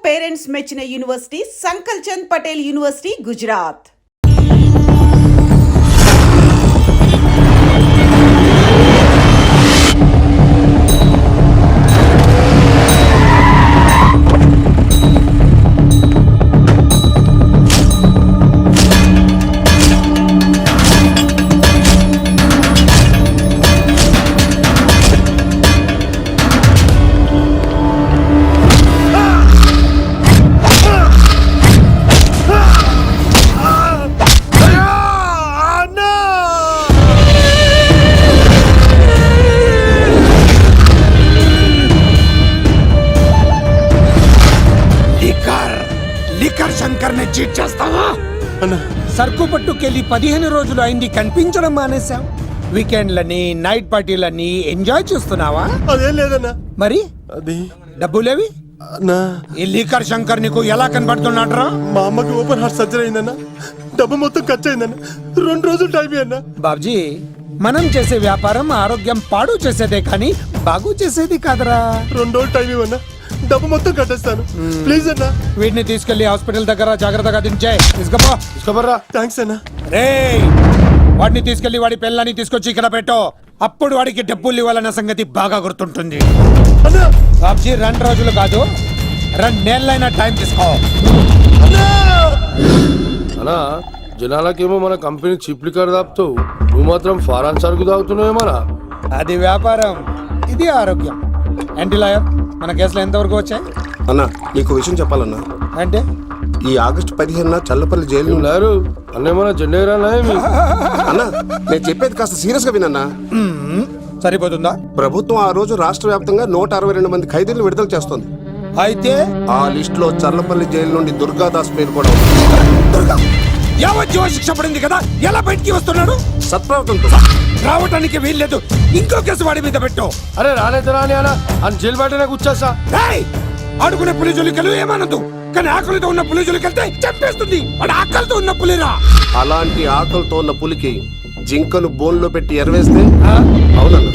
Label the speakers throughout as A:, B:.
A: Parents మెచ్చిన university Sankalchand Patel university Gujarat.
B: Cheat చేస్తావా అన్న? సరుకు పట్టుకెళ్ళి 15 రోజులు అయింది, కనిపించడం మానేశాం. వీకెండ్లని నైట్ పార్టీలని ఎంజాయ్ చేస్తున్నావా?
C: అదేం లేదన్నా.
B: మరి
C: అది
B: డబ్బులేవి? ఈ లీకర్ శంకర్ నీకు ఎలా కనబడుతున్నాడ్రా?
C: మా అమ్మకి ఓపెన్ హార్ట్ సర్జరీ అయిందన్న. డబ్బు మొత్తం ఖర్చు అయిందన్న. 2 రోజులు టైం అన్న.
B: బాబ్జీ, మనం చేసే వ్యాపారం ఆరోగ్యం పాడు చేసేదే కానీ బాగు చేసేది కాదరా.
C: 2 రోజులు టైం ఇవ్వన్నా, డబ్బు మొత్తం కట్టేస్తాను. ప్లీజ్ అన్న.
B: వీటిని తీసుకెళ్లి హాస్పిటల్ దగ్గర జాగ్రత్తగా దించే. తీసుకోబోరా.
C: థ్యాంక్స్ అన్న.
B: రేయ్, వాడిని తీసుకెళ్లి వాడి పిల్లని తీసుకొచ్చి ఇక్కడ పెట్టు. అప్పుడు వాడికి డబ్బులు ఇవ్వాలన్న సంగతి బాగా గుర్తుంటుంది. బాబ్జీ, 2 రోజులు కాదు, 2 నెలలైనా టైం తీసుకో.
D: అన్నా, జనాలకేమో మన కంపెనీ చీప్ లిక్కర్ తాపుతావు, నువ్వు మాత్రం ఫారెన్ సరుకు తాగుతున్నావేమరా?
B: అది వ్యాపారం, ఇది ఆరోగ్యం. ఏంటి లాయర్, మన కేసులో ఎంతవరకు వచ్చాయి?
E: అన్నా, నీకు విషయం చెప్పాలన్నా.
B: అంటే
E: ఈ ఆగస్టు 15న చల్లపల్లి జైలు
D: లేరు అన్నేమన్నా జెండా
E: అన్నా, నేను చెప్పేది కాస్త సీరియస్ గా వినన్నా.
B: సరిపోతుందా?
E: ప్రభుత్వం ఆ రోజు రాష్ట్ర వ్యాప్తంగా 162 మంది ఖైదీలను విడుదల చేస్తోంది.
B: అయితే
E: ఆ లిస్ట్ లో చల్లపల్లి జైలు నుండి దుర్గాదాస్ పేరు కూడా
B: దుర్గా యావజ్జీవ శిక్ష పడింది కదా, ఎలా బయటికి వస్తున్నాడు?
E: సత్ప్రవర్తనతో
B: రావటానికి వీల్లేదు. ఇంకో కేసు వాడి మీద పెట్టు.
D: అరే రాలేదు రాని అన్న, అని జైలు బయటనే కూర్చోసా.
B: ఆడుకునే పులి జోలికలు ఏమనదు, కానీ ఆకలితో ఉన్న పులి జోలికెళ్తే చంపేస్తుంది. వాడు ఆకలితో ఉన్న పులిరా.
E: అలాంటి ఆకలితో ఉన్న పులికి జింకను బోన్లో పెట్టి ఎరవేస్తే అవునన్నా,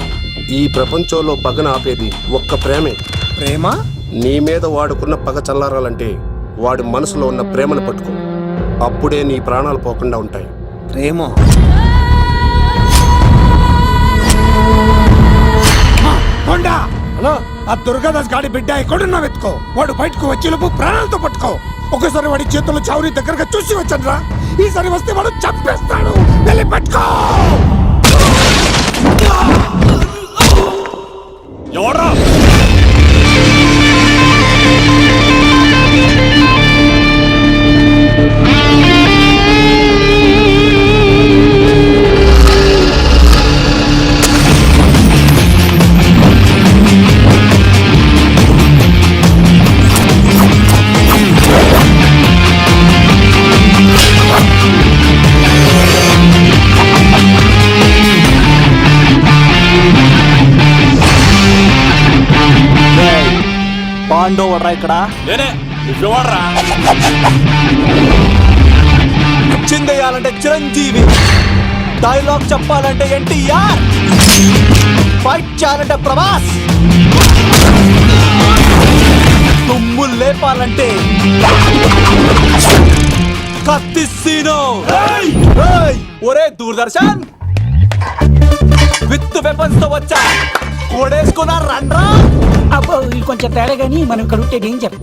E: ఈ ప్రపంచంలో పగన ఆపేది ఒక్క ప్రేమే.
B: ప్రేమ?
E: నీ మీద వాడుకున్న పగ చల్లారాలంటే వాడి మనసులో ఉన్న ప్రేమను పట్టుకో. అప్పుడే నీ ప్రాణాలు పోకుండా ఉంటాయి.
B: ప్రేమ? ఆ దుర్గాదాస్ గాడి బిడ్డ ఎక్కడున్నా వెతుకో. వాడు బయటకు వచ్చేలోపు ప్రాణాలతో పట్టుకో. ఒకసారి వాడి చేతుల్లో చావుని దగ్గరగా చూసి వచ్చానురా. ఈసారి వస్తే వాడు చంపేస్తాడు. వెళ్ళి పట్టుకో. ఎవరా?
F: పాండో వడ్రా ఇక్కడ చిందేయాలంటే చిరంజీవి, డైలాగ్ చెప్పాలంటే ఎన్టీఆర్, ఫైట్ చేయాలంటే ప్రభాస్, తుమ్ము లేపాలంటే కత్తిసీనో. ఒరే దూరదర్శన్, విత్ వెపన్స్ తో వచ్చా, కొడేసుకున్నా రండ్రా.
G: అబ్బో, ఇది కొంచెం తేడా కానీ మనం ఇక్కడ ఉంటే ఏం చెప్పు.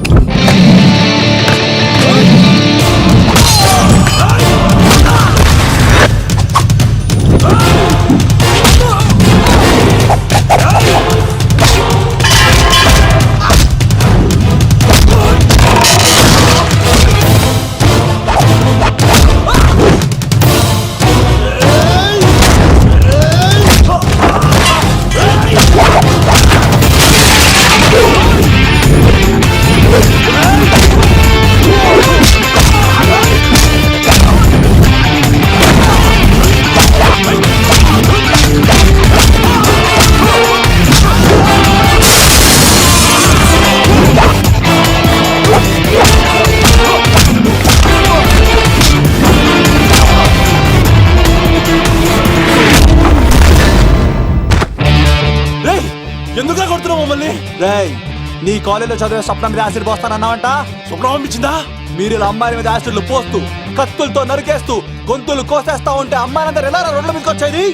F: నీ కాలేజీలో చదివే స్వప్నం మీద యాసిడ్ పోస్తానన్నావంట.
C: శుభ్రం ఇచ్చిందా?
F: మీరు ఇలా అమ్మాయిల మీద యాసిడ్లు పోస్తూ కత్తులతో నరికేస్తూ గొంతులు కోసేస్తా ఉంటే అమ్మాయిలందరూ ఎలా రోడ్ల మీదకి వచ్చేది?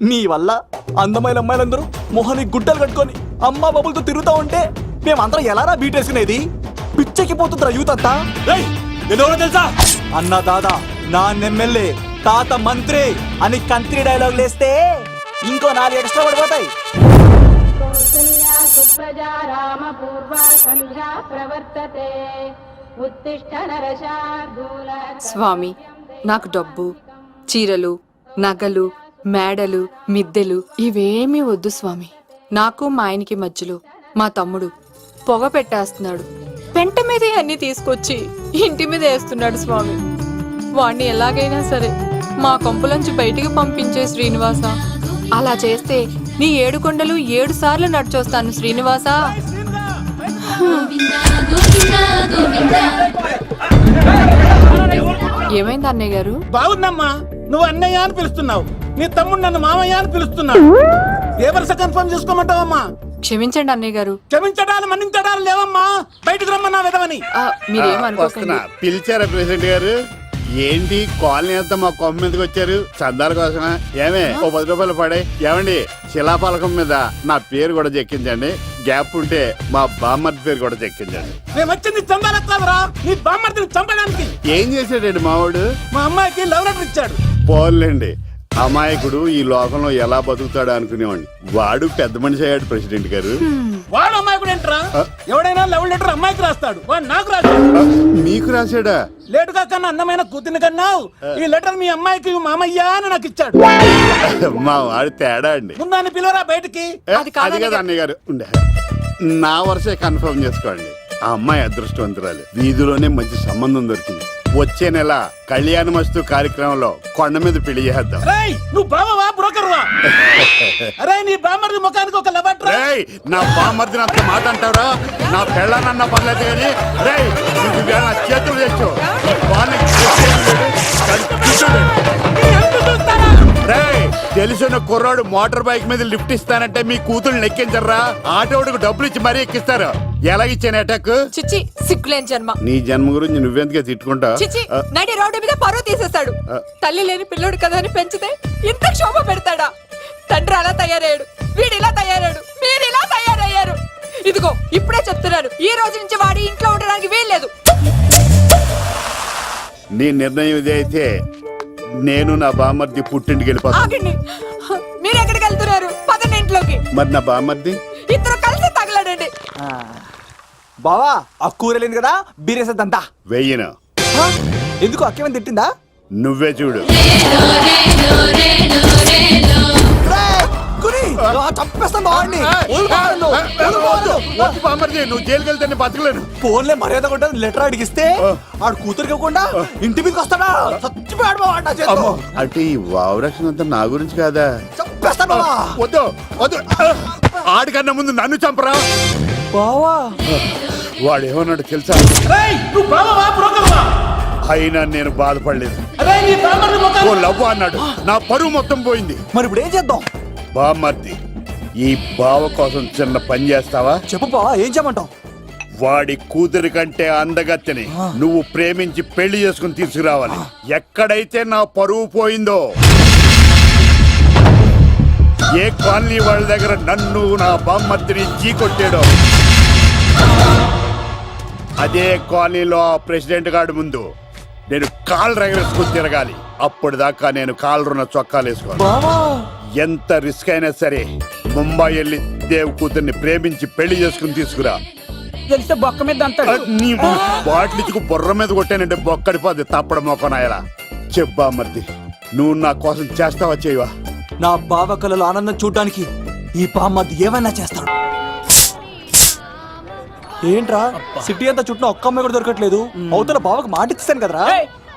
F: నీ వల్ల అందమైన అమ్మాయిలందరూ మొహానికి గుడ్డలు కట్టుకొని అమ్మా బాబులతో తిరుగుతా ఉంటే మేమందరం ఎలారా బీటేసుకునేది? పిచ్చెక్కిపోతుందిరా యూత్ అంతా.
C: ఎవరో తెలుసా?
F: అన్న దాదా నా ఎమ్మెల్యే తాత మంత్రి అని కంత్రి డైలాగ్ లేస్తే ఇంకో 4 ఎక్స్ట్రా పడిపోతాయి.
H: కౌసల్యా సుప్రజా రామ పూర్వా సంధ్యా ప్రవర్తతే ఉత్తిష్ట నరశార్దూల.
I: స్వామి, నాకు డబ్బు, చీరలు, నగలు, మేడలు, మిద్దెలు ఇవేమీ వద్దు స్వామి. నాకు మా ఆయనకి మధ్యలో మా తమ్ముడు పొగ పెట్టేస్తున్నాడు. పెంట మీద అన్ని తీసుకొచ్చి ఇంటి మీద వేస్తున్నాడు స్వామి. వాణ్ణి ఎలాగైనా సరే మా కొంపలోంచి బయటికి పంపించే శ్రీనివాస. అలా చేస్తే నీ 7 కొండలు 7 సార్లు నడిచొస్తాను శ్రీనివాస. ఏమైంది అన్నయ్య గారు?
J: బాగుందమ్మా, నువ్వు అన్నయ్య అని పిలుస్తున్నావు, నీ తమ్ముడు నన్ను మామయ్య అని పిలుస్తున్నాడు. ఏ వరుస కన్ఫర్మ్ చేసుకోమంటావమ్మా?
I: క్షమించండి అన్నయ్య గారు.
J: క్షమించడాలు మన్నించడాలు లేవమ్మా, బయటకు రమ్మన్నా విధవని.
I: మీరేమనుకోకండి.
K: పిలిచారా ప్రెసిడెంట్ గారు? ఏంటి కాలనీ అంతా మా కొమ్మ మీదకి వచ్చారు? చందాల కోసమా? ఏమే ఓ 10 రూపాయలు పడే. ఏమండి, శిలాపలకం మీద నా పేరు కూడా చెక్కించండి. గ్యాప్ ఉంటే మా బామ్మర్ది పేరు కూడా చెక్కించండి.
J: మేము వచ్చింది చంపాలకు కాదురా, నీ బామ్మర్దిని చంపడానికి.
K: ఏం చేశాడండి మావాడు?
J: మా అమ్మాయికి లవ్ లెటర్ ఇచ్చాడు.
K: పోన్లేండి, అమాయకుడు ఈ లోకంలో ఎలా బతుకుతాడు అనుకునేవాడిని. వాడు పెద్ద మనిషి అయ్యాడు ప్రెసిడెంట్ గారు.
J: వాడు అమ్మాయికుడు ఏంట్రా? ఎవడైనా లవ్ లెటర్ అమ్మాయికి రాస్తాడు, వాడు నాకు రాశాడు.
K: మీకు రాశాడా?
J: లేటుగా కన్నా అందమైన కూతుని కన్నావు. ఈ లెటర్ మీ అమ్మాయికి మామయ్య అని నాకు ఇచ్చాడు.
K: మా వాడు తేడా అండి.
J: ముందాన్ని పిలవరా బయటికి.
K: అది కదా అన్నయ్య గారు. ఉండే నా వరుసే కన్ఫర్మ్ చేసుకోండి. ఆ అమ్మాయి అదృష్టవంతురాలు. వీధిలోనే మంచి సంబంధం దొరికింది. వచ్చే నెల కళ్యాణమస్తు కార్యక్రమంలో కొండ మీద పెళ్లి చేద్దాం.
J: నువ్వు బావవా బ్రోకర్వా? అరే నీ బామ్మర్ది ముఖానికి ఒక లెటర్.
K: నా బామ్మర్దిని అంత మాట అంటావురా? నా పెళ్ళనన్న పర్లేదు కానీ రేయ్ నువ్వు నా చేతులు తెచ్చు. తెలిసిన కుర్రాడు మోటార్ బైక్ మీద లిఫ్ట్ ఇస్తానంటే మీ కూతురు ఎక్కించర్రా? ఆటోడికి డబ్బులు ఇచ్చి మరీ ఎక్కిస్తారు. ఎలా ఇచ్చాను అటాక్?
I: చిచ్చి, సిగ్గులేని జన్మ.
K: నీ జన్మ గురించి నువ్వెందుకే తిట్టుకుంటా?
I: చిచ్చి, నడి రోడ్డు మీద పరువు తీసేస్తాడు. తల్లి లేని పిల్లోడు కదా అని పెంచితే ఇంత క్షోభ పెడతాడా? తండ్రి అలా తయారయ్యాడు, వీడు ఇలా తయారయ్యాడు, మీరు ఇలా తయారయ్యారు. ఇదిగో ఇప్పుడే చెప్తున్నాను, ఈ రోజు నుంచి వాడి ఇంట్లో ఉండడానికి వీల్లేదు.
K: నీ నిర్ణయం ఇదే అయితే నేను నా బామ్మర్ది పుట్టింటికి వెళ్ళిపోతాను.
I: ఆగండి, మీరు ఎక్కడికి వెళ్తున్నారు? పదండి ఇంట్లోకి.
K: మరి నా బామ్మర్ది?
I: ఇద్దరు కలిసి తగలడండి.
F: బావా ఆ కూర లేదు కదా, బీరేసేద్దంతా.
K: వెయ్యను.
F: ఎందుకు అక్కేమని తిట్టిందా?
K: నువ్వే చూడు. నువ్వు జైలుకి వెళ్తే బతకలేను.
F: ఫోన్లే మర్యాద కొట్టా లెటర్ అడిగిస్తే ఆడు కూతురికి ఇవ్వకుండా ఇంటి మీదకి వస్తాడా? చచ్చిపోయాడు బావా నా చేతిలో.
K: అంటే ఈ వావరక్షణ అంతా నా గురించి కాదా?
F: చంపేస్తాను బావా.
K: వద్దు వద్దు, ఆడికన్నా ముందు నన్ను చంపరా
F: బావా.
K: వాడు ఏమన్నాడు తెలుసా?
J: నువ్వు బావవా బ్రోకర్వా?
K: అయినా నేను బాధపడలేదు.
J: అరే నీ బామ్మర్ది
K: ఓ
J: ముఖానికి.
K: లవ్ అన్నాడు, నా పరువు మొత్తం పోయింది.
F: మరి ఇప్పుడు ఏం చేద్దాం?
K: బామ్మర్ది, ఈ బావ కోసం చిన్న పని చేస్తావా?
F: చెప్పు బావా, ఏం చేయమంటావు?
K: వాడి కూతురి కంటే అందగత్తెని నువ్వు ప్రేమించి పెళ్లి చేసుకుని తీసుకురావాలి. ఎక్కడైతే నా పరువు పోయిందో, ఏ కాలనీ వాళ్ళ దగ్గర నన్ను నా బామ్మర్దిని చీకొట్టాడో, అదే కాలనీలో ఆ ప్రెసిడెంట్ గారి ముందు నేను కాళ్ళు రగరేసుకుని తిరగాలి. అప్పుడు దాకా నేను కాళ్ళరున్న చొక్కాలు వేసుకోవాలి. ఎంత రిస్క్ అయినా సరే ముంబై వెళ్ళి దేవ్ కూతుర్ని ప్రేమించి పెళ్లి చేసుకుని తీసుకురా.
G: తెలిస్తే బొక్క మీద అంటాడు.
K: నీ బాటిలిచ్చుకు బుర్ర మీద కొట్టానంటే బొక్కడిపోద్ది తప్పడం మొక్కనాయలా. చెప్పా మర్ది, నువ్వు నా కోసం చేస్తావా చేయవా?
F: నా బావ కళలో ఆనందం చూడడానికి ఈ బామ్మది ఏమైనా చేస్తాడు. ఏంట్రా సిటీ అంతా చుట్టూ ఒక్క అమ్మాయి కూడా దొరకట్లేదు. అవతల బావకు మాట ఇస్తాను కదరా.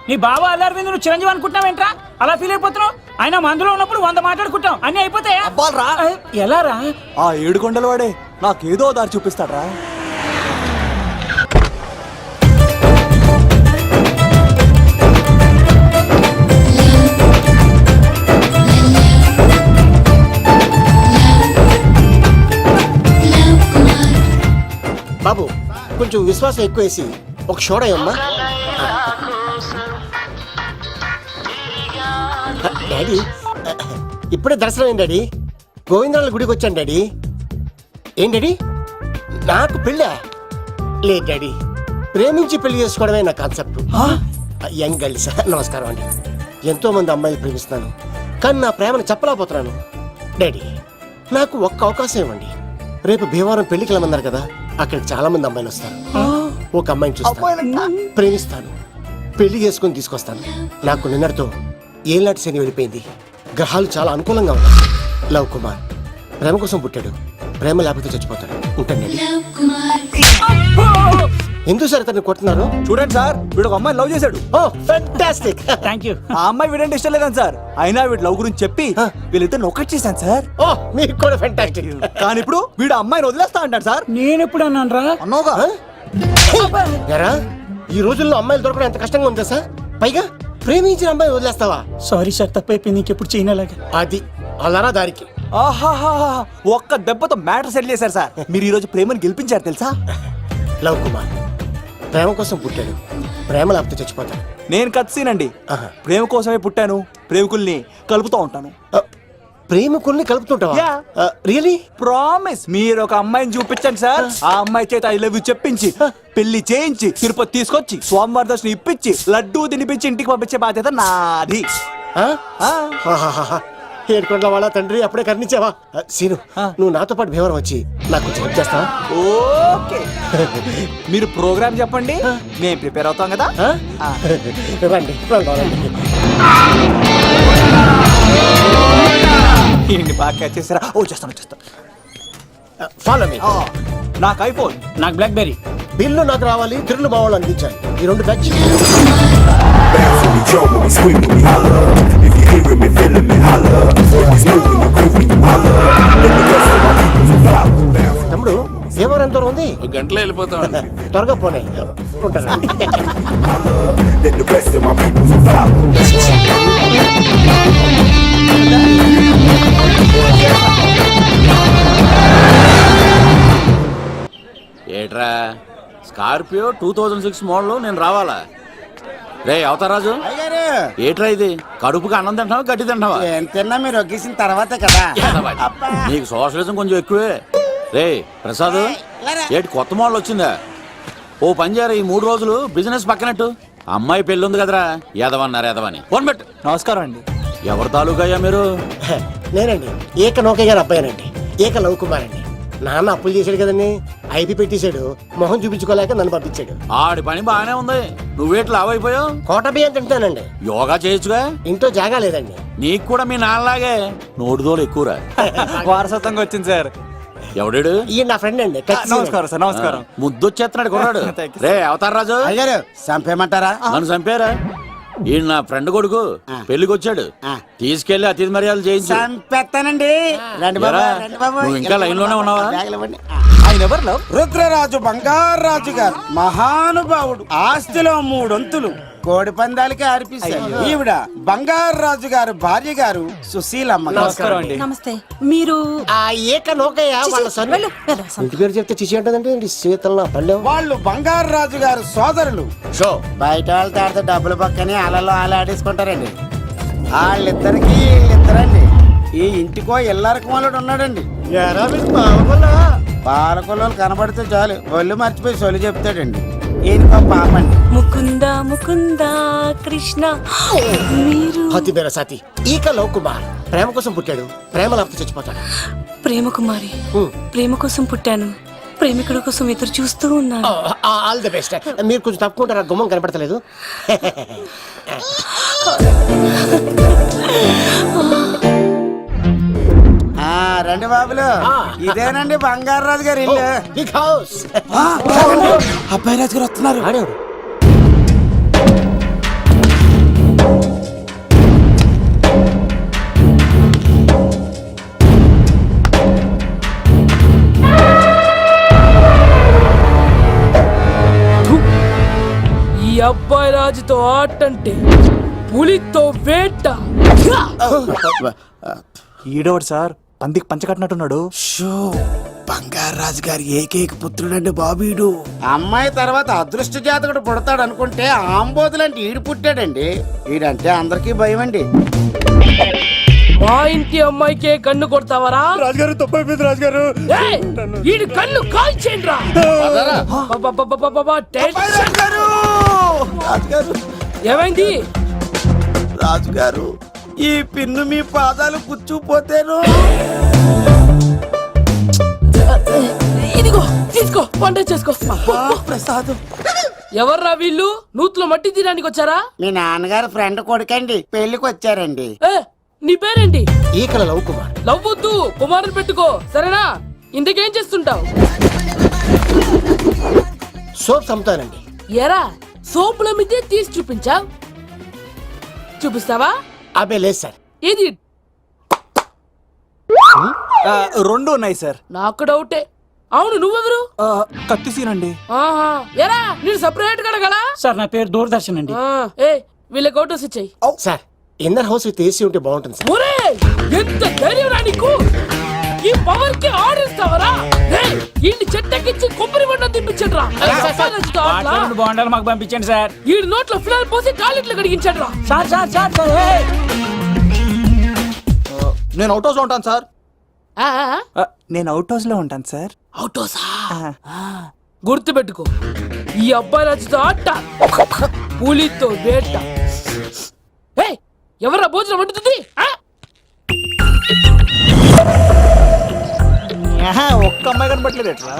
G: నీ బావ అల్లారి మీద నువ్వు చిరంజీవి అనుకుంటున్నావేంట్రా? అలా ఫీల్ అయిపోతున్నావు? ఆయన మందులో ఉన్నప్పుడు 100 మాట్లాడుకుంటాం, అన్ని అయిపోతాయా?
F: అబ్బాల్రా.
G: ఎలా రా?
F: ఆ 7 కొండల వాడే నాకేదో దారి చూపిస్తాడ్రా.
C: కొంచెం విశ్వాసం ఎక్కువేసి ఒక షోడయమ్మా. డాడీ ఇప్పుడే దర్శనం అయింది డాడీ. గోవిందరాల గుడికి వచ్చాను డాడీ. ఏం డాడీ నాకు పెళ్ళా? లేదు డాడీ, ప్రేమించి పెళ్లి చేసుకోవడమే నా కాన్సెప్ట్. యంగ్ గర్ల్స్ నమస్కారం అండి. ఎంతో మంది అమ్మాయిలు ప్రేమిస్తున్నాను, కానీ నా ప్రేమను చెప్పలేకపోతున్నాను. డాడీ నాకు ఒక్క అవకాశం ఇవ్వండి. రేపు భీమవరం పెళ్లికి వెళ్ళమన్నారు కదా, అక్కడికి చాలా మంది అమ్మాయిలు వస్తారు. ఒక అమ్మాయిని చూస్తాను, ప్రేమిస్తాను, పెళ్లి చేసుకుని తీసుకొస్తాను. నాకు నిన్నటితో ఏలాంటి శని వెళ్ళిపోయింది. గ్రహాలు చాలా అనుకూలంగా ఉన్నాయి. లవ్ కుమార్ ప్రేమ కోసం పుట్టాడు, ప్రేమ లేకపోతే చచ్చిపోతాడు. ఉంటాను డాడీ. ఎందుకు సార్ అతన్ని కొడుతున్నారు?
F: చూడండి సార్, వీడు ఒక అమ్మాయి లవ్ చేశాడు.
C: Oh fantastic.
G: Thank you.
F: ఆ అమ్మాయి వీడంటే ఇష్టం లేదని సార్, అయినా వీడు లవ్ గురించి చెప్పి వీళ్ళిద్దరు నొక్కటి చేశాను సార్.
C: ఓ మీకు కూడా ఫ్యాంటాస్టిక్.
F: కానీ ఇప్పుడు వీడు ఆ అమ్మాయిని వదిలేస్తా అంటాడు సార్.
G: నేను ఎప్పుడు అన్నాను రా?
F: అన్నోగా
C: ఎరా ఈ రోజుల్లో అమ్మాయిలు దొరకడం ఎంత కష్టంగా ఉందా సార్? పైగా ప్రేమించిన అమ్మాయి వదిలేస్తావా?
G: సారీ సార్, తప్పైపోయింది. ఇంకెప్పుడు చేయనలాగా.
C: అది అలారా దారికి.
F: ఆహాహా, ఒక్క దెబ్బతో మ్యాటర్ సెటిల్ చేశారు సార్. మీరు ఈ రోజు ప్రేమను గెలిపించారు తెలుసా?
C: లవ్ కుమార్ ప్రేమ కోసం పుట్టాడు, ప్రేమ లేకపోతే చచ్చిపోతాడు.
F: నేను కత్సీనండి.
C: ఆహా.
F: ప్రేమ కోసమే పుట్టాను, ప్రేమికుల్ని కలుపుతూ ఉంటాను.
C: ప్రేమికుల్ని కలుపుతుంటావా?
F: Yeah.
C: రియలీ?
F: ప్రామిస్. మీరు ఒక అమ్మాయిని చూపించండి సార్, ఆ అమ్మాయి చేత ఐ లవ్ యూ చెప్పించి పెళ్లి చేయించి తిరుపతి తీసుకొచ్చి స్వామివారి దర్శనం ఇప్పించి లడ్డూ తినిపించి ఇంటికి పంపించే బాధ్యత నాది.
C: ఏడుకొండ వాళ్ళ తండ్రి అప్పుడే కర్ణించావా? సీను నువ్వు నాతో పాటు భీవరం వచ్చి నాకు కొంచెం హెల్ప్ చేస్తావా?
F: ఓకే, మీరు ప్రోగ్రామ్ చెప్పండి, మేము ప్రిపేర్ అవుతాం కదా.
C: రండి రండి.
F: ఏంటి బాగా క్యాచ్ చేస్తారా? ఓ చేస్తాను.
C: Follow me.
F: నాకు ఐఫోన్,
G: నాకు బ్లాక్ బెర్రీ.
C: బిల్లు నాకు రావాలి, తిరులు మా వాళ్ళు అందించాలి. ఈ రెండు ఖర్చు. తమ్ముడు భీమవరం ఎంత దూరం ఉంది?
D: గంటలో వెళ్ళిపోతాం.
C: త్వరగా పోనీ. ఉంటాను.
L: ఏట్రా స్కార్పియో 2006 మోడల్ నేను రావాలా? రే అవతారాజు, ఏట్రా ఇది? కడుపుకి అన్నం తింటావా గడ్డి తింటావా?
J: తిన్నా మీరు ఒగ్గేసిన తర్వాతే కదా.
L: నీకు సోషలిజం కొంచెం ఎక్కువే. రే ప్రసాద్, ఏటి కొత్త మోడల్ వచ్చిందా? ఓ పని చేయరా, ఈ 3 రోజులు బిజినెస్ పక్కనట్టు. అమ్మాయి పెళ్ళి ఉంది కదరా, ఎదవన్నారు ఎదవని. ఫోన్ పెట్టు.
F: నమస్కారం అండి.
L: ఎవరి తాలూకా అయ్యా మీరు?
C: నేనండి ఏక నౌకయ్య గారు అబ్బాయినండి, ఏక లవ్ కుమార్ అండి. నాన్న అప్పులు చేశాడు కదండి, ఐపీ పెట్టేశాడు, మొహం చూపించుకోలేక నన్ను పంపించాడు.
L: ఆడి పని బాగానే ఉంది, నువ్వేట్లు లావైపోయావు?
C: కోట బియ్యం తింటానండి.
L: యోగా చేయొచ్చుగా?
C: ఇంట్లో జాగా లేదండి.
L: నీకు కూడా మీ నాన్నలాగే నోటిదోలు ఎక్కువరా.
F: వారసత్వంగా వచ్చింది సార్.
L: ఎవడాడు?
C: ఈయన నా ఫ్రెండ్ అండి.
F: నమస్కారం సార్. నమస్కారం.
L: ముద్దొచ్చేస్తున్నాడు కొన్నాడు.
F: Thank you,
L: రే అవతార్ రాజు,
J: అయ్యారు చంపేయమంటారా?
L: నన్ను చంపారా? ఈయన నా ఫ్రెండ్ కొడుకు, పెళ్లికి వచ్చాడు. తీసుకెళ్లి అతిథి మర్యాదలు చేయించు.
J: చంపేస్తానండి. రండి బాబు,
L: ఎరా,
J: రండి బాబు.
L: నువ్వు ఇంకా లైన్ లోనే ఉన్నావా?
J: బ్యాగులు ఇవ్వండి.
F: ఆయన ఎవరు లవ్?
J: రుద్రరాజు బంగారాజు గారు మహానుభావుడు. ఆస్తిలో 3 వంతులు కోడి పందాలకి అర్పిస్తారు. ఈవిడ బంగారాజు గారు భార్య గారు సుశీలమ్మ.
F: నమస్కారం అండి.
H: నమస్తే. మీరు
C: ఆ ఏక నౌకయ్య వాళ్ళ సన్. ఇంటి పేరు చెప్తే చిచి అంటదంటే శీతల పల్లె.
J: వాళ్ళు బంగారాజు గారు సోదరులు.
C: షో
J: బయట వాళ్ళతో ఆడితే డబ్బులు పక్కనే అలలో అలా ఆడేసుకుంటారండి. వాళ్ళిద్దరికి వీళ్ళిద్దరండి. ఈ ఇంటికో ఇల్లరకం వాళ్ళడు ఉన్నాడండి. పాలకొల్లు కనబడితే చాలు ఒళ్ళు మర్చిపోయి సొలి చెప్తాడండి. ఈయనకో పాపండి.
H: ముకుంద ముకుంద కృష్ణ. మీరు
C: హతి బేర సాతి ఈక లవ్ కుమార్ ప్రేమ కోసం పుట్టాడు, ప్రేమ లేకపోతే చచ్చిపోతాడు.
H: ప్రేమ కుమారి. ప్రేమ కోసం పుట్టాను, ప్రేమికుడు కోసం ఎదురు చూస్తూ ఉన్నాను.
C: All the best. మీరు కొంచెం తప్పుకుంటారా? గుమ్మం కనపడతలేదు.
J: రండి బాబులు, ఇదేనండి బంగారాజు గారి ఇల్లు.
C: Big house.
J: అబ్బాయి రాజు గారు వస్తున్నారు.
C: ఆడేవాడు
I: ఈ అబ్బాయి రాజుతో ఆటంటే పులితో వేట.
F: ఈడోడు సార్ పందికి పంచ కట్టినట్టున్నాడు.
J: బంగారాజు గారి ఏకైక పుత్రుడండి బాబీడు. అమ్మాయి తర్వాత అదృష్ట జాతకుడు పుడతాడు అనుకుంటే ఆంబోతులంటే ఈడు పుట్టాడండి. ఈడంటే అందరికీ భయం అండి.
H: మా ఇంటి అమ్మాయికే కన్ను కొడతావరా?
B: రాజుగారు తప్పైపోయింది రాజుగారు.
H: వీడి కన్ను కాల్చేయండిరా.
J: రాజుగారు
H: ఏమైంది?
J: రాజుగారు ఈ పిన్ను మీ పాదాలు పుచ్చుపోతేను.
H: ఇదిగో తీసుకో, పంట చేసుకో.
J: ప్రసాదం.
H: ఎవర్రా వీళ్ళు? నూతులో మట్టి తీయడానికి వచ్చారా?
J: మీ నాన్నగారు ఫ్రెండ్ కొడుకండి, పెళ్లికి వచ్చారండి.
H: నీ పేరేంటి?
C: ఈకల లవ్ కుమార్.
H: లవ్వొద్దు, కుమారుని పెట్టుకో, సరేనా? ఇంతకేం చేస్తుంటావు?
C: సోప్స్ అమ్ముతానండి.
H: ఎరా సోపుల మీదే తీసి చూపించావు, చూపిస్తావా?
C: అబ్బే లేదు సార్.
H: ఏది?
F: రెండు ఉన్నాయి సార్.
H: నాకు డౌటే. అవును, నువ్వెవరు?
F: కత్తి సీన్ అండి.
H: ఆహా, ఎరా నేను సపరేట్ కడగలా?
G: సార్ నా పేరు దూరదర్శన్ అండి.
H: ఏ వీళ్ళకి అవుటోస్ ఇచ్చాయి.
C: Sir inner house with AC ఉంటే బాగుంటుంది సార్.
H: ఒరే ఎంత ధైర్యం రా నీకు! ఈ పవర్ కి ఆడిస్తావరా? ఈ చెట్టెక్కించి కొబ్బరి బండ తిప్పించండి రా.
G: బాగుండాలి మాకు పంపించండి సార్.
H: ఈ నోట్లో ఫినాల్ పోసి టాయిలెట్లు కడిగించండి రా.
G: సార్ సార్ సార్ సార్
F: నేను అవుట్ హౌస్ లో ఉంటాను సార్.
H: ఆ,
F: నేను అవుట్ హౌస్ లో ఉంటాను సార్.
H: అవుటోసా? గుర్తు పెట్టుకో, ఈ అబ్బాయి రాజుతో ఆట, పులితో వేట. ఎవరా భోజనం వండుతుంది?
F: ఒక్క అమ్మాయి కనబట్లేదు ఎట్లా?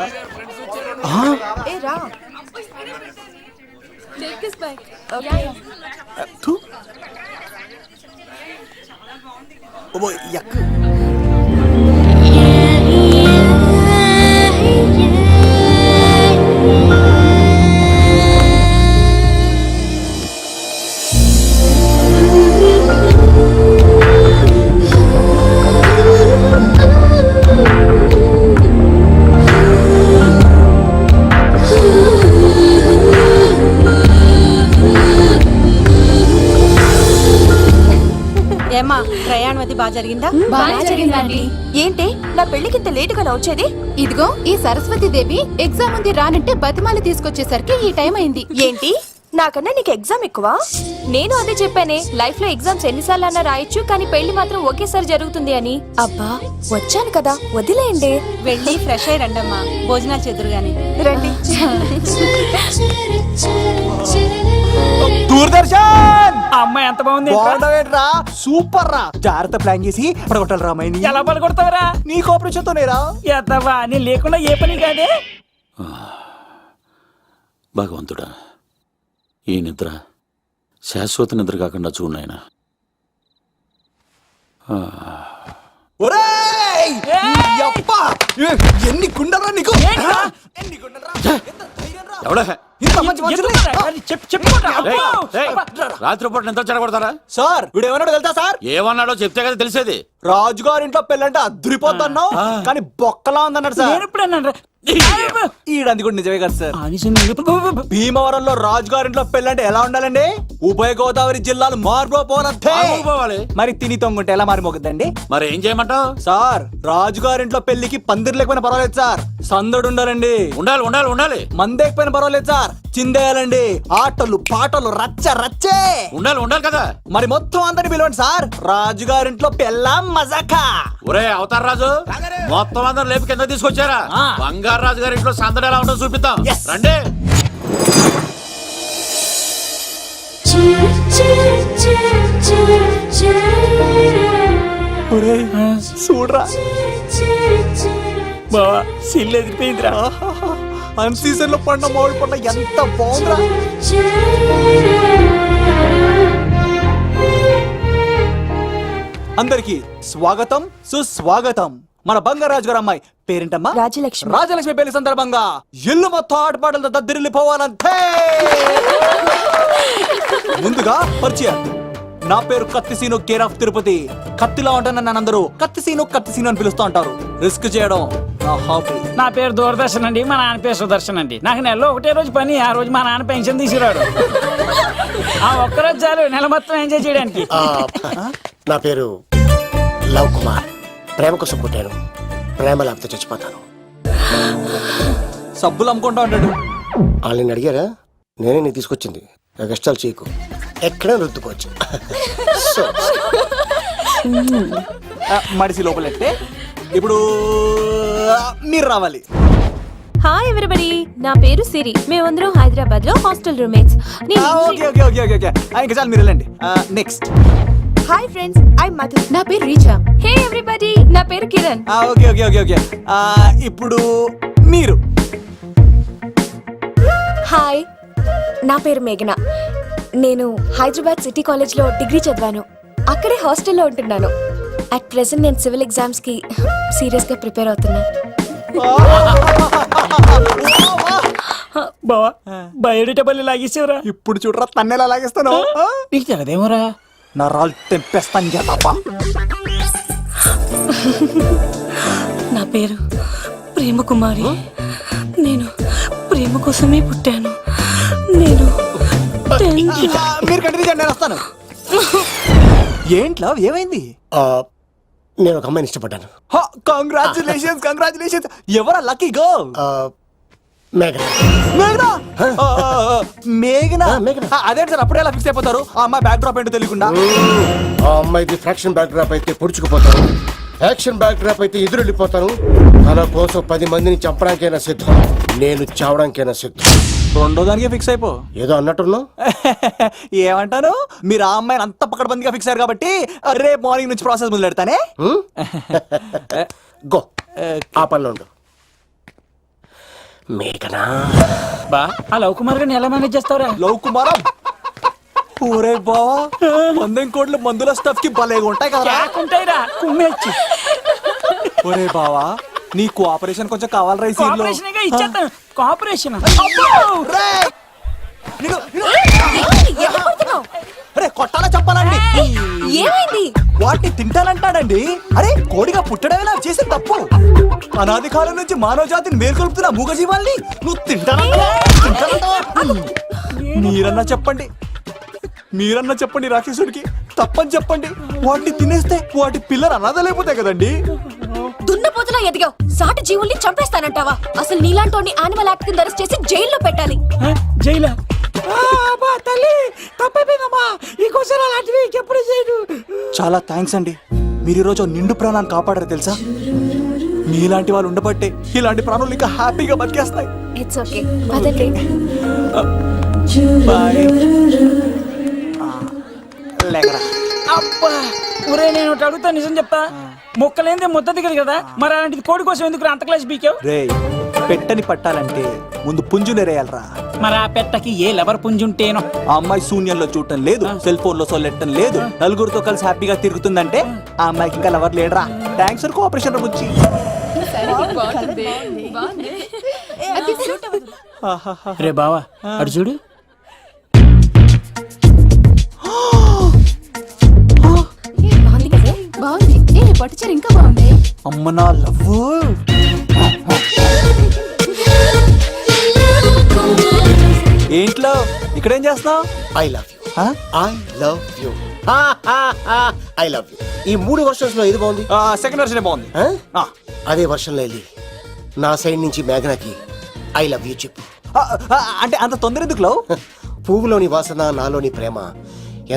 I: ఏమా ప్రయాణం అది బాగా జరిగిందా?
M: బాగా జరిగిందండి. ఏంటి నా పెళ్లికి ఇంత లేటుగా వచ్చేది? ఇదిగో ఈ సరస్వతి దేవి ఎగ్జామ్ ఉంది రానంటే బతిమాలి తీసుకొచ్చేసరికి ఈ టైం అయింది. ఏంటి నాకన్నా నీకు ఎగ్జామ్ ఎక్కువ? నేను అదే చెప్పానే, లైఫ్ లో ఎగ్జామ్స్ ఎన్నిసార్లు అన్నా రాయొచ్చు, కానీ పెళ్లి మాత్రం ఒకేసారి జరుగుతుంది అని. అబ్బా వచ్చాను కదా, వదిలేయండి.
I: వెళ్ళి ఫ్రెష్ అయ్యి రండమ్మా, భోజనాలు చెదురు గాని.
M: రండి.
F: దూరదర్శన్
G: అమ్మాయి ఎంత బాగుంది.
F: బాగుండవేట్రా? సూపర్ రా. జాగ్రత్త ప్లాన్ చేసి పడగొట్టాలి రామాయణి.
G: ఎలా పలుకొడతావరా?
F: నీ కోఆపరేషన్ తోనేరా.
G: ఎత్తవా నేను లేకుండా ఏ పని కాదే.
L: భగవంతుడా, ఈ నిద్ర శాశ్వత నిద్ర కాకుండా చూడాయన.
F: ఒరేయ్! యప్పా! ఎన్ని గుండెలరా నీకు? ఎన్ని గుండెలరా? ఎంత ధైర్యం రా?
L: ఎవడా
F: ఇంత మంచి మనుషుల్ని-
L: రాత్రిపూట ఎంత చెడగొడతారా?
F: సార్ వీడు ఏమన్నాడు తెలుసా సార్?
L: ఏమన్నాడో చెప్తే కదా తెలిసేది.
F: రాజుగారి ఇంట్లో పెళ్ళంటే అద్దరిపోతున్నావు, కానీ బొక్కలా ఉందన్నాడు సార్.
G: నేను ఎప్పుడు అన్నాను రా?
F: ఈడంది కూడా నిజమే కదా సార్. భీమవరంలో రాజుగారింట్లో పెళ్ళంటే ఎలా ఉండాలండి? ఉభయ గోదావరి జిల్లాలు మారిపోవాలంటే
L: పోవాలి.
F: మరి తిని తొంగుంటే ఎలా మారిపోతుందండి?
L: మరి ఏం చేయమంటావు?
F: సార్ రాజుగారింట్లో పెళ్లికి పందిరి లేకపోయినా పర్వాలేదు సార్, సందడు ఉండాలండి.
L: ఉండాలి ఉండాలి ఉండాలి.
F: మందేకపోయినా పర్వాలేదు సార్, చిందేయాలండి. ఆటలు పాటలు రచ్చ రచ్చే
L: ఉండాలి ఉండాలి కదా.
F: మరి మొత్తం అందరిని పిలవండి సార్, రాజుగారింట్లో పెళ్ళాం మజాకా.
L: ఒరే అవతార్ రాజు, మొత్తం అందరూ లేపు కింద తీసుకొచ్చారా? బంగారు రాజు గారి ఇంట్లో సందడి ఎలా ఉంటుందో చూపిద్దాం. రండి.
F: చూడరా
G: బావా సిల్లు ఎదిరిపోయిందిరా.
F: అన్ సీజన్ లో పడిన మామిడి పండ్ల ఎంత బాగుందిరా. అందరికి స్వాగతం సుస్వాగతం. మన బంగారాజు గారు అమ్మాయి పేరేంటమ్మా?
M: రాజలక్ష్మి.
F: రాజలక్ష్మి పెళ్లి సందర్భంగా ఇల్లు మొత్తం ఆటపాటలతో దద్దరిల్లిపోవాలంటే ముందుగా పరిచయం. నా పేరు కత్తిసీను, కేర్ ఆఫ్ తిరుపతి. కత్తిలా ఉంటాను నన్ను అందరూ కత్తిసీను కత్తిసీను అని పిలుస్తూ ఉంటారు. రిస్క్ చేయడం నా హాబీ.
G: నా పేరు దూరదర్శన్ అండి, మా నాన్న పేరు సుదర్శన్ అండి. నాకు నెలలో ఒకటే రోజు పని, ఆ రోజు మా నాన్న పెన్షన్ తీసుకురాడు. ఆ ఒక్కరోజు చాలు నెల మొత్తం ఎంజాయ్ చేయడానికి.
C: నా పేరు లవ్ కుమార్. ప్రేమ కోసం పుట్టాను, ప్రేమ లేకపోతే చచ్చిపోతాను.
F: సబ్బులు అమ్ముకుంటా ఉంటాడు.
C: వాళ్ళని అడిగారా? నేనే నీకు తీసుకొచ్చింది. కష్టాలు చేయకు, ఎక్కడ రుద్దుకోవచ్చు. సో,
F: మడిసి లోపలెట్టే ఇప్పుడు మీరు రావాలి.
M: హాయ్ ఎవరిబడి, నా పేరు సిరి. మేమందరం హైదరాబాద్ లో hostel roommates.
F: Okay okay okay okay okay ఇంకా చాలు, మీరు వెళ్ళండి. Next.
M: Hi friends, I Madhu. నా పేరు రీచా. హే ఎవ్రీబడి, నా పేరు Kiran.
F: Okay okay okay okay ఇప్పుడు మీరు.
M: హాయ్, నా పేరు మేఘన. నేను హైదరాబాద్ సిటీ కాలేజ్ లో డిగ్రీ చదివాను. అక్కడే హాస్టల్లో ఉంటున్నాను. అట్ ప్రెసెంట్ నేను సివిల్ ఎగ్జామ్స్ కి సీరియస్ గా ప్రిపేర్ అవుతున్నా.
G: బావా బయోడేటా పల్లి లాగేసేవరా.
F: ఇప్పుడు చూడరా తన్నేలా లాగేస్తాను.
G: నీకు తెగదేమోరా.
F: నా రాళ్ళు తెంపేస్తాను తప్ప.
H: నా పేరు ప్రేమ కుమారి. నేను ప్రేమ కోసమే పుట్టాను. నేను
F: మీరు కంటిన్యూ చేయండి, నేను వస్తాను. ఏంట్లో ఏమైంది?
C: నేను ఒక అమ్మాయిని ఇష్టపడ్డాను.
F: Congratulations congratulations. ఎవరా లక్కీ గర్ల్?
C: మేఘన.
F: మేఘనా? మేఘనా?
C: మేఘన.
F: అదే సార్, అప్పుడే ఎలా ఫిక్స్ అయిపోతారు? ఆ అమ్మాయి బ్యాక్ డ్రాప్ ఏంటో తెలియకుండా.
C: ఆ అమ్మాయిది ఫ్రాక్షన్ బ్యాక్ డ్రాప్ అయితే పొడుచుకుపోతాను, యాక్షన్ బ్యాక్ డ్రాప్ అయితే ఎదురెళ్ళిపోతాను. తన కోసం 10 మందిని చంపడానికైనా సిద్ధం, నేను చావడానికైనా సిద్ధం.
F: రెండో దానికే ఫిక్స్ అయిపో.
C: ఏదో అన్నట్టున్నావు.
F: ఏమంటాను? మీరు ఆ అమ్మాయిని అంత పక్కడబందిగా ఫిక్స్ అయ్యారు కాబట్టి రేపు మార్నింగ్ నుంచి ప్రాసెస్ మొదలు పెడతానే.
C: గో, ఆ పనిలో ఉండు. మేఘనా.
G: బా ఆ లవ్ కుమార్ గారిని ఎలా మేనేజ్ చేస్తావురా?
F: లవ్ కుమారం. ఊరే బావా, 100 కోట్ల మందుల స్టఫ్ కి భలేగా ఉంటాయి కదా.
G: ఉంటాయిరా కుమ్మేచ్చి.
F: ఒరే బావా, నీ కోఆపరేషన్ కొంచెం కావాలి రైస్.
G: కోఆపరేషన్ గా ఇచ్చేస్తాను. కోఆపరేషన్
F: అరే కొట్టాలా చెప్పాలండి?
M: ఏమైంది?
F: వాటిని తింటానంటాడండి. అరే కోడిగా పుట్టడమే నాకు చేసిన తప్పు. అనాది కాలం నుంచి మానవ జాతిని మేల్కొల్పుతున్న మూగజీవాల్ని నువ్వు తింటానంటావా? మీరన్నా చెప్పండి, మీరన్నా చెప్పండి రాక్షసుడికి. తప్పని చెప్పండి. వాటిని తినేస్తే వాటి పిల్లలు అనాథలైపోతాయి కదండి.
M: దున్నపోతులా ఎదిగావు, సాటి జీవుల్ని చంపేస్తానంటావా? అసలు నీలాంటి యానిమల్ యాక్ట్ కింద అరెస్ట్ చేసి జైల్లో పెట్టాలి.
G: జైలా? తల్లి తప్పైపోయిందమ్మా, ఇంకోసారి అలాంటివి ఎప్పుడు చేయడు.
F: చాలా థ్యాంక్స్ అండి, మీరు ఈరోజు నిండు ప్రాణాన్ని కాపాడారు తెలుసా. మీలాంటి వాళ్ళు ఉండబట్టే ఇలాంటి ప్రాణులు ఇంకా హ్యాపీగా బతికేస్తాయి.
M: ఇట్స్ ఓకే, పదండి.
F: బాయ్. లేకరా.
G: అబ్బా ఒరే, నేను ఒకటి అడుగుతా, నిజం చెప్తా. మొక్కలేందే ముద్ద దిగదు కదా, మరి అలాంటిది కోడి కోసం ఎందుకు అంత క్లాస్ బీకావు?
F: రే, పెట్టని పట్టాలంటే ముందు పుంజునేరేయాలరా.
G: మరి ఆ పెట్టకి ఏ లవర్ పుంజుంటేనో.
F: ఆ అమ్మాయి శూన్యంలో చూడటం లేదు, సెల్ ఫోన్ లో సొల్లెట్టడం లేదు, నలుగురితో కలిసి హ్యాపీగా తిరుగుతుందంటే ఆ అమ్మాయికి ఇంకా లవర్ లేడరా. థ్యాంక్స్ ఫర్ కోఆపరేషన్ గురించి.
G: రే బావా అడు చూడు.
M: బాగుంది. ఏ పట్టుచీర ఇంకా బాగుంది.
F: అమ్మ నా లవ్. ఏంట్లో ఇక్కడేం చేస్తున్నావు?
C: I love you. I love you. I love you. ఈ 3 వర్షన్స్ లో ఏది బాగుంది?
F: సెకండ్ వర్షన్ బాగుంది.
C: అదే వర్షంలో వెళ్ళి నా సైడ్ నుంచి మేఘనాకి ఐ లవ్ యూ చెప్పు.
F: అంటే అంత తొందర ఎందుకు లవ్?
C: పువ్వులోని వాసన, నాలోని ప్రేమ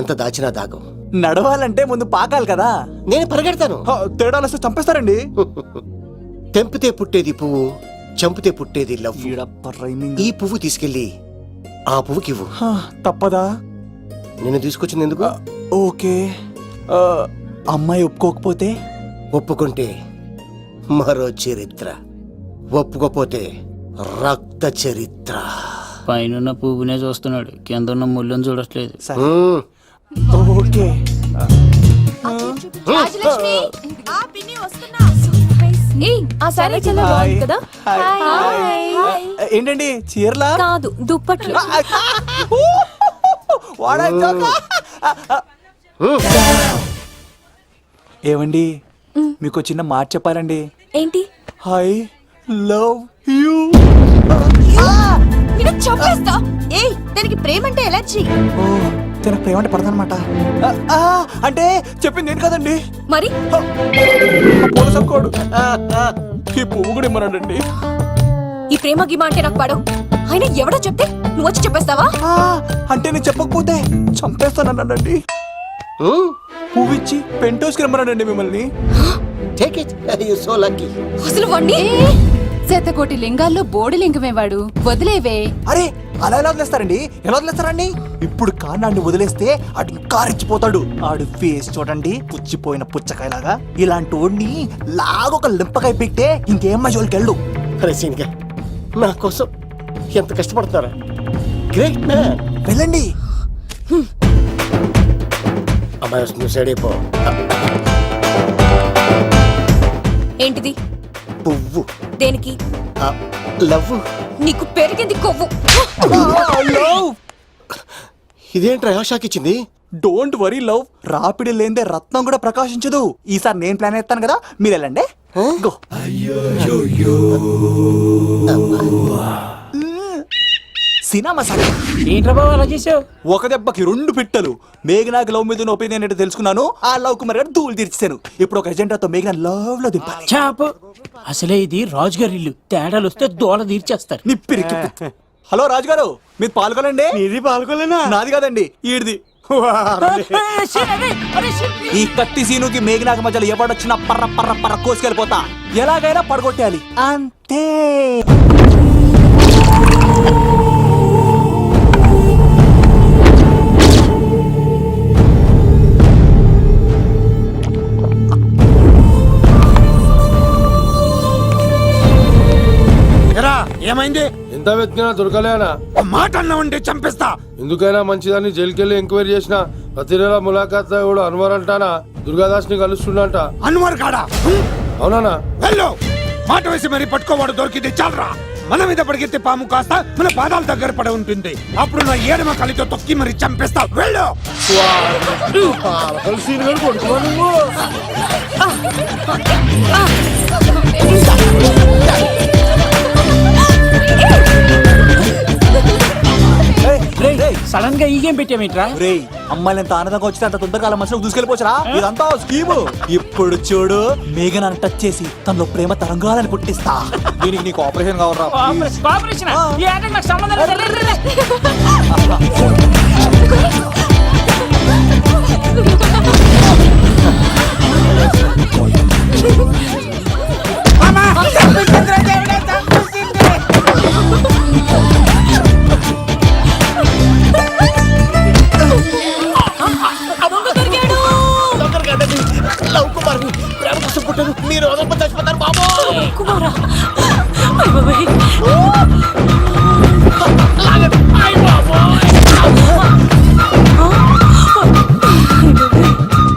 C: ఎంత దాచినా దాగం.
F: నడవాలంటే ముందు పాకాలి కదా.
C: నేను పరిగెడతాను.
F: తేడాలు వస్తే చంపేస్తారండి.
C: తెంపితే పుట్టేది పువ్వు, చంపితే పుట్టేది లవ్. ఈ పువ్వు తీసుకెళ్ళి ఆ పువ్వుకి ఇవ్వు.
F: తప్పదా?
C: నిన్ను తీసుకొచ్చింది ఎందుకు?
F: ఓకే. అమ్మాయి ఒప్పుకోకపోతే?
C: ఒప్పుకుంటే మరో చరిత్ర, ఒప్పుకోపోతే రక్త చరిత్ర.
G: పైన పువ్వునే చూస్తున్నాడు, కింద ఉన్న ముళ్ళని చూడట్లేదు.
F: ఓకే.
M: రాజలక్ష్మి, ఆ పిన్ని వస్తున్నా. ఏయ్, ఆ సారీ చాలా బాగుంది కదా. హాయ్.
F: ఏంటండి చీరలా?
M: కాదు, దుప్పట్లు.
F: ఏమండి, మీకు చిన్న మాట చెప్పాలండి.
M: ఏంటి?
F: I love you.
M: నిన్ను చంపేస్తా. ఏయ్, దానికి ప్రేమ అంటే ఎలర్జీ.
F: తనకు ప్రేమ అంటే పడదనమాట. అంటే చెప్పింది ఏంటి కదండి.
M: మరి
F: పోలీసు కోడు. ఈ పువ్వు కూడా ఇమ్మన్నాడండి.
M: ఈ ప్రేమ గిమ అంటే నాకు పడవు. అయినా ఎవడో చెప్తే నువ్వు వచ్చి చెప్పేస్తావా?
F: అంటే నేను చెప్పకపోతే చంపేస్తానన్నాడండి. పువ్వు ఇచ్చి పెంటోస్కి రమ్మన్నాడండి మిమ్మల్ని.
C: Take it, you so lucky.
M: అసలు వాణ్ణి
I: శతకోటి లింగాల్లో బోడి లింగమేవాడు, వదిలేవే.
F: అరే అలా ఎలా వదిలేస్తారండి? ఎలా వదిలేస్తారండి? ఇప్పుడు కాన్నాడిని వదిలేస్తే ఆడు ఇంకా రెచ్చిపోతాడు. ఆడు ఫేస్ చూడండి, పుచ్చిపోయిన పుచ్చకాయలాగా. ఇలాంటి వాడిని లాగొక లింపకాయ పెట్టే ఇంకేం మజోలికి వెళ్ళు.
C: అరే సీన్గా నా కోసం ఎంత కష్టపడతారా? Great man.
F: వెళ్ళండి.
C: అమ్మాయి వస్తుంది, సైడ్ అయిపో.
M: ఏంటిది?
C: పువ్వు.
M: దేనికి?
C: లవ్.
M: నీకు పెరిగింది కొవ్వు.
C: ఇదేంట్రా షాక్ ఇచ్చింది?
F: డోంట్ వరీ లవ్, రాపిడి లేదే రత్నం కూడా ప్రకాశించదు. ఈసారి నేను ప్లాన్ ఎత్తాను కదా, మీరు వెళ్ళండి. గో. సినిమా సార్
G: ఏంట్రా బాబు అలా చేసావు?
F: ఒక దెబ్బకి 2 పిట్టలు. మేఘనాకి లవ్ మీద ఒపీనియన్ ఏంటో తెలుసుకున్నాను. ఆ లవ్ కుమార్ గారు ధూళి తీర్చాను. ఇప్పుడు ఒక ఎజెండాతో మేఘనా లవ్ లో దింపాలి.
G: చాపు, అసలే ఇది రాజుగారి ఇల్లు, తేడాలు వస్తే దోళ తీర్చేస్తారు.
F: నిప్పిరికి. హలో రాజుగారు, మీరు పాల్గొనండి.
C: ఇది పాల్గొలేనా?
F: నాది కాదండి, ఈడిది. ఈ కత్తి సీనుకి మేఘనాకి మధ్యలో ఎవడొచ్చినా పర్ర పర్ర పర్ర కోసుకెళ్ళిపోతా. ఎలాగైనా పడగొట్టాలి అంతే.
B: ఎరా ఏమైంది?
D: ఎంత వెతికినా దొరకలేనా?
B: మాట అన్నావంటే చంపేస్తా.
D: ఎందుకైనా మంచిదాన్ని జైలుకెళ్ళి ఎంక్వైరీ చేసిన ప్రతి నెల ములాఖాత్ కూడా అన్వర్ అంటానా దుర్గాదాస్ ని కలుస్తుండంట.
B: అన్వర్ కాడా?
D: అవునా?
B: వెళ్ళు, మాట వేసి మరి పట్టుకోవాడు దొరికింది చాలరా. మన మీద పడిగితే పాము కాస్త మన పాదాల దగ్గర పడి ఉంటుంది. అప్పుడు నా ఏడమ కలితో తొక్కి మరి చంపేస్తా. వెళ్ళు.
G: సడన్ గా ఈ గేమ్ పెట్టామేంట్రా?
F: రేయ్, అమ్మాయిలు ఎంత ఆనందంగా వచ్చితే అంత తొందరగా అలా మనసులోకి దూసుకెళ్ళిపోవచ్చురా. ఇదంతా స్కీము. ఇప్పుడు చూడు, మేఘనాన్ని టచ్ చేసి తనలో ప్రేమ తరంగాలని పుట్టిస్తా. దీనికి నీకు ఆపరేషన్ కావాలరా?
G: కోఆపరేషన్ ఈ ఆటకి నాకు సంబంధం లేదు. రే, రే, రే.
C: లవ్ కుమార్ ప్రేమ కోసం పుట్టాను. మీరు వదలకపోతే చచ్చిపోతారు బాబు.
M: కుమారా,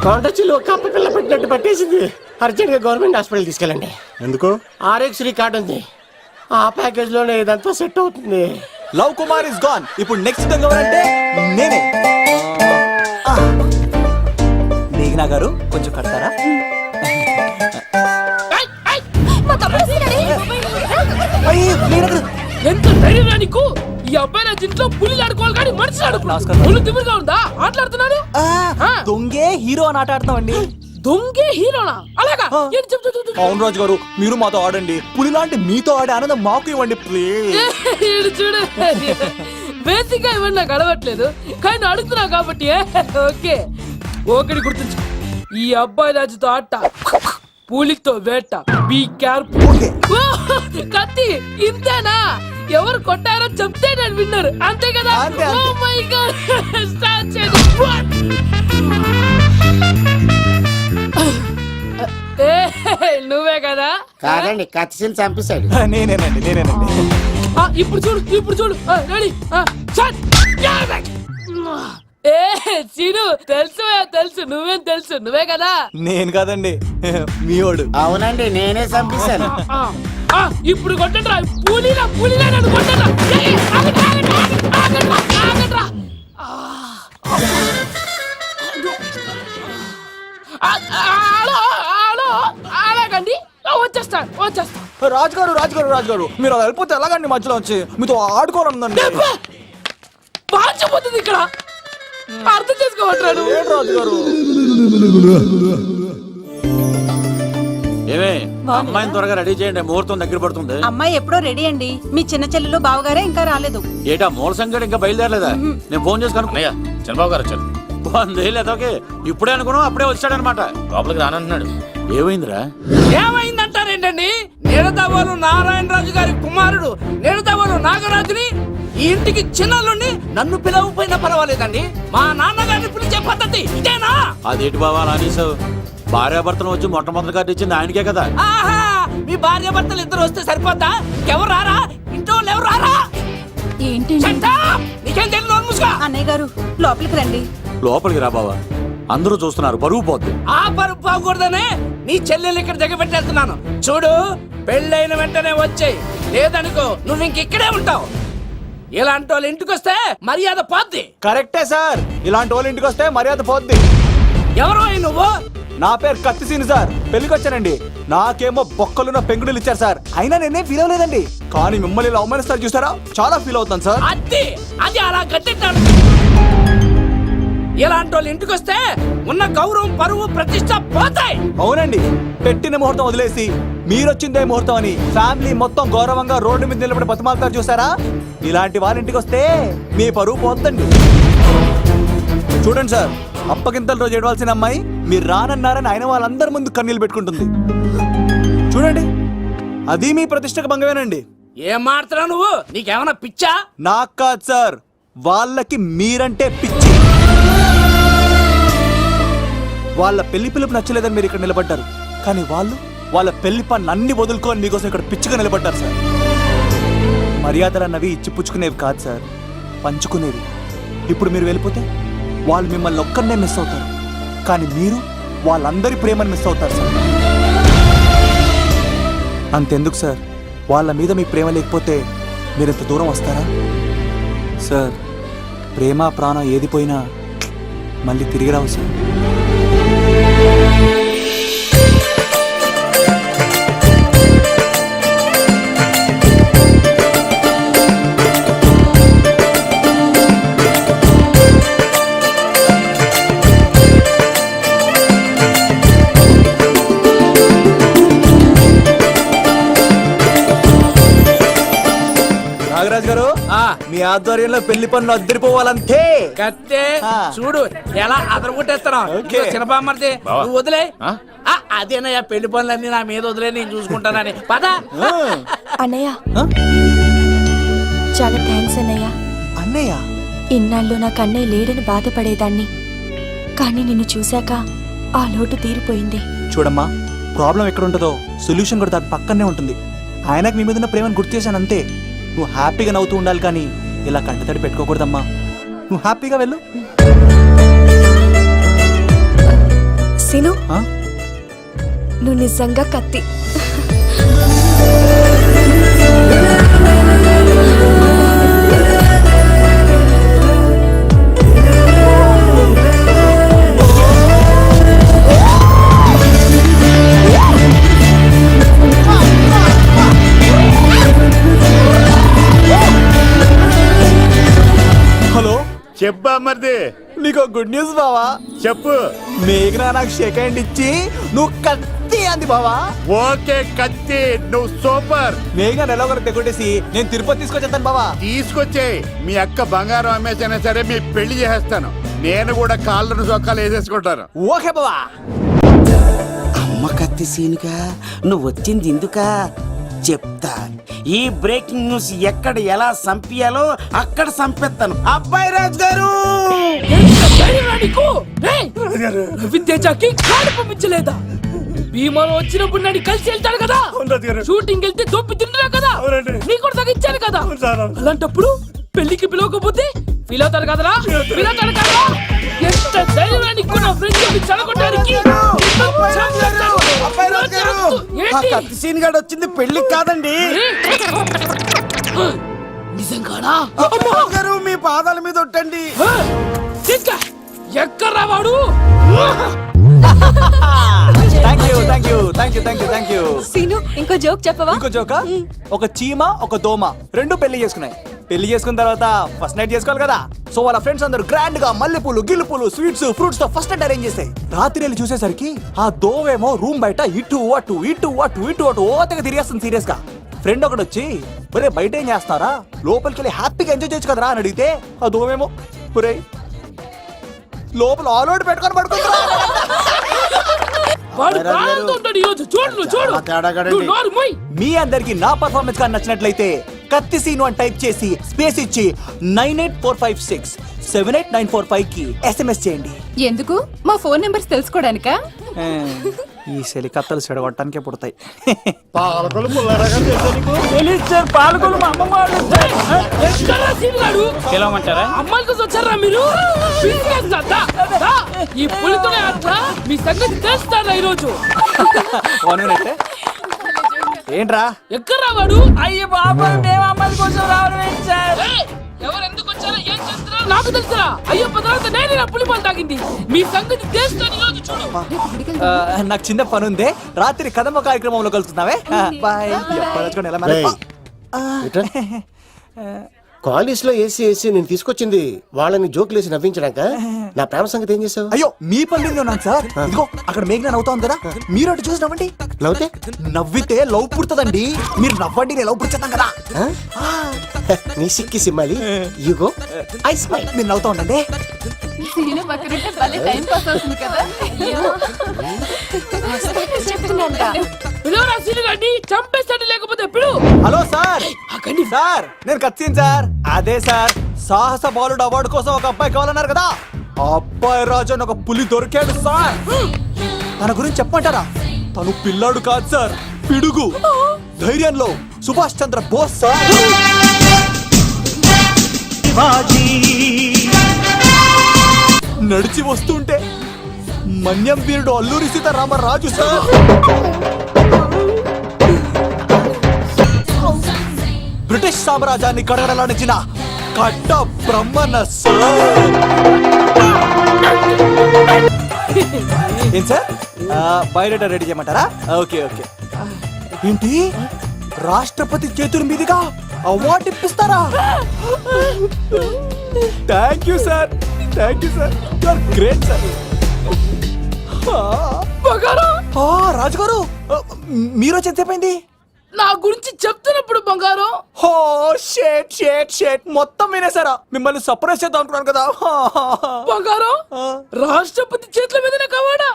C: కొండచిలో కప్ప పిల్ల పెట్టినట్టు పట్టేసింది. అర్జెంట్ గా గవర్నమెంట్ హాస్పిటల్ తీసుకెళ్ళండి.
J: ఎందుకు?
C: ఆర్ఎక్స్ కార్డు ఉంది, ఆ ప్యాకేజ్ లోనే ఇదంతా సెట్ అవుతుంది.
F: Love Kumar is gone. ఇప్పుడు నెక్స్ట్ దొంగ ఎవరంటే నేనే. మేఘనా గారు కొంచెం కడతారా?
M: మా తమ్ముడు వస్తున్నాడే.
H: ఎంత ధైర్యం నీకు? ఈ అబ్బాయి నా ఇంట్లో పులి ఆడుకోవాలి కానీ మనిషి ఆడుకో.
F: నమస్కారం.
H: ఒళ్ళు తిమ్మిరిగా ఉందా? ఆటలాడుతున్నాడు.
F: దొంగే హీరో అని ఆట ఆడతాం అండి.
H: దొంగే హీరోనా? అలాగా? ఏంటి చెప్పు, చెప్పు, చెప్పు.
F: అవును రాజు గారు, మీరు మాతో ఆడండి. పులి లాంటి మీతో ఆడే ఆనందం మాకు ఇవ్వండి ప్లీజ్.
H: ఈడు చూడు, బేసిక్ గా ఇవన్నీ నాకు అడవట్లేదు కానీ నువ్వు అడుగుతున్నావు కాబట్టి ఓకే. ఒకటి గుర్తుంచు, ఈ అబ్బాయి రాజుతో ఆట, పులితో వేట. Be careful. కత్తి ఇంతేనా? ఎవరు కొట్టారో చెప్తే నేను విన్నారు, అంతే కదా?
F: అంతే, అంతే.
H: ఓ మై గాడ్, స్టార్ట్ చేయండి. నువ్వే కదా?
J: కాదండి, కత్తిని చంపేశాడు.
F: నేనేనండి.
H: ఇప్పుడు చూడు, ఇప్పుడు చూడు. రెడీ, ఏ సీను, తెలుసు నువ్వేం తెలుసు, నువ్వే కదా?
F: నేను కాదండి, మీవాడు.
J: అవునండి, నేనే చంపేశాను.
H: ఇప్పుడు కొట్టండిరా, పులిలా నన్ను కొట్టండిరా. ఆగండ్రా. అలాగండి, వచ్చేస్తా.
F: రాజుగారు మీరు అలా వెళ్ళిపోతే ఎలాగండి? మధ్యలో వచ్చి మీతో ఆడుకోవాలందండి.
H: పాచిపోతుంది ఇక్కడ, అర్థం చేసుకోవట్రాడు.
F: రాజుగారు
L: ఏమే అమ్మాయిని త్వరగా రెడీ చేయండి, ముహూర్తం దగ్గర పడుతుంది.
A: అమ్మాయి ఎప్పుడో రెడీ అండి. మీ చిన్న చెల్లెలు బావగారే ఇంకా రాలేదు.
L: ఏటా మూల సంగతి ఇంకా బయలుదేరలేదా? నేను ఫోన్ చేసి కనుక్కున్నాయా.
F: చంద్రబాబు గారు వచ్చారు.
L: లేదోకే ఇప్పుడే అనుకున్నాం, అప్పుడే వచ్చాడనమాట.
F: లోపలికి రానంటున్నాడు.
L: ఏమైందిరా?
H: ఏమైందంటారేంటండి? నిడదవోలు నారాయణరాజు గారి కుమారుడు నిడదవోలు నాగరాజుని ఈ ఇంటికి చిన్నలుండి నన్ను పిలవకపోయినా పర్వాలేదండి. మా నాన్నగారిని పిలిచే పద్ధతి ఇదేనా?
L: అదేంటి బావా అలా అనేసావు? భార్యాభర్తను వచ్చి మొట్టమొదటి కార్డు ఇచ్చింది ఆయనకే కదా.
H: ఆహా, మీ భార్య భర్తలు ఇద్దరు వస్తే సరిపోద్దా? ఎవరు రారా? ఇంట్లో వాళ్ళు ఎవరు రారా?
A: ఏంటి
H: నీకేం తెలియదు, నోరు మూసుకో.
A: అన్నయ్య గారు లోపలికి రండి.
L: లోపలికి రా బావా, అందరూ చూస్తున్నారు, పరుగు పోద్ది.
H: ఆ పరుపు పోకూడదనే నీ చెల్లెలు ఇక్కడ దిగబెట్టేస్తున్నాను. చూడు, పెళ్ళైన వెంటనే వచ్చేయి, లేదనుకో నువ్వు ఇంకిక్కడే ఉంటావు. ఇలాంటి వాళ్ళు ఇంటికి వస్తే మర్యాద పోద్ది.
F: కరెక్టే సార్, ఇలాంటి వాళ్ళ ఇంటికి వస్తే మర్యాద పోద్ది.
H: ఎవరో నువ్వు?
F: నా పేరు కత్తిసీని సార్, పెళ్లికి వచ్చానండి. నాకేమో బొక్కలున్న పెంగుడులు ఇచ్చారు సార్, అయినా నేనేం ఫీల్ అవ్వలేదండి. కానీ మిమ్మల్ని ఇలా అవమానిస్తారు చూసారా, చాలా ఫీల్ అవుతాను సార్.
H: అది అలా గట్టెట్టాడు. ఇలాంటి వాళ్ళు ఇంటికి వస్తే ఉన్న గౌరవం, పరువు, ప్రతిష్ట పోతాయి.
F: అవునండి, పెట్టిన ముహూర్తం వదిలేసి మీరొచ్చిందే ముహూర్తం అని ఫ్యామిలీ మొత్తం గౌరవంగా రోడ్డు మీద నిలబడి బతిమాలుతారు చూసారా. ఇలాంటి వాళ్ళ ఇంటికి వస్తే మీ పరువు పోతండి. చూడండి సార్, అప్పగింతల రోజు ఏడవలసిన అమ్మాయి మీరు రానన్నారని ఆయన వాళ్ళందరి ముందు కన్నీళ్ళు పెట్టుకుంటుంది. చూడండి, అది మీ ప్రతిష్టకు భంగమేనండి.
H: ఏం మాట్లాడుతున్నావు నువ్వు? నీకేమైనా పిచ్చా?
F: నాకు కాదు సార్, వాళ్ళకి మీరంటే పిచ్చి. వాళ్ళ పెళ్లి పిలుపు నచ్చలేదని మీరు ఇక్కడ నిలబడ్డారు, కానీ వాళ్ళు వాళ్ళ పెళ్లి పని అన్ని వదులుకొని మీకోసం ఇక్కడ పిచ్చిగా నిలబడ్డారు సార్. మర్యాదలు అన్నవి ఇచ్చిపుచ్చుకునేవి కాదు సార్, పంచుకునేవి. ఇప్పుడు మీరు వెళ్ళిపోతే వాళ్ళు మిమ్మల్ని ఒక్కరినే మిస్ అవుతారు, కానీ మీరు వాళ్ళందరి ప్రేమను మిస్ అవుతారు సార్. అంతెందుకు సార్, వాళ్ళ మీద మీ ప్రేమ లేకపోతే మీరు ఇంత దూరం వస్తారా సార్? ప్రేమ ప్రాణం ఏది పోయినా మళ్ళీ తిరిగి రావు సార్. నాగరాజ్ గారు, మీ ఆధ్వర్యంలో పెళ్లి పనులు అద్దరిపోవాలంతే.
H: కత్తే చూడు ఎలా అదరగొట్టేస్తున్నావు. చిన్నపామర్ది నువ్వు వదిలే. అదేనయ్యా, పెళ్లి పనులన్నీ నా మీద వదిలే, నేను చూసుకుంటానని. పద
M: అన్నయ్య, చాలా థ్యాంక్స్ అన్నయ్య.
F: అన్నయ్య,
M: ఇన్నాళ్ళు నాకు అన్నయ్య లేడని బాధపడేదాన్ని, కానీ నిన్ను చూశాక ఆ లోటు తీరిపోయింది.
F: చూడమ్మా, ప్రాబ్లం ఎక్కడ ఉంటుందో సొల్యూషన్ కూడా దాని పక్కనే ఉంటుంది. ఆయనకు మీ మీద ఉన్న ప్రేమను గుర్తు చేశాను అంతే. నువ్వు హ్యాపీగా నవ్వుతూ ఉండాలి, కానీ ఇలా కంటతడి పెట్టుకోకూడదమ్మా. నువ్వు హ్యాపీగా వెళ్ళు.
M: సీను, నువ్వు నిజంగా కత్తి.
F: హలో,
K: చెప్పా మరిది.
F: నీకు గుడ్ న్యూస్ బావా.
K: చెప్పు.
F: మేఘనా నాకు షేక్ హ్యాండ్ ఇచ్చి నువ్వు కత్తి అంది బావా.
K: ఓకే కత్తి, నువ్వు సూపర్.
F: మేఘన ఎలా ఒకరు తెగొట్టేసి నేను తిరుపతి తీసుకొచ్చేస్తాను బావా.
K: తీసుకొచ్చే మీ అక్క బంగారం అమ్మేసైనా సరే మీ పెళ్లి చేసేస్తాను. నేను కూడా కాళ్ళను చొక్కాలు వేసేసుకుంటాను.
F: ఓకే బావా.
J: అమ్మ కత్తి సీనుగా నువ్వు వచ్చింది ఎందుకా చెప్తా. ఈ బ్రేకింగ్ న్యూస్ ఎక్కడ ఎలా సంపియాలో అక్కడ సంపెత్తాను. అబ్బాయి రాజు గారు,
H: రవితేజకి కాడు పంపించలేదా? భీమాలో వచ్చినప్పుడు నన్ను కలిసి వెళ్తాడు కదా, షూటింగ్ వెళ్తే దొప్పి తింటున్నా కదా, నీ కూడా తగ్గించాను కదా. అలాంటప్పుడు పెళ్లికి పిలవకపోతే ఫీల్ అవుతారు కదరా? ఫీల్ అవుతారు కదా? ఎంత ధైర్యాన్ని కూడా ఫ్రెండ్షిప్ చెడగొట్టడానికి.
J: అబ్బాయి రాజు గారు, ఆ కత్తి సీన్ గాడు వచ్చింది పెళ్లికి కాదండి.
H: నిజంగానా?
J: అబ్బాయి గారు, మీ పాదాల మీద ఒట్టండి.
H: ఎక్కడ్రా వాడు?
F: Thank you thank you thank you thank you thank you.
I: Seenu
M: ఇంకో జోక్ చెప్పవా?
F: ఇంకో జోక ఒక చీమ ఒక దోమ రెండు పెళ్లి చేసుకున్నాయి. పెళ్లి చేసుకున్న తర్వాత ఫస్ట్ నైట్ చేసుకోవాలి కదా. సో వాళ్ళ ఫ్రెండ్స్ అందరూ గ్రాండ్ గా మల్లెపూలు గిల్లుపూలు స్వీట్స్ ఫ్రూట్స్ తో ఫస్ట్ నైట్ అరేంజ్ చేస్తాయి. రాత్రి వెళ్ళి చూసేసరికి ఆ దోవేమో రూమ్ బయట ఇటు అటు ఇటు అటు ఇటు అటు ఓతగా తిరిగేస్తుంది సీరియస్ గా. ఫ్రెండ్ ఒకడు వచ్చి ఒరే బయట ఏం చేస్తారా, లోపలికి వెళ్ళి హ్యాపీగా ఎంజాయ్ చేయొచ్చు కదరా అని అడిగితే ఆ దోవేమో ఒరే లోపల ఆల్ అవుట్ పెట్టుకొని పడుకుంటారా.
H: వాడు ప్రాణంతో ఉంటాడు ఈరోజు. చూడు నువ్వు చూడు. నువ్వు నోరు మూయ్.
F: మీ అందరికి నా పర్ఫార్మెన్స్ గా నచ్చినట్లయితే కత్తి సీను అని టైప్ చేసి స్పేస్ ఇచ్చి 9845678945 కి SMS చేయండి.
M: ఎందుకు? మా ఫోన్ నెంబర్స్ తెలుసుకోవడానికా?
F: ఈ సెలి కత్తలు చెడగొట్టడానికే పుడతాయి.
C: పాలకొలు పుల్లారాగా తెలుసా నీకు?
G: సార్ పాలకొలు మా అమ్మమ్మ వాళ్ళు ఇచ్చారు.
H: ఎక్కడ్రా సీన్ గాడు?
G: పిలవమంటారా?
H: అమ్మాయిల కోసం వచ్చారా మీరు? పిలిచేస్తా, దా, దా. ఈ పులితోనే ఆడతా. మీ సంగతి తెలుస్తారా ఈరోజు?
F: ఏంట్రా
H: ఎక్కడ్రా వాడు?
G: అయ్యో బాబా మేము అమ్మాయిల కోసం రావడం ఏంటి సార్?
H: ఏయ్, ఎవరు ఎందుకు వచ్చారో ఏం చేస్తున్నారో నాకు తెలుసురా. అయ్యో తర్వాత నేనే నా పులిపాలు తాగింది. మీ సంగతి తెలుస్తాను ఈరోజు. చూడు.
F: నాకు చిన్న పని ఉంది. రాత్రి కదమ్మ కార్యక్రమంలో కలుస్తున్నావే. బాయ్.
C: కాలేజ్ లో ఏసీ నేను తీసుకొచ్చింది వాళ్ళని జోకులేసి నవ్వించడాక. నా ప్రేమ సంగతి ఏం చేసావు?
F: అయ్యో మీ పని ఉన్నాను సార్. ఇదిగో అక్కడ మేఘన నవ్వుతాం కదా, మీరు అటు చూసి నవ్వండి.
C: నవ్వుతే
F: నవ్వితే లవ్ పుడుతుందండి. మీరు నవ్వండి, నేను లవ్ పుడిచేస్తాం కదా.
C: నీ సిక్కి సిమ్మాలి యుగో ఐ స్మైల్.
F: మీరు నవ్వుతా ఉండండి.
H: పిలువరా సీన్ గాడిని. చంపేస్తాడు లేకపోతే పిలు.
F: Hello sir. సార్ నేను కత్తిన్ సార్. అదే సార్ సాహస బాలుడు అవార్డు కోసం ఒక అబ్బాయి కావాలన్నారు కదా. ఆ అబ్బాయి రాజు అని ఒక పులి దొరికాడు సార్. తన గురించి చెప్పమంటారా? తను పిల్లాడు కాదు సార్, పిడుగు. ధైర్యంలో సుభాష్ చంద్ర బోస్ సార్. నడిచి వస్తుంటే మన్యం వీరుడు అల్లూరి సీతారామరాజు సార్. బ్రిటిష్ సామ్రాజ్యాన్ని కడగడలాడించిన కట్ట బ్రహ్మణ సార్. ఏం సార్ బయోడేటా రెడీ చేయమంటారా? Okay okay. ఏంటి రాష్ట్రపతి చేతుల మీదుగా అవార్డు ఇప్పిస్తారా? Thank you sir, thank you sir, you are great sir. రాజుగారు మీరు ఎంతసేపైంది?
H: నా గురించి చెప్తున్నప్పుడు బంగారం.
F: హో షేట్ షేట్ షేట్ మొత్తం వినేసారా? మిమ్మల్ని సర్ప్రైజ్ చేద్దాం అనుకున్నాను కదా.
H: బంగారం రాష్ట్రపతి చేతుల మీదనే కావాడా?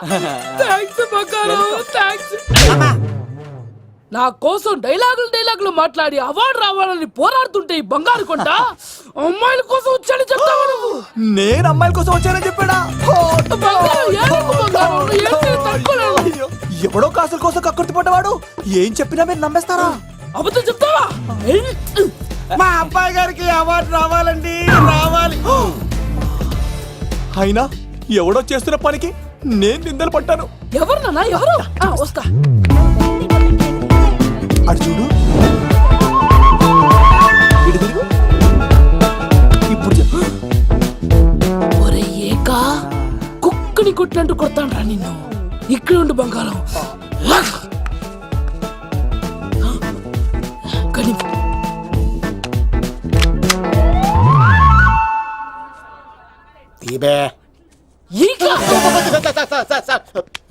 H: థ్యాంక్స్ బంగారం, థ్యాంక్స్. నా కోసం డైలాగులు మాట్లాడి అవార్డు రావాలని పోరాడుతుంటే ఈ బంగారు కొండ అమ్మాయిల కోసం వచ్చాడని చెప్తావా నువ్వు?
F: నేను అమ్మాయిల కోసం వచ్చానని చెప్పాడా? ఎవడో కాసుల కోసం కక్కుర్తి పడ్డవాడు ఏం చెప్పినా మీరు నమ్మేస్తారా?
H: అబద్ధం చెప్తావా?
J: మా అబ్బాయి గారికి అవార్డు రావాలండి, రావాలి.
F: అయినా ఎవడో చేస్తున్న పనికి నేను నిందలు పట్టాను.
H: ఎవరు నాన్న ఎవరు? వస్తా.
F: అటు చూడు, ఇటు తిరుగు. ఇప్పుడు చెప్పు.
H: ఒరే ఏకా కుక్కని కొట్టినట్టు కొడతాను రా నిన్ను. ఇక్కడ ఉండు బంగారం.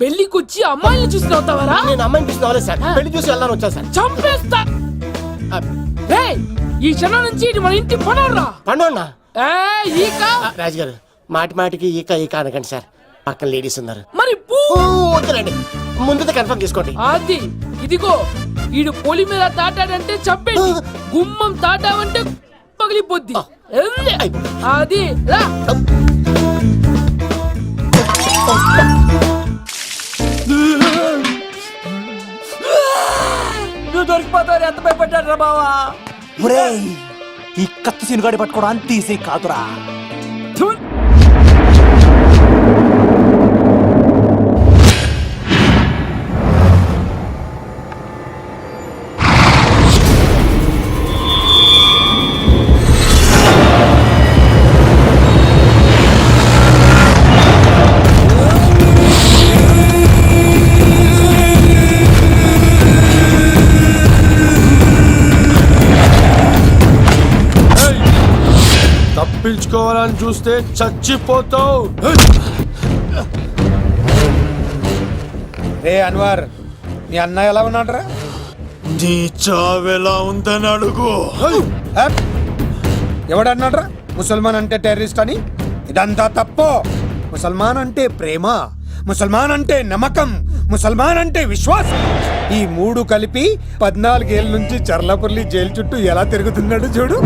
H: పెళ్లికొచ్చి అమ్మాయిని చూసి నవ్వుతావరా?
C: నేను అమ్మాయిని చూసి నవ్వలేదు సార్, పెళ్లి చూసి వెళ్ళాలని వచ్చా సార్.
H: చంపేస్తా. ఈ క్షణం నుంచి ఇది మన ఇంటి పనోడ్రా.
C: పండున్నా
H: ఈక
C: రాజుగారు మాటి మాటికి ఈక ఈక అనకండి సార్, పక్కన లేడీస్ ఉన్నారు.
H: మరి
C: వద్దులండి, ముందు కన్ఫర్మ్ చేసుకోండి.
H: అది ఇదిగో ఈడు పొలి మీద తాటాడంటే చంపేది, గుమ్మం తాటావంటే పగిలిపోద్ది. అది రా.
F: నువ్వు దొరికిపోతావు. ఎంత భయపడ్డాడు రా బావా. ఈ కత్తి సీనుగాడి పట్టుకోవడం అంత ఈజీ కాదురా.
D: తప్పించుకోవాలని చూస్తే చచ్చిపోతావు.
B: రే అన్వర్, మీ అన్న ఎలా ఉన్నాడురా?
D: నీ చావెలా ఉందని అడుగు.
B: ఎవడన్నాడ్రా ముసల్మాన్ అంటే టెర్రరిస్ట్ అని? ఇదంతా తప్పు. ముసల్మాన్ అంటే ప్రేమ, ముసల్మాన్ అంటే నమ్మకం, ముసల్మాన్ అంటే విశ్వాసం. ఈ మూడు కలిపి 14 ఏళ్ళ నుంచి చర్లపల్లి జైలు చుట్టూ ఎలా తిరుగుతున్నాడు చూడు.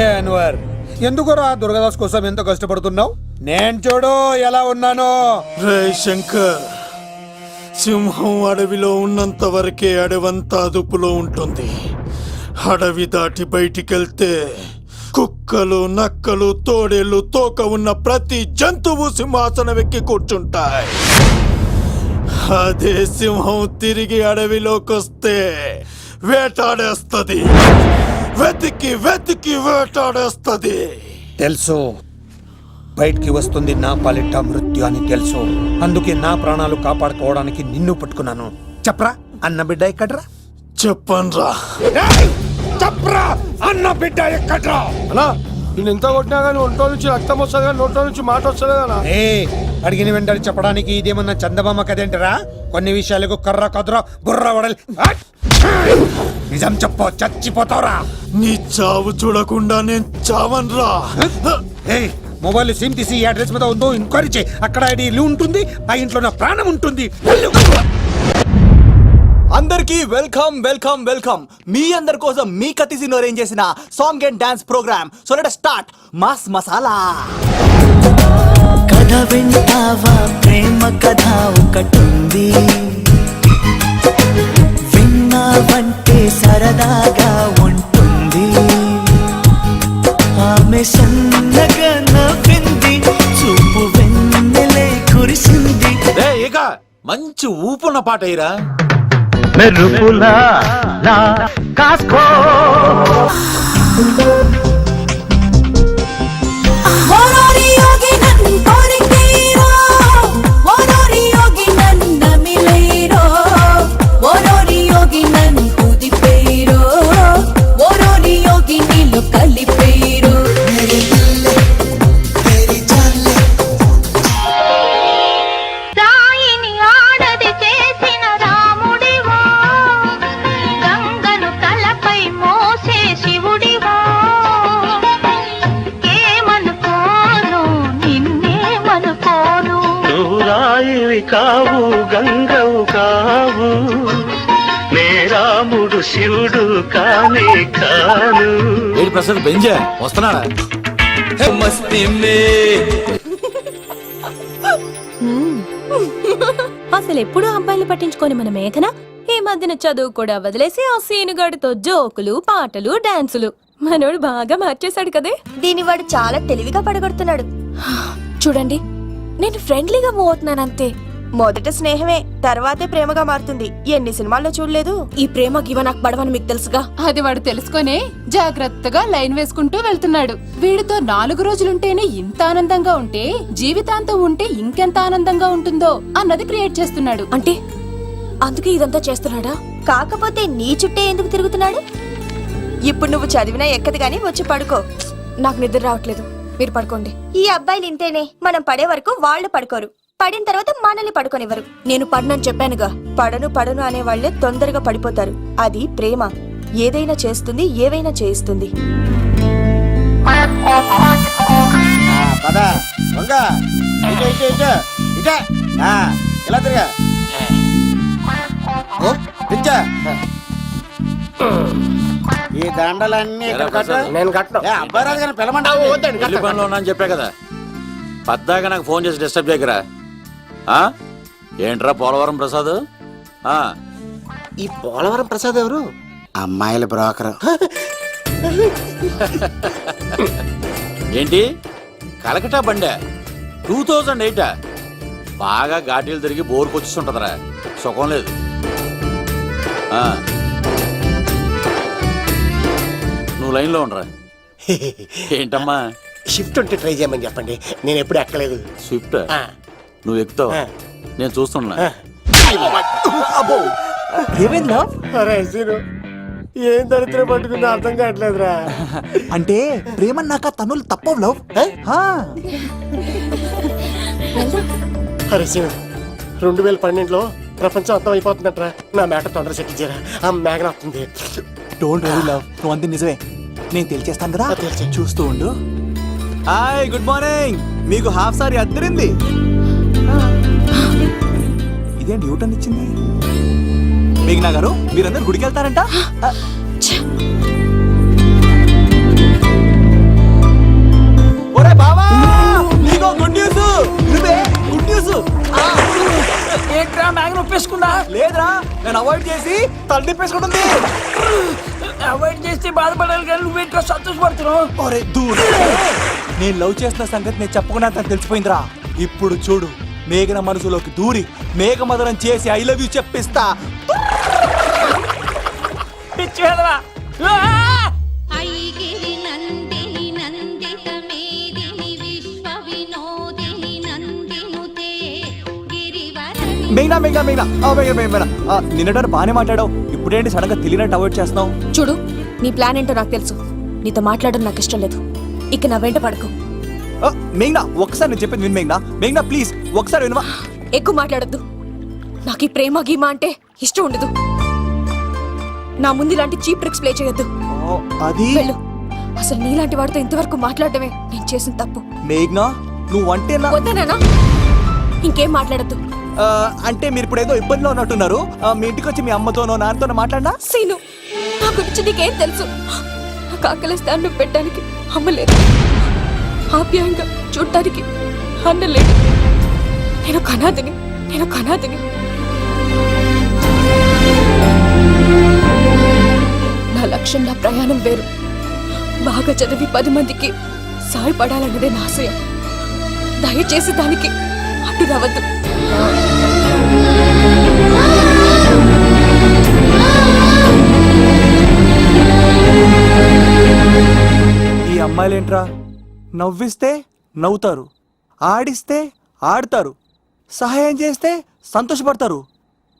B: ఏ అన్వర్, ఎందుకురా దుర్గాదాస్ కోసం ఎంత కష్టపడుతున్నావు? నేను చూడు ఎలా ఉన్నానో.
D: రే శంకర్, సింహం అడవిలో ఉన్నంత వరకే అడవంతా అదుపులో ఉంటుంది. అడవి దాటి బయటికెళ్తే కుక్కలు, నక్కలు, తోడేళ్లు, తోక ఉన్న ప్రతి జంతువు సింహాసనం ఎక్కి కూర్చుంటాయి. అదే సింహం తిరిగి అడవిలోకి వస్తే వేటాడేస్తది, వెతికి వెతికి వేటాడేస్తది.
B: తెలుసు, బయటికి వస్తుంది నా పాలిట మృత్యు అని తెలుసు. అందుకే నా ప్రాణాలు కాపాడుకోవడానికి నిన్ను పట్టుకున్నాను. చెప్పరా అన్న బిడ్డ ఎక్కడ్రా?
D: చెప్పన్రా.
B: చెప్పరా అన్న బిడ్డ ఎక్కడ్రా?
D: అన్నా, నేను ఎంత కొట్టినా కానీ ఒంట్లో నుంచి రక్తం వస్తుంది కానీ నోట్లో నుంచి మాట వస్తుంది కదా.
B: ఏ అడిగిన వెంటనే చెప్పడానికి ఇదేమన్నా చందమామ కదేంటరా? కొన్ని విషయాలకు కర్ర కదురా బుర్ర వడలి. నిజం చెప్పు, చచ్చిపోతావురా.
D: నీ చావు చూడకుండా నేను చావన్రా.
B: మొబైల్ సిమ్ తీసి ఈ అడ్రస్ మీద ఉందో ఎంక్వైరీ చేయి. అక్కడ ఐడి ఉంటుంది, ఆ ఇంట్లో నా ప్రాణం ఉంటుంది.
F: అందరికీ వెల్కమ్ వెల్కమ్ వెల్కమ్. మీ అందరి కోసం మీ కత్తిసీన్ అరేంజ్ చేసిన song and dance program. So let start mass masala.
N: కథ వింటావా, ప్రేమ కథ ఒకటుంది, విన్నావంటే సరదాగా ఉంటుంది. ఆమె సన్నగా నవ్వింది, చూపు వెన్నెలే కురిసింది.
L: ఇక మంచి ఊపున్న పాట అయ్యిరా.
N: మెరుపులా కాస్కో
M: కలిపేరో సాయిని ఆడది చేసిన రాముడివో, గంగను తలపై మోసే శివుడివో. ఏమనుకోను నిన్నేమనుకోను,
N: రాయివి కావు గంగవు కావు, నే రాముడు శివుడు కానే కాను.
L: ఏంటి ప్రసాద్ బెంజా వస్తున్నాడా?
M: అసలు ఎప్పుడు అబ్బాయిలు పట్టించుకొని మన మేఘన ఈ మధ్యన చదువు కూడా వదిలేసి ఆ సీనుగాడితో జోకులు, పాటలు, డాన్సులు. మనోడు బాగా మార్చేశాడు కదే. దీని వాడు చాలా తెలివిగా పడగొడుతున్నాడు. చూడండి, నేను ఫ్రెండ్లీగా మూవ్ అవుతున్నాను అంతే. మొదట స్నేహమే, తర్వాతే ప్రేమగా మారుతుంది. ఎన్ని సినిమాల్లో చూడలేదు. ఈ ప్రేమ గివ నాకు పడవని మీకు తెలుసుగా.
I: అది వాడు తెలుసుకొనే జాగ్రత్తగా లైన్ వేసుకుంటూ వెళ్తున్నాడు. వీడితో 4 రోజులుంటేనే ఇంత ఆనందంగా ఉంటే జీవితాంతం ఉంటే ఇంకెంత ఆనందంగా ఉంటుందో అన్నది క్రియేట్ చేస్తున్నాడు.
M: అంటే అందుకే ఇదంతా చేస్తున్నాడా? కాకపోతే నీ చుట్టే ఎందుకు తిరుగుతున్నాడు? ఇప్పుడు నువ్వు చదివినా ఎక్కదు గానీ వచ్చి పడుకో. నాకు నిద్ర రావట్లేదు, మీరు పడుకోండి. ఈ అబ్బాయిలు ఇంతేనే, మనం పడే వరకు వాళ్ళు పడుకోరు, పడిన తర్వాత మనల్ని పడుకోనివ్వరు. నేను పడనని చెప్పానుగా. పడను పడను అనే వాళ్లే తొందరగా పడిపోతారు. అది ప్రేమ, ఏదైనా చేస్తుంది, ఏవైనా చేయిస్తుంది.
J: ఇలా తిరగా ఈ దండలన్నీ ఇక్కడ కట్టు.
C: నేను కట్టను.
J: అబ్బాయి రాజు గారిని పిలమంటావు?
L: పెళ్లి పనిలో ఉన్నా అని చెప్పా కదా. పద్దాక నాకు ఫోన్ చేసి డిస్టర్బ్ చేయకరా. ఏంట్రా పోలవరం ప్రసాద్?
C: ఈ పోలవరం ప్రసాద్ ఎవరు?
J: అమ్మాయిల బ్రోకరు.
L: ఏంటి కలకటా బండే 2008? బాగా ఘాటీలు తిరిగి బోర్కు వచ్చేస్తుంటదరా, సుఖం లేదు. నువ్వు లైన్లో ఉండరా. ఏంటమ్మా?
C: షిఫ్ట్ ఉంటే ట్రై చేయమని చెప్పండి, నేను ఎప్పుడు ఎక్కలేదు.
L: స్విఫ్ట్ నువ్వు ఎక్కుతావు, నేను చూస్తున్నా.
C: ఏం దరిద్రం పట్టుకుందో అర్థం కావట్లేదురా.
F: అంటే ప్రేమన్నాక తనులు తప్పవు లవ్.
C: అరే సీను, 2012లో ప్రపంచం అర్థం అయిపోతుందట్రా. నా మ్యాటర్ తొందర చెక్కించారా, ఆ మేఘన వస్తుంది.
F: డోంట్ వరీ లవ్, నువ్వు అంతే నిజమే. నేను తెలిచేస్తాను కదా, చూస్తూ ఉండు. Hi, good morning. మీకు హాఫ్ సారీ అద్దరింది. ఇదేంటి యూటర్న్ ఇచ్చింది? మేఘనా గారు, మీరందరూ గుడికి వెళ్తారంట. ఒరే బావా, నీకో గుడ్ న్యూస్. నువ్వే గుడ్ న్యూస్.
G: ఏంట్రా మ్యాగ్ని ఒప్పేసుకుందా?
F: లేదురా, నేను అవాయిడ్ చేసి తల తిప్పేసుకుంటుంది.
G: అవాయిడ్ చేస్తే బాధపడాలి కానీ నువ్వేంట్రా సంతోషపడుతున్నావు?
F: ఒరే దూర్, నేను లవ్ చేస్తున్న సంగతి నేను చెప్పకుండా తనకు తెలిసిపోయిందిరా. ఇప్పుడు చూడు, మేఘన మనసులోకి దూరి మేఘమదనం చేసి ఐ లవ్ యూ చెప్పిస్తా.
G: పిచ్చి వెధవా.
F: మేఘనా మేఘనా మేఘనా మేఘనా, నిన్నటి బానే మాట్లాడావు, ఇప్పుడేంటి సడన్ గా తెలియనట్టు అవాయిడ్ చేస్తున్నావు?
M: చూడు, నీ ప్లాన్ ఏంటో నాకు తెలుసు. నీతో మాట్లాడడం నాకు ఇష్టం లేదు. ఇక నా వెంట పడకు.
F: మేఘనా, ఒకసారి నేను చెప్పేది విను. మేఘనా మేఘనా ప్లీజ్ ఒకసారి వినవా?
M: ఎక్కువ మాట్లాడద్దు. నాకు ఈ ప్రేమ గీమా అంటే ఇష్టం ఉండదు. నా ముందు ఇలాంటి చీప్ ట్రిక్స్ ప్లే చేయొద్దు.
F: అది
M: వెళ్ళు. అసలు నీలాంటి వాడితో ఇంతవరకు మాట్లాడటమే నేను చేసిన తప్పు.
F: మేఘనా, నువ్వు అంటే
M: వద్దనా? ఇంకేం మాట్లాడద్దు.
F: అంటే మీరు ఇప్పుడు ఏదో ఇబ్బందిలో ఉన్నట్టున్నారు. మీ ఇంటికి వచ్చి మీ అమ్మతోనో నాన్నతోనో మాట్లాడినా?
M: సీను, నా గురించి నీకేం తెలుసు? నాకు ఆకలిస్తే అన్నం పెట్టడానికి అమ్మలేదు, ఆప్యాయంగా చూడటానికి అన్నలేదు. నేను కనాదిని. నా లక్ష్యం, నా ప్రయాణం వేరు. బాగా చదివి 10 మందికి సాయపడాలన్నదే నా ఆశయం. దయచేసి దానికి అడ్డు రావద్దు.
F: ఈ అమ్మాయిలేంట్రా, నవ్విస్తే నవ్వుతారు, ఆడిస్తే ఆడతారు, సహాయం చేస్తే సంతోషపడతారు,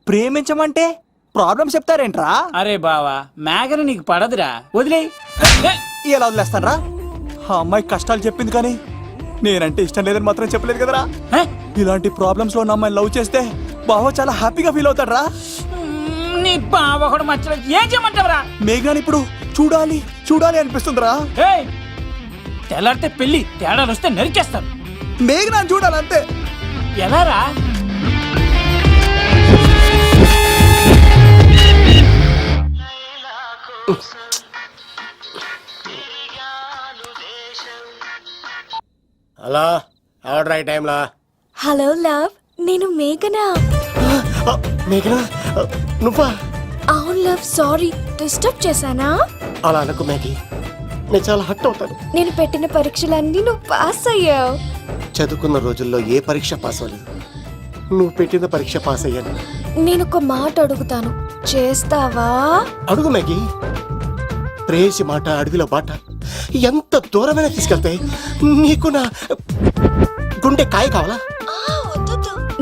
F: ప్రేమించమంటే ప్రాబ్లం చెప్తారేంట్రా?
G: అరే బావా, మేఘన నీకు పడదురా, వదిలే.
F: ఎలా వదిలేస్తానరా? ఆ అమ్మాయి కష్టాలు చెప్పింది కానీ నేనంటే ఇష్టం లేదని మాత్రం చెప్పలేదు కదరా. ఇలాంటి ప్రాబ్లమ్స్ లో నా అమ్మాయి లవ్ చేస్తే బావ చాలా హ్యాపీగా ఫీల్ అవుతాడరా.
G: నీ బావ కూడా మచ్చలేదు. ఏం చేయమంటావరా?
F: మేఘాని ఇప్పుడు చూడాలి అనిపిస్తుందిరా.
G: తెల్లారితే పెళ్లి, తేడాలు వస్తే నరికేస్తారు.
F: మేఘనాన్ని చూడాలంతే.
G: ఎలా రా?
C: అలా ఆర్డర్ అయ్యే టైంలా.
M: హలో లవ్, నేను మేఘనా.
C: మేఘనా, నువ్వా?
M: అవును లవ్, సారీ డిస్టర్బ్ చేశానా?
C: అలా అనుకో మ్యాగీ, నేను చాలా హర్ట్ అవుతాను.
M: నేను పెట్టిన పరీక్షలన్నీ నువ్వు పాస్ అయ్యావు.
C: చదువుకున్న రోజుల్లో ఏ పరీక్ష పాస్ అవ్వలేదు. నువ్వు పెట్టిన పరీక్ష పాస్ అయ్యాను.
M: నేను ఒక మాట అడుగుతాను, చేస్తావా?
C: అడుగు మ్యాగీ. ప్రేయసి మాట అడవిలో బాట ఎంత దూరమైనా తీసుకెళ్తాయి. నీకు నా గుండె కాయ కావాలా?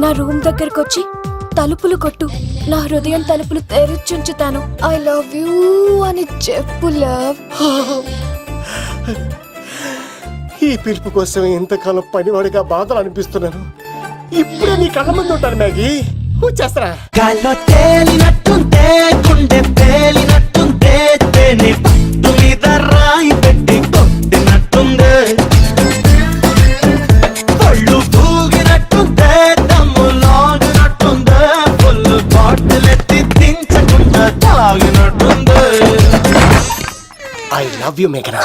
M: నా రూమ్ దగ్గరకు వచ్చి తలుపులు కొట్టు, నా హృదయం తలుపులు తెరిచుంచుతాను. ఐ లవ్ యూ అని చెప్పు లవ్.
C: ఈ పిలుపు కోసం ఎంతకాలం పనివాడిగా బాధలు అనిపిస్తున్నాను. ఇప్పుడే నీ కళ్ళ ముందు ఉంటాను మ్యాగీ. వచ్చేస్తారా?
N: గాల్లో తేలినట్టుంటే, గుండె తేలినట్టుంటే, తేని పట్టు మీద రాయి పెట్టి కొట్టినట్టుందే, ఒళ్ళు తూగినట్టుందే, దమ్ము లాగినట్టుందే, ఫుల్ బాటిల్ ఎత్తి దించకుండా తాగినట్టుందే.
C: ఐ లవ్ యూ మేఘనా.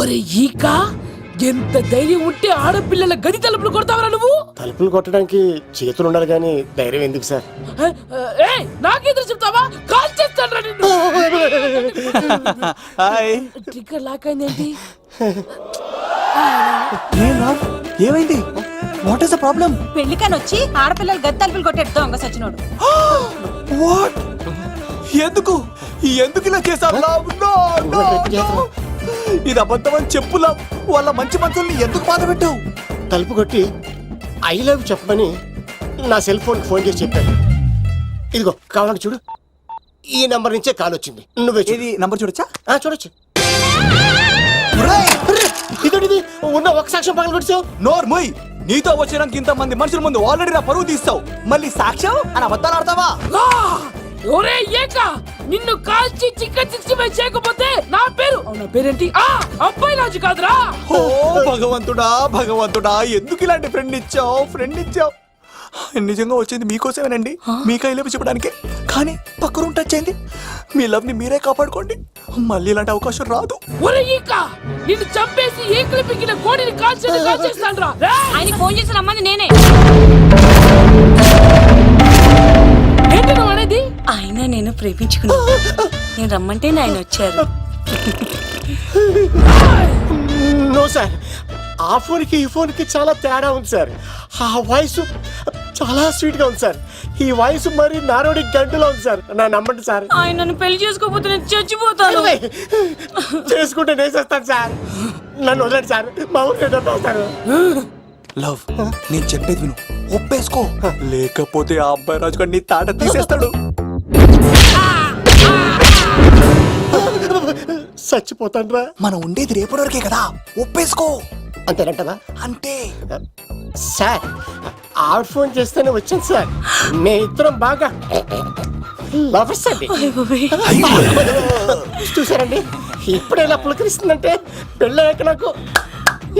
H: ఒరే ఈక, ఎంత ధైర్యం ఉంటే ఆడపిల్లల గది తలుపులు కొడతావరా నువ్వు?
C: తలుపులు కొట్టడానికి చేతులు ఉండాలి కానీ ధైర్యం ఎందుకు సార్?
H: నాకెదురు చెప్తావా? కాల్ చేస్తాను నిన్ను. ట్రిగ్గర్ లాక్ అయిందేంటి?
F: ఏమైంది? What is the problem?
A: పెళ్లికని వచ్చి ఆడపిల్లలు గది తలుపులు కొట్టేడు దొంగ సచ్చినోడు.
F: వాట్? ఎందుకు ఇలా చేశావు? ఇది అబద్ధం అని చెప్పులా వాళ్ళ మంచి మనసుల్ని ఎందుకు బాధ పెట్టావు?
C: తలుపు కొట్టి ఐ లవ్ చెప్పమని నా సెల్ ఫోన్ ఫోన్ చేసి చెప్పాను. ఇదిగో కావాలంటే చూడు, ఈ నంబర్ నుంచే కాల్ వచ్చింది. నువ్వే చూడు.
F: ఇది నంబర్ చూడొచ్చా?
C: చూడొచ్చు. ఇదేంటిది? ఉన్న ఒక సాక్ష్యం పగల పెట్టావు.
F: నోర్మోయ్, నీతో వచ్చినాక ఇంతమంది మనుషుల ముందు ఆల్రెడీ నా పరువు తీస్తావు, మళ్ళీ సాక్ష్యం అని అబద్ధాలు ఆడతావా?
H: ఒరే ఏక, నిన్ను కాల్చి చికెన్ 65 చేయకపోతే నా పేరేంటి? అబ్బాయి రాజు కాదురా.
F: ఓ భగవంతుడా భగవంతుడా, ఎందుకు ఇలాంటి ఫ్రెండ్ ఇచ్చావు? నిజంగా వచ్చింది మీకోసమేనండి, మీ కైలేపు చెప్పడానికే. కానీ పక్క రూమ్ టచ్ అయింది. మీ లవ్ ని మీరే కాపాడుకోండి, మళ్ళీ ఇలాంటి అవకాశం రాదు.
H: ఒరే ఈక, నిన్ను చంపేసి ఏకలు పిక్కిన కోడిని కాల్చేస్తాను రా.
M: ఆయన ఫోన్ చేసి రమ్మని నేనే.
H: ఏంటి నువ్వు అనేది?
M: ఆయన నేను ప్రేమించుకున్నాను, నేను రమ్మంటే ఆయన వచ్చారు.
C: నో సార్, ఆ ఫోన్కి ఈ ఫోన్కి చాలా తేడా ఉంది సార్. ఆ వాయిస్ చాలా స్వీట్ గా ఉంది సార్. ఈ వాయిస్ మరి నారోడి గంటలో ఉంది సార్. నా నమ్మండి సార్.
M: ఆయన నన్ను పెళ్లి చేసుకోకపోతే నేను చచ్చిపోతాను.
C: చేసుకుంటే నేను చేస్తాను సార్. నన్ను వదలండి సార్, మా ఊరికి వస్తాను.
F: లవ్, నేను చెప్పేది విను, ఒప్పేసుకో, లేకపోతే ఆ అబ్బాయి రాజు గారు నీ తాట తీసేస్తాడు.
C: చచ్చిపోతాను రా.
F: మనం ఉండేది రేపటి వరకే కదా, ఒప్పేసుకో.
C: అంతేనంటవా?
F: అంటే
C: సార్, ఆవిడ ఫోన్ చేస్తేనే వచ్చాను సార్. మీ ఇద్దరం బాగా లవర్స్ అండి. చూసారండి, ఇప్పుడు ఇలా పులకరిస్తుందంటే పెళ్ళయ్యాక నాకు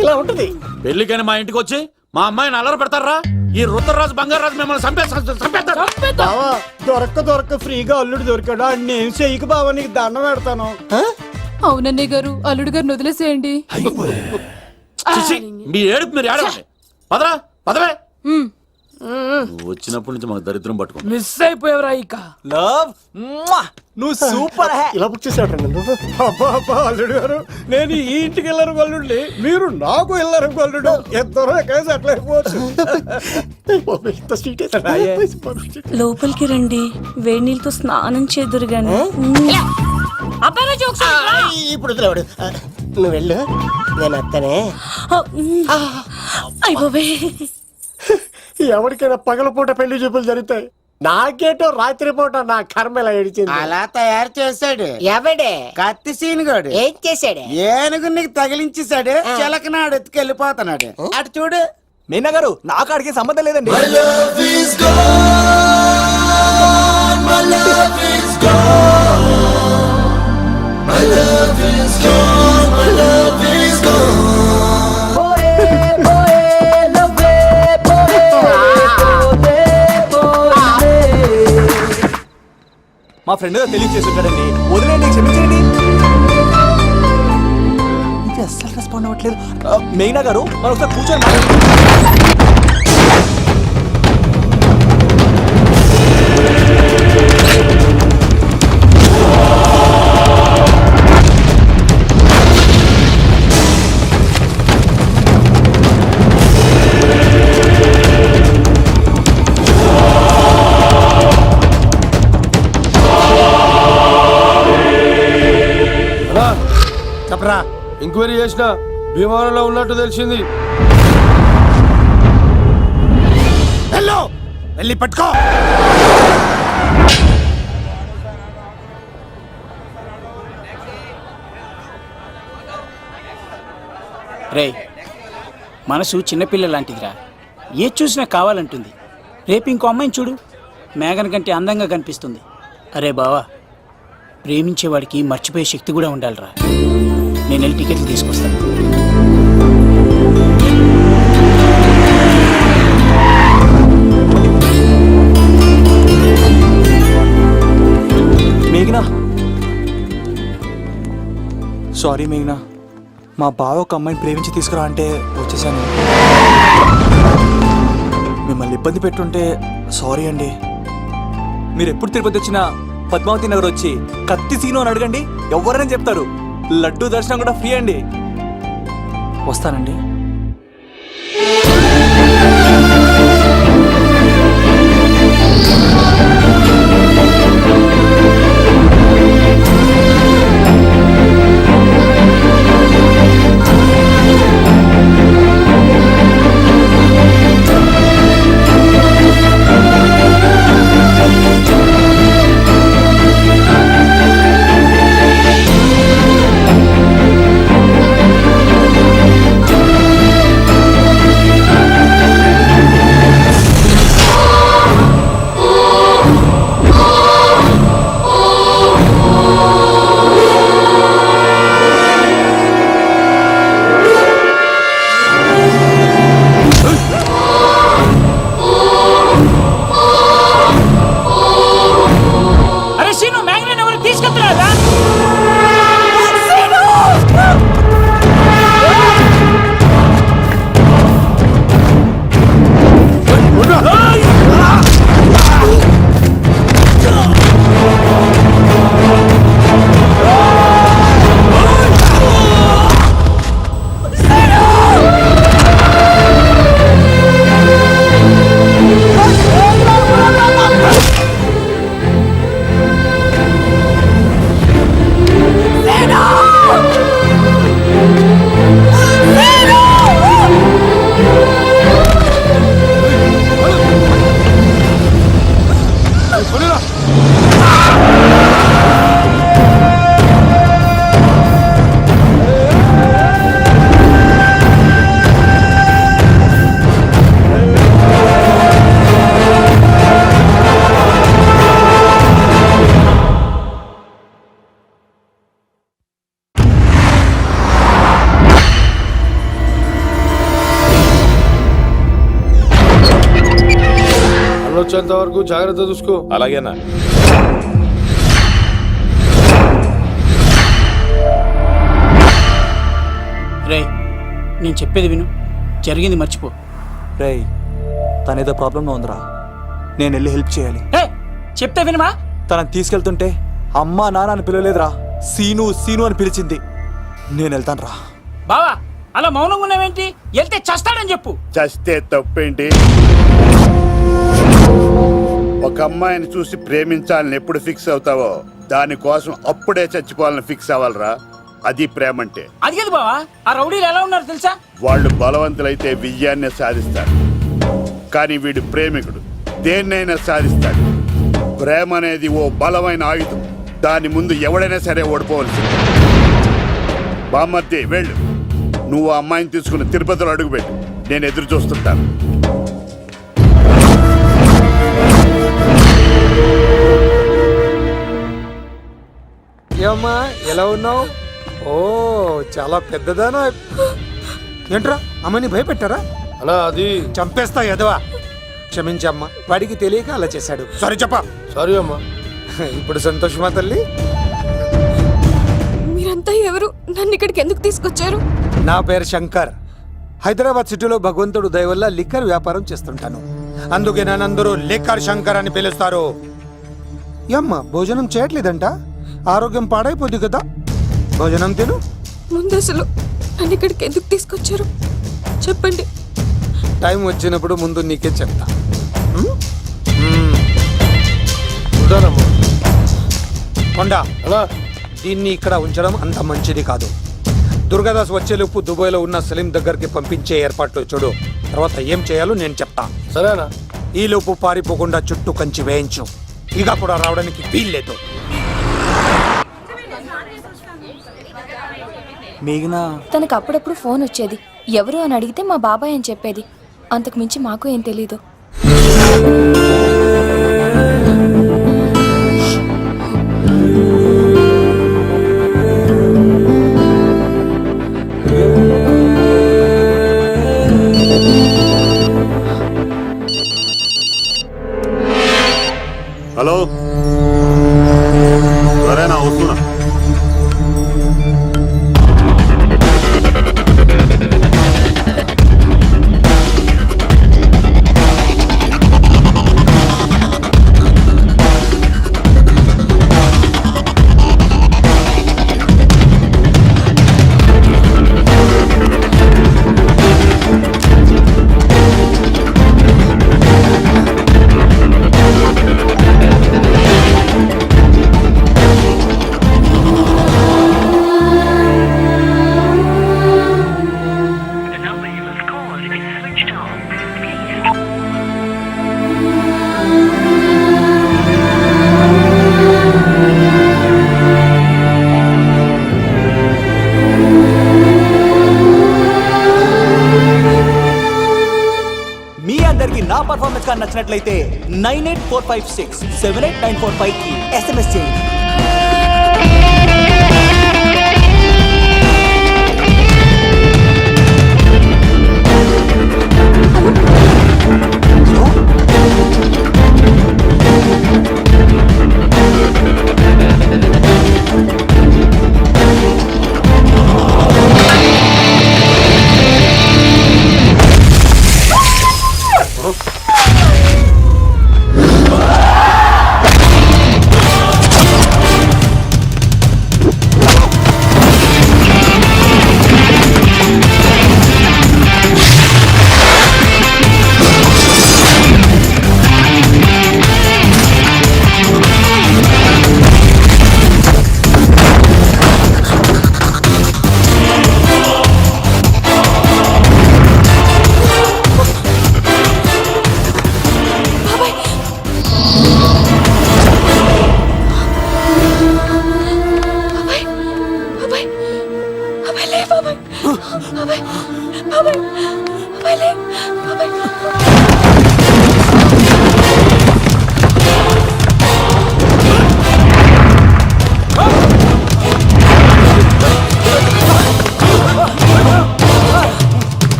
C: ఇలా ఉంటుంది.
L: పెళ్లికని మా ఇంటికి వచ్చి మా అమ్మాయిని అల్లరి పెడతారా? ఈ రుద్రరాజు బంగారాజు మిమ్మల్ని
C: చంపేస్తారు. దొరక్క ఫ్రీగా అల్లుడు దొరికాడు. నేను చెయ్యికి బావా నీకు దండం పెడతాను.
H: అవునన్నయ్య గారు, అల్లుడు గారిని వదిలేసేయండి.
L: మీ ఏడుపు మీరు ఏడవండి. పదరా పదవే. వచ్చినప్పటి నుంచి మాకు దరిద్రం పట్టుకో.
H: మిస్ అయిపోయావురా ఇక.
F: లవ్, నువ్వు సూపర్.
C: ఇలా బుక్ చేసాడు నువ్వు.
B: అబ్బా అల్లుడు గారు, నేను ఈ ఇంటికి వెళ్ళరు గల్లుండి, మీరు నాకు వెళ్ళరు గల్లుడు. ఇద్దరు ఎక్కడైనా అట్లా అయిపోవచ్చు.
M: లోపలికి రండి, వేడి నీళ్ళతో స్నానం చేదురు గాని.
C: ఇప్పుడు వదిలేవాడు. నువ్వు వెళ్ళు, నేను అత్తనే. ఎవరికైనా పగలపూట పెళ్లి చూపులు జరుగుతాయి, నాకేటో రాత్రి పూట నా కర్మ ఇలా ఏడిచింది.
J: అలా తయారు చేశాడు
C: ఎవడే?
J: కత్తి సీనుగాడు.
C: ఏం చేశాడు?
J: ఏనుగు నీకు తగిలించేశాడు, చిలకనాడు ఎత్తుకెళ్ళిపోతున్నాడు. అటు చూడు.
F: మీనా గారు, నాకు అడిగే సంబంధం లేదండి. మా ఫ్రెండ్ తెలియజేస్తుంటాడండి, వదిలేండి, క్షమించండి. ఇది అస్సలు రెస్పాండ్ అవ్వట్లేదు. మెయినా గారు, మనం ఒకసారి కూర్చొని
B: చెప్పరా.
D: ఎంక్వైరీ చేసిన భీమవరంలో ఉన్నట్టు తెలిసింది.
B: వెళ్ళి పట్టుకో.
G: రే, మనసు చిన్నపిల్ల లాంటిదిరా, ఏ చూసినా కావాలంటుంది. రేపు ఇంకో అమ్మాయిని చూడు, మేఘన కంటే అందంగా కనిపిస్తుంది. అరే బావా, ప్రేమించేవాడికి మర్చిపోయే శక్తి కూడా ఉండాలిరా. నేను వెళ్ళి టికెట్లు తీసుకొస్తాను.
F: మేఘనా, సారీ మేఘనా, మా బావ ఒక అమ్మాయిని ప్రేమించి తీసుకురా అంటే వచ్చేసాను. మిమ్మల్ని ఇబ్బంది పెట్టుంటే సారీ అండి. మీరు ఎప్పుడు తిరుపతి వచ్చినా పద్మావతి నగర్ వచ్చి కత్తి సీను అని అడగండి, ఎవరైనా చెప్తారు. లడ్డూ దర్శనం కూడా ఫ్రీ అండి. వస్తానండి.
D: వచ్చేంత వరకు జాగ్రత్త చూసుకో.
F: అలాగేనా?
G: రే నేను చెప్పేది విను, జరిగింది మర్చిపో.
F: రేయ్ తనేదో ప్రాబ్లంలో ఉందిరా, నేను వెళ్ళి హెల్ప్ చేయాలి.
G: ఏ చెప్తే వినమా?
F: తనని తీసుకెళ్తుంటే అమ్మా నాన్న అని పిలవలేదురా, సీను సీను అని పిలిచింది. నేను వెళ్తాను రా.
G: బావా అలా మౌనంగా ఉన్నావేంటి? వెళ్తే చస్తాడని చెప్పు.
K: చస్తే తప్పేంటి? ఒక అమ్మాయిని చూసి ప్రేమించాలని ఎప్పుడు ఫిక్స్ అవుతావో దానికోసం అప్పుడే చచ్చిపోవాలని ఫిక్స్ అవ్వాలరా. అది ప్రేమంటే.
G: అది కదా బావా, ఆ రౌడీలు ఎలా ఉన్నారు తెలుసా?
K: వాళ్ళు బలవంతులైతే విజయాన్ని సాధిస్తారు, కానీ వీడు ప్రేమికుడు దేన్నైనా సాధిస్తాడు. ప్రేమ అనేది ఓ బలమైన ఆయుధం, దాని ముందు ఎవడైనా సరే ఓడిపోవలసింది. బామ్మర్ది వెళ్ళు, నువ్వు ఆ అమ్మాయిని తీసుకుని తిరుపతిలో అడుగుపెట్టు, నేను ఎదురు చూస్తుంటాను.
B: ఏమ్మా ఎలా ఉన్నావు? ఓ చాలా పెద్దదానా. ఏంట్రా అమ్మని భయపెట్టారా?
D: అన్నా అది
B: చంపేస్తా ఎదవా. క్షమించమ్మా, వాడికి తెలియక అలా చేశాడు. సారీ చెప్పా.
D: సారీ అమ్మా.
B: ఇప్పుడు సంతోషమా తల్లి?
M: మీరంతా ఎవరు? నన్ను ఇక్కడికి ఎందుకు తీసుకొచ్చారు?
B: నా పేరు శంకర్. హైదరాబాద్ సిటీలో భగవంతుడు దయ వల్ల లిక్కర్ వ్యాపారం చేస్తుంటాను, అందుకే నన్నందరూ లిక్కర్ శంకర్ అని పిలుస్తారు. ఏమ్మా భోజనం చేయట్లేదంట? ఆరోగ్యం పాడైపోద్ది కదా, భోజనం తిను.
M: ముందు అసలు నన్ను ఇక్కడికి ఎందుకు తీసుకొచ్చారు చెప్పండి.
B: టైం వచ్చినప్పుడు ముందు నీకే చెప్తా.
D: ఉంటానమ్మా.
B: కొండా
D: అలా
B: దీన్ని ఇక్కడ ఉంచడం అంత మంచిది కాదు. దుర్గాదాస్ వచ్చేలోపు దుబాయ్లో ఉన్న సలీం దగ్గరికి పంపించే ఏర్పాట్లు చూడు, తర్వాత ఏం చేయాలో నేను చెప్తా.
D: సరేనా?
B: ఈ లోపు పారిపోకుండా చుట్టూ కంచి వేయించు, ఇక కూడా రావడానికి వీల్లేదు.
F: మేఘనా
M: తనకు అప్పుడప్పుడు ఫోన్ వచ్చేది, ఎవరు అని అడిగితే మా బాబాయ్ అని చెప్పేది. అంతకు మించి మాకు ఏం తెలీదు.
K: హలో, సరేనా వస్తున్నా.
F: నా పర్ఫార్మెన్స్ గా నచ్చినట్లయితే 9845678945 కి SMS చేయండి.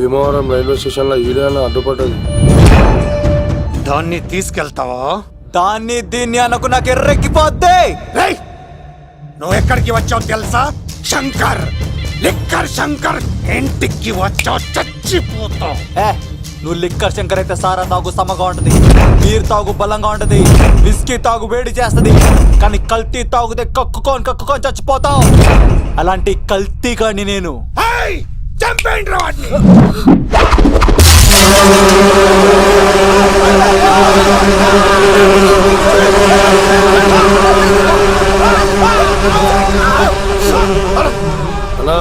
D: భీమవరం రైల్వే స్టేషన్ లో ఈడేనా అడ్డుపడ్డది.
B: దాన్ని తీసుకెళ్తావా?
F: దాన్ని దీన్ని అనకు నాకు ఎర్రెక్కిపోద్ది.
B: రేయ్! నువ్వు ఎక్కడికి వచ్చావు తెలుసా? శంకర్, లిక్కర్ శంకర్ ఇంటికి వచ్చావు, చచ్చిపోతావు.
F: నువ్వు లిక్కర్ శంకర్ అయితే సారా తాగు సమగా ఉంటది, బీర్ తాగు బలంగా ఉంటది, విస్కీ తాగు వేడి చేస్తది, కానీ కల్తీ తాగుతే కక్కుకొని చచ్చిపోతావు. అలాంటి కల్తీ కానీ నేను.
B: చంపేయండి వాడిని.
D: అన్నా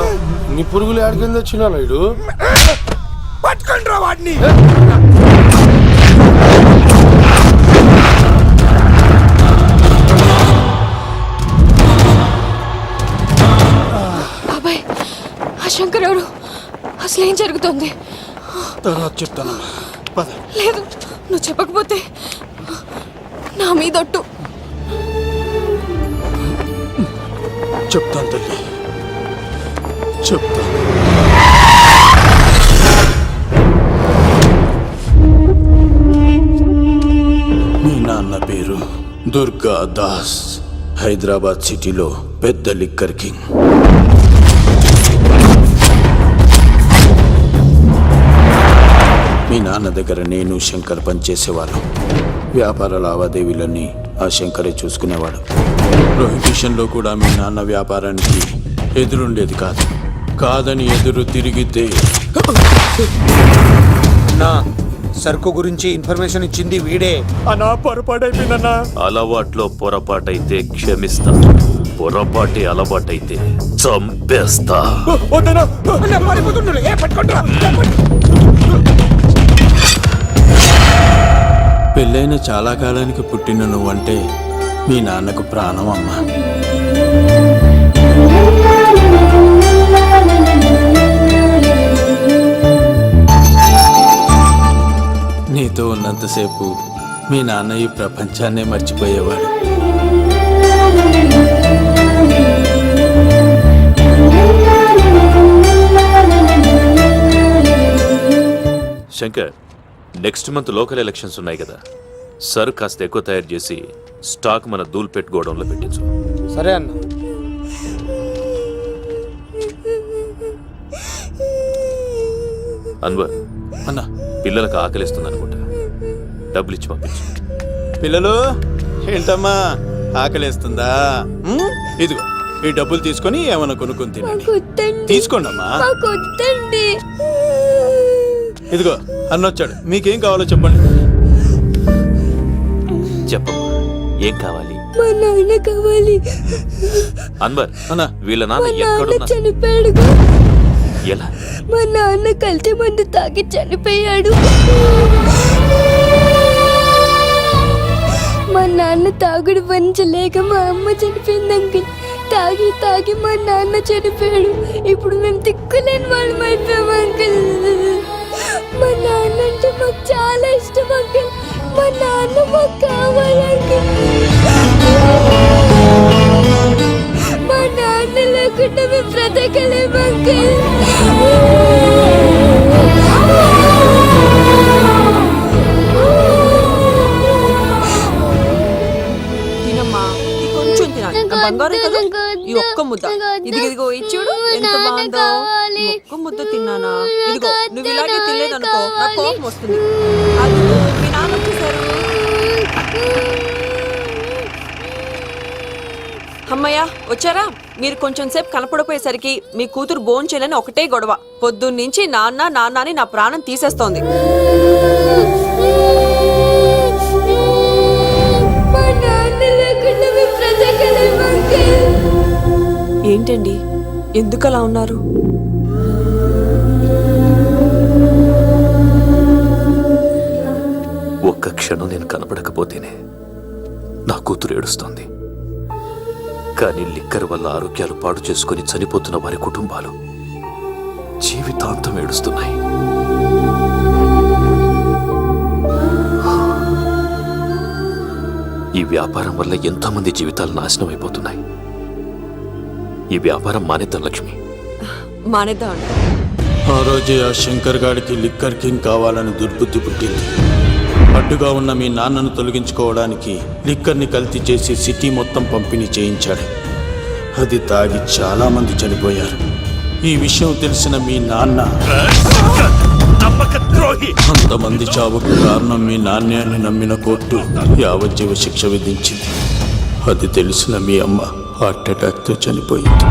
D: నీ పురుగులు ఆడికింద వచ్చినా ఇడు
B: పట్టుకుండ్రా వాడిని.
I: బాబాయ్, ఆ శంకర్ ఎవరు? అసలు ఏం జరుగుతుంది?
B: తర్వాత చెప్తాను.
I: లేదు, నువ్వు చెప్పకపోతే నా మీదొట్టు.
B: చెప్తాను తల్లి, చెప్తాను.
L: మీ నాన్న పేరు దుర్గా దాస్, హైదరాబాద్ సిటీలో పెద్ద లిక్కర్ కింగ్. మీ నాన్న దగ్గర నేను శంకర్ పనిచేసేవాళ్ళం. వ్యాపార లావాదేవీలన్నీ ఆ శంకరే చూసుకునేవాడు. ప్రొహిబిషన్లో కూడా మీ నాన్న వ్యాపారానికి ఎదురుండేది కాదు. కాదని ఎదురు తిరిగితే
B: నా సరుకు గురించి ఇన్ఫర్మేషన్ ఇచ్చింది వీడే.
F: అనా పొరపాటైపోయిందన్నా.
O: అలవాట్లో పొరపాటైతే క్షమిస్తా, పొరపాటి అలవాటైతే చంపేస్తా.
L: పెళ్ళైన చాలా కాలానికి పుట్టిన నువ్వంటే మీ నాన్నకు ప్రాణం అమ్మా. నీతో ఉన్నంతసేపు మీ నాన్న ఈ ప్రపంచాన్నే మర్చిపోయేవాడు.
O: Shankar, next month local elections ఉన్నాయి కదా, సరుకు కాస్త ఎక్కువ తయారు చేసి స్టాక్ మన దూల్పేట్ గోడౌన్లో పెట్టించు.
B: సరే అన్న.
O: అన్వర్
L: అన్నా,
O: పిల్లలకు ఆకలిస్తుంది అనుకుంటా, డబ్బులు ఇచ్చి పంపించు.
L: పిల్లలు ఏంటమ్మా ఆకలేస్తుందా? ఇదిగో ఈ డబ్బులు తీసుకొని ఏమైనా కొనుక్కొని తినండి. తీసుకోండి అమ్మా. ఇదిగో అన్నొచ్చాడు, మీకేం కావాలో చెప్పండి.
O: చెప్పమ్మా, ఏం కావాలి?
M: మా నాన్న కావాలి.
O: అన్వర్
L: అన్నా,
O: వీళ్ళ నాన్న ఎక్కడున్నా?
M: చనిపోయాడు.
O: ఎలా?
M: మా నాన్న కల్తీ మందు తాగి చనిపోయాడు. మా నాన్న తాగుడు భరించలేక మా అమ్మ చనిపోయింది అంకుల్. తాగి తాగి మా నాన్న చనిపోయాడు. ఇప్పుడు మేము దిక్కులేని వాళ్ళం అయిపోయాం అంకుల్. మా నాన్న అంటే మాకు చాలా ఇష్టం అంకుల్. మా నాన్న మాకు కావాలి అంకుల్. మా నాన్న లేకుండా మేము బ్రతకలేము అంకుల్.
I: తినమ్మా, ఈ కొంచెం తినాలి. నా బంగారం కదా, ఈ ఒక్క ముద్ద. ఇదిగో ఇచ్చుడు ఎంత బాగుందో. ఈ ఒక్క ముద్ద తిన్నానా? ఇదిగో నువ్వు ఇలాగే తినలేదనుకో నాకు కోపం వస్తుంది. అది మీ నాన్న వచ్చేసారు. అమ్మయ్య వచ్చారా? మీరు కొంచెం సేపు కనపడిపోయేసరికి మీ కూతురు భోంచేయాలని ఒకటే గొడవ. పొద్దున్నుంచి నాన్న నాన్న అని నా ప్రాణం తీసేస్తోంది. ఏంటండి, ఎందుకు అలా ఉన్నారు?
O: ఒక్క క్షణం నేను కనపడకపోతేనే నా కూతురు ఏడుస్తోంది. కానీ లిక్కర్ వల్ల ఆరోగ్యాలు పాడు చేసుకుని చనిపోతున్న వారి కుటుంబాలు జీవితాంతం ఏడుస్తున్నాయి. ఈ వ్యాపారం వల్ల ఎంతోమంది జీవితాలు నాశనం అయిపోతున్నాయి. ఈ వ్యాపారం మానేద్దాం లక్ష్మి.
I: మానేద్దామండి.
L: ఆ రోజే ఆ శంకర్ గాడికి లిక్కర్ కింగ్ కావాలని దుర్బుద్ధి పుట్టింది. అడ్డుగా ఉన్న మీ నాన్నను తొలగించుకోవడానికి లిక్కర్ని కల్తీ చేసి సిటీ మొత్తం పంపిణీ చేయించాడు. అది తాగి చాలా మంది చనిపోయారు. ఈ విషయం తెలిసిన మీ నాన్న అంతమంది చావుకు కారణం మీ నాణ్యాన్ని నమ్మిన కోర్టు యావజ్జీవ శిక్ష విధించింది. అది తెలిసిన మీ అమ్మ హార్ట్ అటాక్తో చనిపోయింది.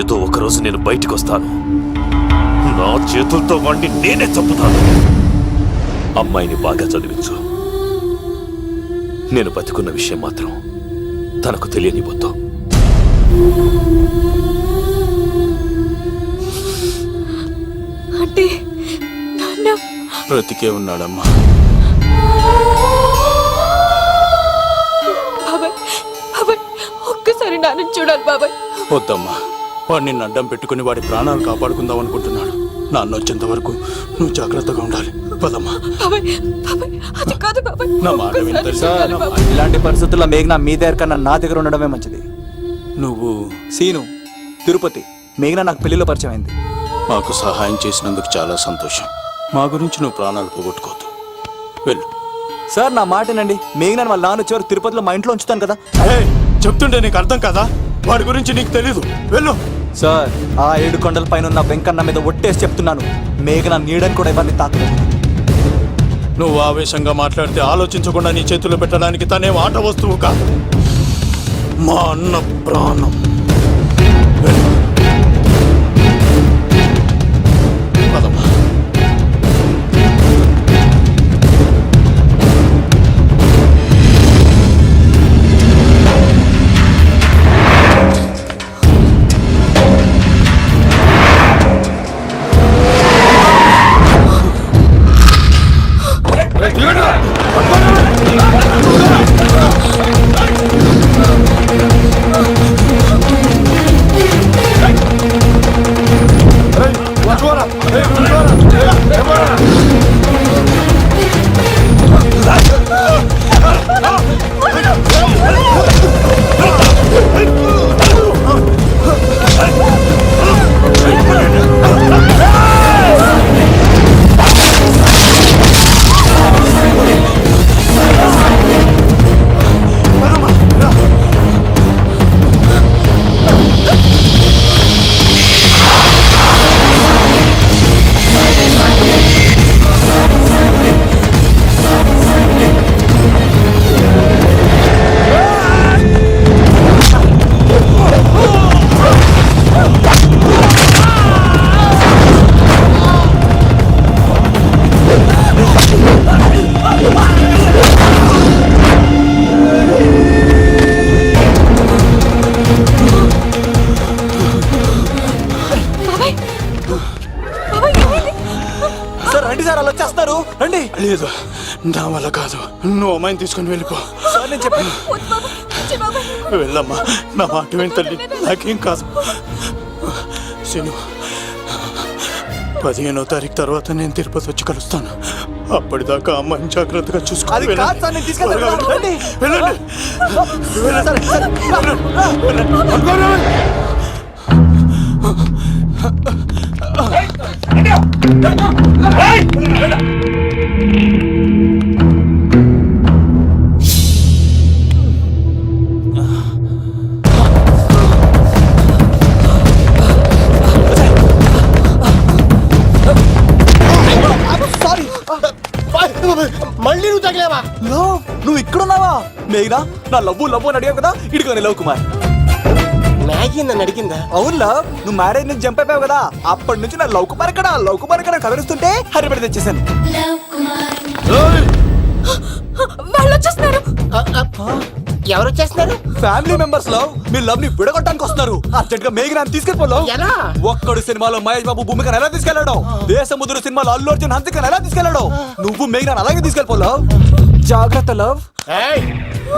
O: ఏదో ఒకరోజు నేను బయటికి వస్తాను. నా చేతులతో వాడిని నేనే చంపుతాను. అమ్మాయిని బాగా చదివించు. నేను బతికున్న విషయం మాత్రం తనకు తెలియనిపోతా.
M: అంటే నాన్న
L: బ్రతికే ఉన్నాడమ్మా.
M: బాబాయ్ బాబాయ్ ఒక్కసారి నాన్న చూడాలి బాబాయ్.
L: వద్దమ్మా, వాడు నిన్ను అడ్డం పెట్టుకుని వాడి ప్రాణాలు కాపాడుకుందాం అనుకుంటున్నాడు. నాన్న వచ్చేంత వరకు నువ్వు జాగ్రత్తగా ఉండాలి. పదమ్మా.
M: బాబాయ్ బాబాయ్ అది కాదు బాబాయ్.
L: నా మాట విని తల్లి.
F: సార్, ఇలాంటి పరిస్థితుల్లో మేఘన మీ దగ్గర కన్నా నా దగ్గర ఉండడమే మంచిది.
L: నువ్వు
F: సీను, తిరుపతి, మేఘన నాకు పెళ్లిలో పరిచయం అయింది.
L: మాకు సహాయం చేసినందుకు చాలా సంతోషం. మా గురించి నువ్వు ప్రాణాలు పోగొట్టుకోవద్దు. వెళ్ళు.
F: సార్ నా మాటేనండి. మేఘన వాళ్ళ నాన్న వచ్చేవారు తిరుపతిలో మా ఇంట్లో ఉంచుతాను కదా.
L: చెప్తుంటే నీకు అర్థం కదా? వాడి గురించి నీకు తెలీదు. వెళ్ళు.
F: సార్, ఆ 7 కొండల పైన ఉన్న వెంకన్న మీద ఒట్టేసి చెప్తున్నాను, మేఘన నీడని కూడా ఇవన్నీ తాకలేదు.
L: నువ్వు ఆవేశంగా మాట్లాడితే ఆలోచించకుండా నీ చేతుల్లో పెట్టడానికి తనే ఆట వస్తువు కాదు, మా అన్న ప్రాణం. పదమ్మా.
F: సార్ రండి సార్, అలా వచ్చేస్తారు. రండి.
L: లేదు, నా వల్ల కాదు. నువ్వు అమ్మాయిని తీసుకుని వెళ్ళిపో.
F: సార్ నేను చెప్పాను.
L: వెళ్ళమ్మా, నా మాట విని తల్లి. నాకేం కాదు. శను, 15వ తారీఖు తర్వాత నేను తిరుపతి వచ్చి కలుస్తాను. అప్పటిదాకా అమ్మాయిని జాగ్రత్తగా
F: అది
L: చూసుకోవాలి.
F: కాదు సార్, నేను తీసుకెళ్తాను. రండి.
L: వెళ్ళండి.
F: సారీ.
C: మళ్ళీ నువ్వు తగిలేవా?
F: నువ్వు ఇక్కడున్నావా? మేఘనా, నా లవ్వు అని అడిగావు కదా, ఇడిగోని లవ్ కుమార్.
C: మ్యాగీ నన్ను అడిగిందా?
F: అవునులా, నువ్వు మ్యారేజ్ నుంచి జంప్ అయిపోయావు కదా, అప్పటి నుంచి నా లవ్ కుమార్ ఇక్కడ కవరిస్తుంటే హరిపడి తెచ్చేసాను.
M: వాళ్ళు వచ్చేస్తున్నారు.
C: ఎవరు వచ్చేస్తున్నారు?
F: ఫ్యామిలీ మెంబర్స్ లో మీ లవ్ ని విడగొట్టడానికి వస్తున్నారు. అర్జెంట్ గా మేఘనా తీసుకెళ్ళిపోలేవు.
C: ఎలా?
F: ఒక్కడు సినిమాలో మహేష్ బాబు భూమికను ఎలా తీసుకెళ్లాడు, దేశముద్రు సినిమాలో అల్లు అర్జున్ హంసికను ఎలా తీసుకెళ్లాడు, నువ్వు మేఘనా అలాగే తీసుకెళ్ళిపోలేవు. జాగ్రత్త లవ్.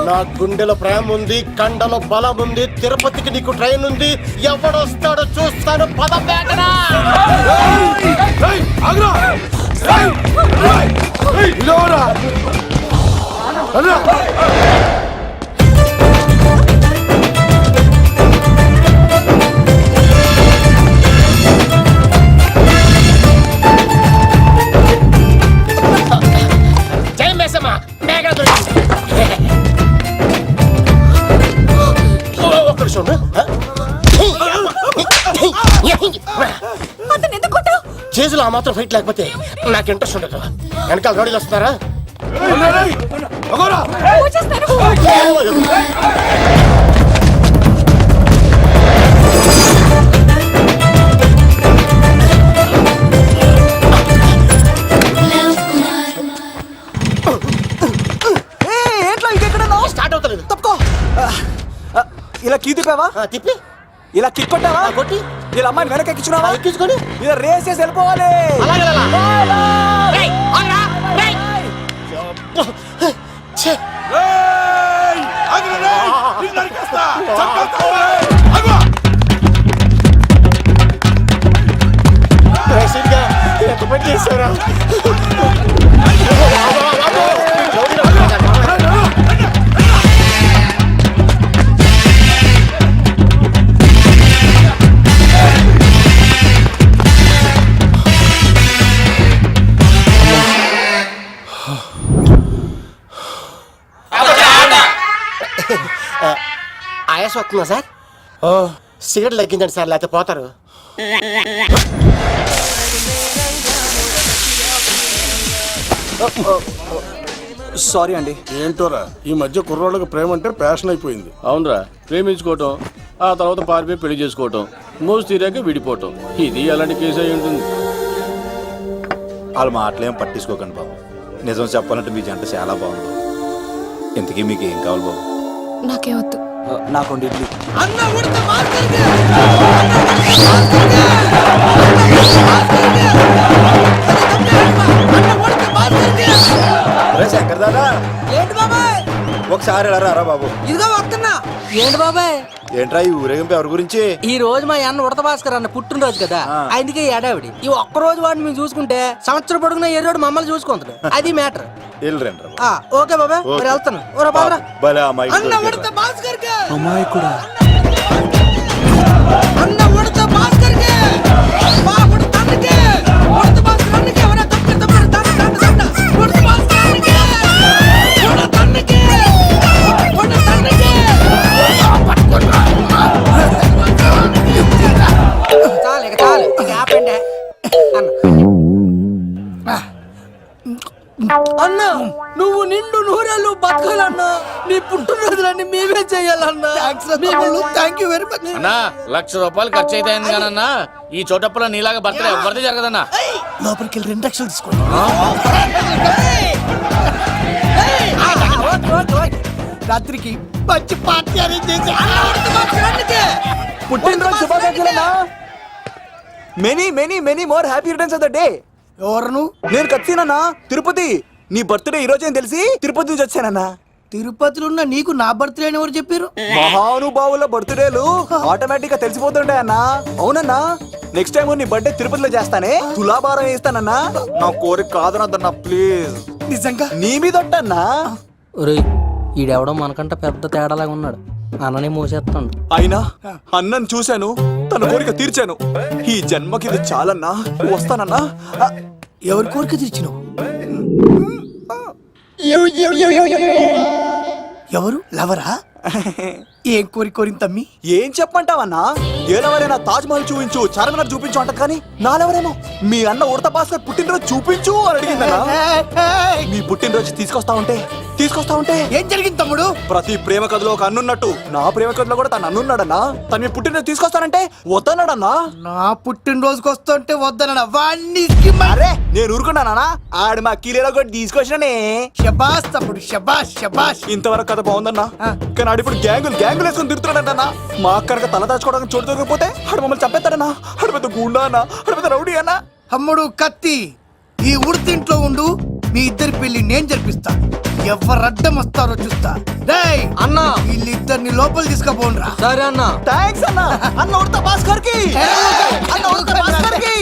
C: నా గుండెలో ప్రేమ ఉంది, కండలో బలం ఉంది, తిరుపతికి నీకు ట్రైన్ ఉంది. ఎవడొస్తాడో చూస్తాను. పద వేగనా. ఆ మాత్రం ఫైట్ లేకపోతే నాకు ఇంట్రెస్ట్ ఉండదు. వెనకాల రౌడీలు వస్తున్నారా?
F: ఏంట్లో ఇంకెక్కడ
C: స్టార్ట్ అవుతలేదు.
F: తప్పుకో. ఇలా కీ తిప్పావా?
C: తిప్పి
F: ఇలా కిక్ కొట్టావా?
C: కొట్టి
F: ఇలా అమ్మాయిని వెనక ఎక్కించున్నావా?
C: ఎక్కించుకొని
F: ఇలా రేస్ చేసి వెళ్ళిపోవాలి.
C: చేశారా? ఆయాసం వస్తుందా సార్? సిగరెట్ లెక్కించండి సార్, లేకపోతే పోతారు.
F: సారీ అండి.
D: ఏంటోరా ఈ మధ్య కుర్రోళ్ళకి ప్రేమ అంటే ప్యాషన్ అయిపోయింది.
L: అవునరా, ప్రేమించుకోవటం ఆ తర్వాత పారిపోయి పెళ్లి చేసుకోవటం, మోజు తీరాక విడిపోవటం, ఇది అలాంటి కేసు అయి ఉంటుంది.
P: వాళ్ళ మాటలేం పట్టించుకోకండి బాబు. నిజం చెప్పాలంటే మీ జంట చాలా బాగుంది. ఇంతకీ మీకు ఏం కావాలి బాబు?
M: నాకేమొద్దు.
F: నాకు ఇడ్లీ.
P: శంకర్ దాదా,
H: ఏంటి బాబాయ్?
P: ఒకసారి ఎలా రా బాబు.
H: ఇదిగో వస్తున్నా. ఏంటి బాబాయ్?
P: ఏంట్రా ఈ ఊరేగింపు ఎవరి గురించి?
H: ఈ రోజు మా అన్న ఉడత భాస్కర్ అన్న పుట్టినరోజు కదా, అందుకే ఏడావిడి. ఈ ఒక్క రోజు వాడిని మేము చూసుకుంటే సంవత్సరం పొడుగున ఏరోడు మమ్మల్ని చూసుకుంటాడు. అది మ్యాటర్. ఓకే బాబాయ్, మరి వెళ్తాను. అన్న ఉడత భాస్కర్
F: అమ్మాయి కూడా
H: అన్న ఉడత భాస్కర్ బాబుడు తనకే ఉడత భాస్కర్ అన్నకే ఎవరైనా తప్పి తప్పి ఉడత భాస్కర్ అన్నకే ఉడత తనకే ఉడత తనకే చాలు ఇక చాలు ఇక ఆపండి అన్న. నువ్వు నిండు నూరేళ్ళు బతకాలన్నా, నీ పుట్టినరోజులన్నీ మేమే చెయ్యాలన్నా. థ్యాంక్ యూ వెరీ మచ్
L: అన్నా. ₹1,00,000 ఖర్చు అయితే కదన్నా, ఈ చోటప్పులో నీలాగా బర్త్డే ఎవరిది జరగదన్నా.
C: లోపలికి వెళ్ళి 2 లక్షలు తీసుకోండి.
H: రాత్రికి మంచి పార్టీ అరేంజ్ చేసి
F: పుట్టినరోజు శుభాకాంక్షలన్నా. Many many many more happy returns of the day.
H: ఎవరు?
F: నేను కత్తినన్నా, తిరుపతి. నీ బర్త్డే ఈ రోజే తెలిసి తిరుపతి నుంచి వచ్చానన్నా.
H: తిరుపతిలో ఉన్న నీకు నా బర్త్డే అని ఎవరు చెప్పారు?
F: మహానుభావుల బర్త్డేలు ఆటోమేటిక్ గా తెలిసిపోతుంటాయన్నా. అవునన్నా, నెక్స్ట్ టైం నీ బర్త్డే తిరుపతిలో చేస్తానే, తులాభారం వేస్తానన్నా. నా కోరిక కాదనద్దన్నా ప్లీజ్.
H: నిజంగా
F: నీ మీద ఒట్టన్నా.
H: ఈడెవడో మనకంట పెద్ద తేడాలాగా ఉన్నాడు. అన్ననే మోసేస్తాడు.
F: అయినా అన్నను చూశాను, తన కోరిక తీర్చాను. ఈ జన్మకి ఇది చాలన్నా, వస్తానన్నా.
H: ఎవరి కోరిక తీర్చినావు? ఎవరు? లవరా? ఏం కోరిన తమ్మి?
F: ఏం చెప్పంటావన్నా? ఏలవరైనా తాజ్ మహల్ చూపించు, చార్మినార్ చూపించు అంట, కానీ నాలెవరేమో మీ అన్న ఉడత భాస్కర్ పుట్టినరోజు చూపించు అని అడిగిందన్నా. మీ పుట్టినరోజు తీసుకొస్తా ఉంటే
H: ఏం జరిగింది తమ్ముడు?
F: ప్రతి ప్రేమ కథలో ఒక అన్నున్నట్టు నా ప్రేమ కథలో కూడా తను అన్నున్నాడన్నా. తను మీ పుట్టినరోజు తీసుకొస్తానంటే వద్దన్నాడన్నా.
H: నా పుట్టినరోజుకి వస్తుంటే వద్దన్నాడా? వాణ్ణి
F: అరే నేను ఊరుకున్నానా? ఆడు మా కీలేలో కూడా తీసుకొచ్చిననే.
H: శబాష్ తమ్ముడు, శబాష్ శబాష్.
F: ఇంతవరకు కథ బాగుందన్నా, కానీ ఆడు ఇప్పుడు గ్యాంగులు వేసుకుని తిరుగుతున్నాడన్నా. మా అక్కడికి తల దాచుకోవడానికి చోటు దొరికిపోతే ఆడు మమ్మల్ని చంపేస్తాడన్నా. ఆడు పెద్ద గుండా అన్నా, ఆడు పెద్ద రౌడీ అన్నా.
H: తమ్ముడు కత్తి, ఈ ఉడితింట్లో ఉండు. మీ ఇద్దరి పెళ్లి నేను జరిపిస్తా. ఎవరు అడ్డం వస్తారో చూస్తా. అన్న వీళ్ళిద్దరిని లోపల తీసుకుపోండ్రా. సరే అన్న.
F: థ్యాంక్స్ అన్న. అన్న ఉడత భాస్కర్ కి, అన్న ఉడత భాస్కర్ కి.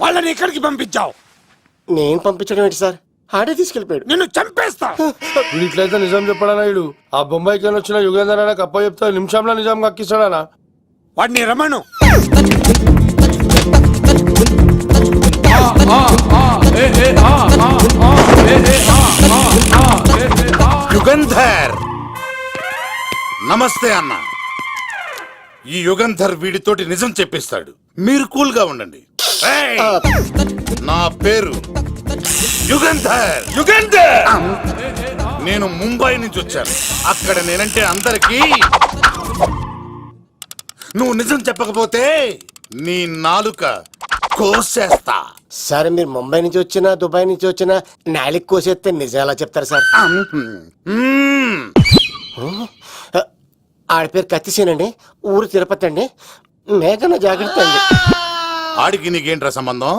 B: వాళ్ళని ఎక్కడికి పంపించావు?
C: నేను పంపించడం ఏంటి సార్? ఆడే తీసుకెళ్ళిపోయాడు.
B: నిన్ను చంపేస్తా.
D: ఇట్లయితే నిజం చెప్పడానా? ఇడు ఆ బొంబాయికి వచ్చిన యుగేందర్ అన్న కప్ప చెప్తా నిమిషంలో నిజం కక్కిస్తాడానా?
B: వాడిని రమణు.
K: యుగంధర్, నమస్తే అన్న. ఈ యుగంధర్ వీడితోటి నిజం చెప్పిస్తాడు. మీరు కూల్ గా ఉండండి. ఏయ్! నా పేరు యుగంధర్. యుగంధర్ నేను ముంబై నుంచి వచ్చాను. అక్కడ నేనంటే అందరికీ. నువ్వు నిజం చెప్పకపోతే నీ నాలుక కోసేస్తా.
C: సార్ మీరు ముంబై నుంచి వచ్చినా దుబాయ్ నుంచి వచ్చినా నాలిక్ కోసేస్తే నిజాలా చెప్తారు సార్? ఆడ పేరు కత్తిసేనండి, ఊరు తిరుపతి అండి. మేఘన జాగ్రత్త అండి.
K: ఆడికి నీకేంట్రా సంబంధం?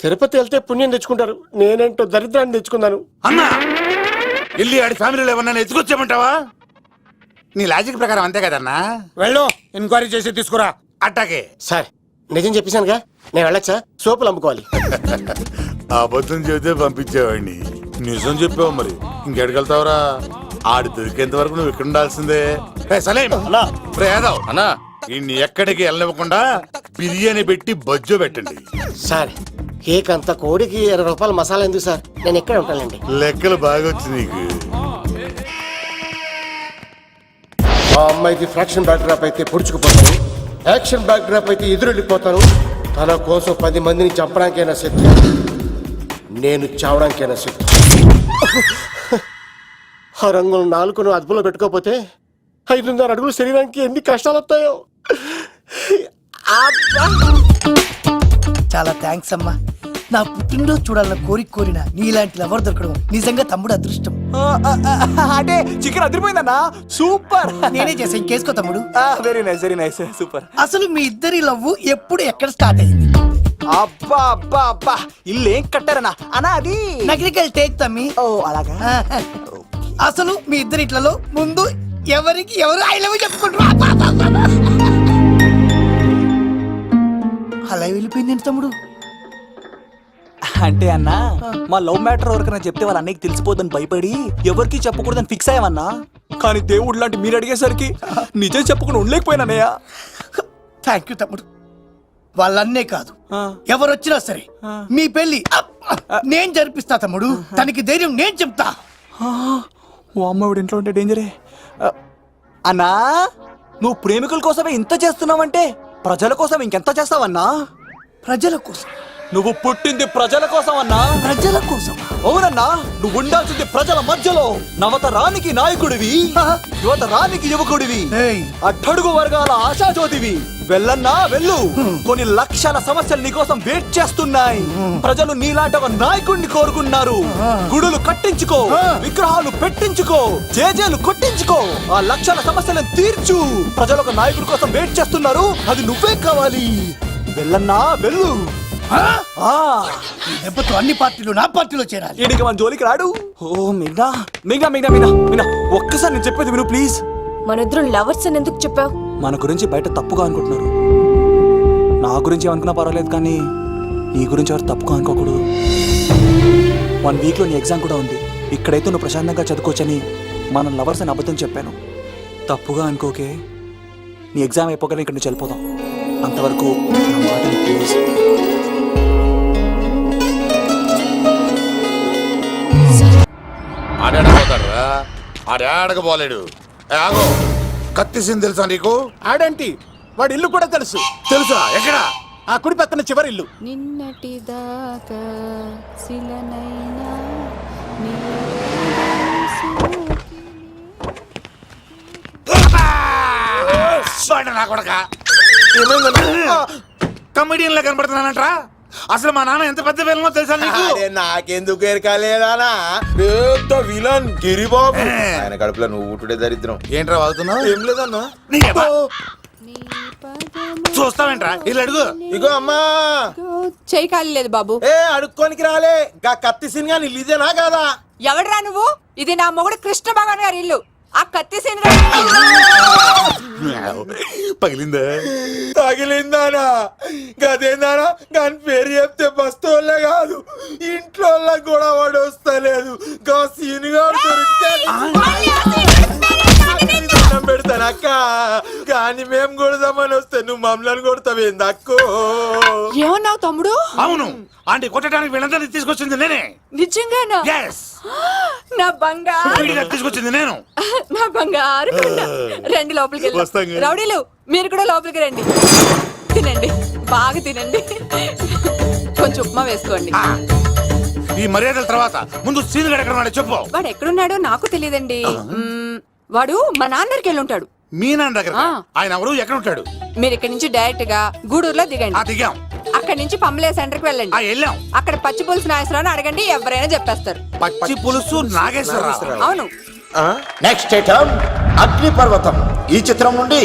C: తిరుపతి వెళ్తే పుణ్యం తెచ్చుకుంటారు, నేనేంటో దరిద్రాన్ని తెచ్చుకున్నాను.
K: అన్నా వెళ్ళి ఆడి ఫ్యామిలీలో ఎవరన్నా ఎత్తుకొచ్చామంటావా? నీ లాజిక్ ప్రకారం అంతే కదన్నా.
B: వెళ్ళు, ఎంక్వైరీ చేసి తీసుకురా.
K: అట్టాకే.
C: సార్ నిజం చెప్పేశానుగా, నేను వెళ్ళచ్చా? సోపులు అమ్ముకోవాలి.
K: అబద్ధం చెబితే పంపించేవాడిని. నిజం చెప్పావు మరి ఇంకెడగలుగుతావురా? ఆడి దొరికేంత వరకు నువ్వు ఇక్కడ ఉండాల్సిందే. సలేం యాదవ్ అన్నా, ఇన్ని ఎక్కడికి వెళ్ళనివ్వకుండా బిర్యానీ పెట్టి బజ్జో పెట్టండి.
C: సార్ కేక్ అంత కోడికి 20 రూపాయల మసాలా ఎందుకు సార్? నేను ఎక్కడ ఉంటానండి.
K: లెక్కలు బాగా వచ్చి నీకు.
C: ఆ అమ్మాయికి ఫ్రాక్షన్ బ్యాక్ డ్రాప్ అయితే పొడుచుకుపోతాను, యాక్షన్ బ్యాక్ డ్రాప్ అయితే ఎదురెళ్ళిపోతాను. తన కోసం 10 మందిని చంపడానికైనా సిద్ధం, నేను చావడానికైనా సిద్ధం. ఆ రంగులు 4 అదుపులో పెట్టుకోకపోతే 5.5 అడుగులు శరీరానికి ఎన్ని కష్టాలు వస్తాయో.
Q: చాలా థ్యాంక్స్ అమ్మా. నా పుట్టినరోజు చూడాలన్న కోరిన నీలాంటి లవర్ దొరకడం నిజంగా తమ్ముడు అదృష్టం.
F: అంటే చికెన్ అదిరిపోయిందన్నా, సూపర్.
Q: నేనే చేసా, ఇంకేసుకో తమ్ముడు.
F: Very nice, very nice, super.
Q: అసలు మీ ఇద్దరి లవ్ ఎప్పుడు ఎక్కడ స్టార్ట్ అయింది?
F: అబ్బా అబ్బా అబ్బా, ఇల్లు ఏం కట్టారన్నా అన్నా? అది
Q: నగరికల్ టేక్ తమ్మి.
F: ఓ అలాగా.
Q: అసలు మీ ఇద్దరి ఇట్లలో ముందు ఎవరికి ఎవరు ఐ లవ్ చెప్పుకుంటారు? అలా వెళ్ళిపోయింది తమ్ముడు.
F: అంటే అన్నా, మా లవ్ మ్యాటర్ ఎవరికైనా చెప్తే వాళ్ళ అన్నయ్యకి తెలిసిపోద్దని భయపడి ఎవరికి చెప్పకూడదని ఫిక్స్ అయ్యామన్నా. కానీ దేవుడు లాంటి మీరు అడిగేసరికి నిజం చెప్పకుండా ఉండలేకపోయినానయ్య.
Q: థ్యాంక్ యూ తమ్ముడు. వాళ్ళన్నే కాదు, ఎవరొచ్చినా సరే మీ పెళ్లి నేను జరిపిస్తా తమ్ముడు. తనకి ధైర్యం నేను చెప్తా.
F: ఓ అమ్మవాడు ఇంట్లో ఉంటే డేంజరే. అన్నా, నువ్వు ప్రేమికుల కోసమే ఇంత చేస్తున్నావంటే ప్రజల కోసం ఇంకెంత చేస్తావన్నా?
Q: ప్రజల కోసం?
F: నువ్వు పుట్టింది ప్రజల కోసం అన్నా.
Q: ప్రజల కోసం?
F: అవునన్నా, నువ్వు ఉండాల్సింది ప్రజల మధ్యలో. నవతరానికి నాయకుడివి, యువతరానికి యువకుడివి, అట్టడుగు వర్గాల ఆశాజ్యోతివి. వెళ్ళన్నా వెళ్ళు. కొన్ని లక్షల సమస్యలు నీకోసం వెయిట్ చేస్తున్నాయి. ప్రజలు నీలాంటి ఒక నాయకుడిని కోరుకున్నారు. గుడులు కట్టించుకో, విగ్రహాలు పెట్టించుకో, జేజేలు కొట్టించుకో, ఆ లక్షల సమస్యలను తీర్చు. ప్రజలు ఒక నాయకుడి కోసం వెయిట్ చేస్తున్నారు, అది నువ్వే కావాలి. వెళ్ళన్నా వెళ్ళు.
Q: దెబ్బతో అన్ని పార్టీలు నా పార్టీలో చేరాలి.
F: ఈడికి మన జోలికి రాడు. ఓ మీనా మీనా మీనా మీనా మీనా, ఒక్కసారి నేను చెప్పేది విను ప్లీజ్.
M: మనిద్దరం లవర్స్ అని ఎందుకు చెప్పావు?
F: మన గురించి బయట తప్పుగా అనుకుంటున్నారు. నా గురించి ఏమనుకున్నా పర్వాలేదు, కానీ నీ గురించి ఎవరు తప్పుగా అనుకోకూడదు. 1 వీక్లో నీ ఎగ్జామ్ కూడా ఉంది. ఇక్కడైతే నువ్వు ప్రశాంతంగా చదువుకోవచ్చని మన లవర్స్ అని అబద్ధం చెప్పాను. తప్పుగా అనుకోకే. నీ ఎగ్జామ్ అయిపోగానే ఇక్కడ నుంచి వెళ్ళిపోదాం. అంతవరకు నా మాటని ప్లీజ్.
K: ఆడాడపోతాడురా, ఆడాడకపోలేడు. ఆగో, కత్తిసింది తెలుసా నీకు?
C: ఆడంటి వాడి ఇల్లు కూడా తెలుసు.
K: తెలుసా? ఎక్కడ?
C: ఆ కుడి పక్కన చివరి ఇల్లు.
I: నిన్నటి దాకా శిలనైనా
K: నా కొడక కమెడియన్ లా కనబడుతున్నానంట్రా. అసలు మా నాన్న ఎంత పెద్ద విలనో తెలుసా నీకు?
P: నాకెందుకు ఎరకాలేదానా, పెద్ద విలన్ గిరిబాబు. ఆయన కడుపులో నువ్వు ఊటుడే దరిద్రం.
K: ఏంట్రా వాగుతున్నావు?
P: ఏం లేదన్నా.
K: చూస్తావేంట్రా? ఇల్లు అడుగు.
P: ఇగో అమ్మా,
I: చేయి ఖాళీ లేదు బాబు.
P: ఏ అడుక్కోనికి రాలే. గా కత్తి సినిమా ఇల్లు ఇదేనా కాదా?
I: ఎవడరా నువ్వు? ఇది నా మొగుడు కృష్ణ భగవాన్ గారి ఇల్లు. ఆ కత్తి
K: పగిలిందా?
P: తగిలిందానా? గదేందానా? దాని పేరు చెప్తే బస్తోళ్ళే కాదు, ఇంట్లో కూడా వాడు వస్తలేదు. గా సీనుగా దొరికితే పెడతాను అక్క. కానీ మేము కొడదామని వస్తే నువ్వు మమ్మల్ని కొడతావేంది అక్కో?
I: ఏమన్నావు తమ్ముడు?
K: అవును, ఆంటీ కొట్టడానికి వీళ్ళందరినీ తీసుకొచ్చింది నేనే.
I: నిజంగానా? నా బంగారు
K: తీసుకొచ్చింది నేను.
I: నా బంగారు రండి లోపలికి. రౌడీలు మీరు కూడా లోపలికి రండి, తినండి, బాగా తినండి. కొంచెం ఉప్మా వేసుకోండి.
K: ఈ మర్యాదల తర్వాత ముందు సీన్ ఎక్కడ ఉన్నాడో చెప్పు.
I: వాడు ఎక్కడున్నాడో నాకు తెలియదండి. వాడు మా నాన్నకి వెళ్ళి ఉంటాడు.
K: మీ నాన్న దగ్గర ఆయన ఎవరు ఎక్కడ ఉంటాడు?
I: మీరు ఇక్కడ నుంచి డైరెక్ట్ గా గూడూరులో దిగండి.
K: దిగాం.
I: అక్కడ నుంచి పంబలే సెంటర్ కి వెళ్ళండి.
K: వెళ్ళాం.
I: అక్కడ పచ్చి పులుసు నాగేశ్వరరావు అడగండి, ఎవరైనా చెప్పేస్తారు.
K: పచ్చి పులుసు నాగేశ్వరరావు.
I: అవును.
F: నెక్స్ట్ ఐటమ్ అగ్నిపర్వతం. ఈ చిత్రం నుండి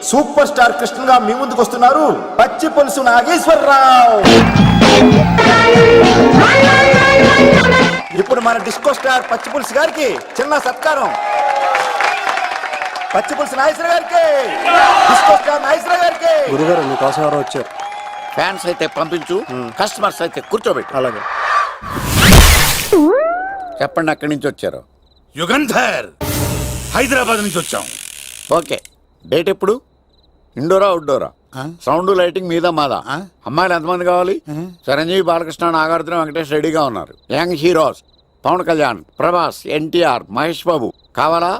F: సూపర్ స్టార్ కృష్ణగా మీ ముందుకు వస్తున్నారు పచ్చి పులుసు నాగేశ్వరరావు. ఇప్పుడు మన డిస్కో స్టార్ పచ్చి పులుసు గారికి చిన్న సత్కారం. పచ్చి పులుసు నాగేశ్వర గారికి, డిస్కో స్టార్ నాగేశ్వర గారికి.
C: గురుగారు మీకోసం ఎవరో వచ్చారు.
L: ఫ్యాన్స్ అయితే పంపించు, కస్టమర్స్ అయితే కూర్చోబెట్టు.
C: అలాగే.
L: చెప్పండి, అక్కడి నుంచి వచ్చారు.
K: యుగంధర్, హైదరాబాద్ నుంచి వచ్చాం.
L: ఓకే, డేట్ ఎప్పుడు? ఇండోరా అవుట్డోరా? సౌండ్ లైటింగ్ మీద మాదా? అమ్మాయిలు ఎంతమంది కావాలి? చిరంజీవి, బాలకృష్ణ, నాగార్జున, వెంకటేష్ రెడీగా ఉన్నారు. యంగ్ హీరోస్ పవన్ కళ్యాణ్, ప్రభాస్, ఎన్టీఆర్, మహేష్ బాబు కావాలా?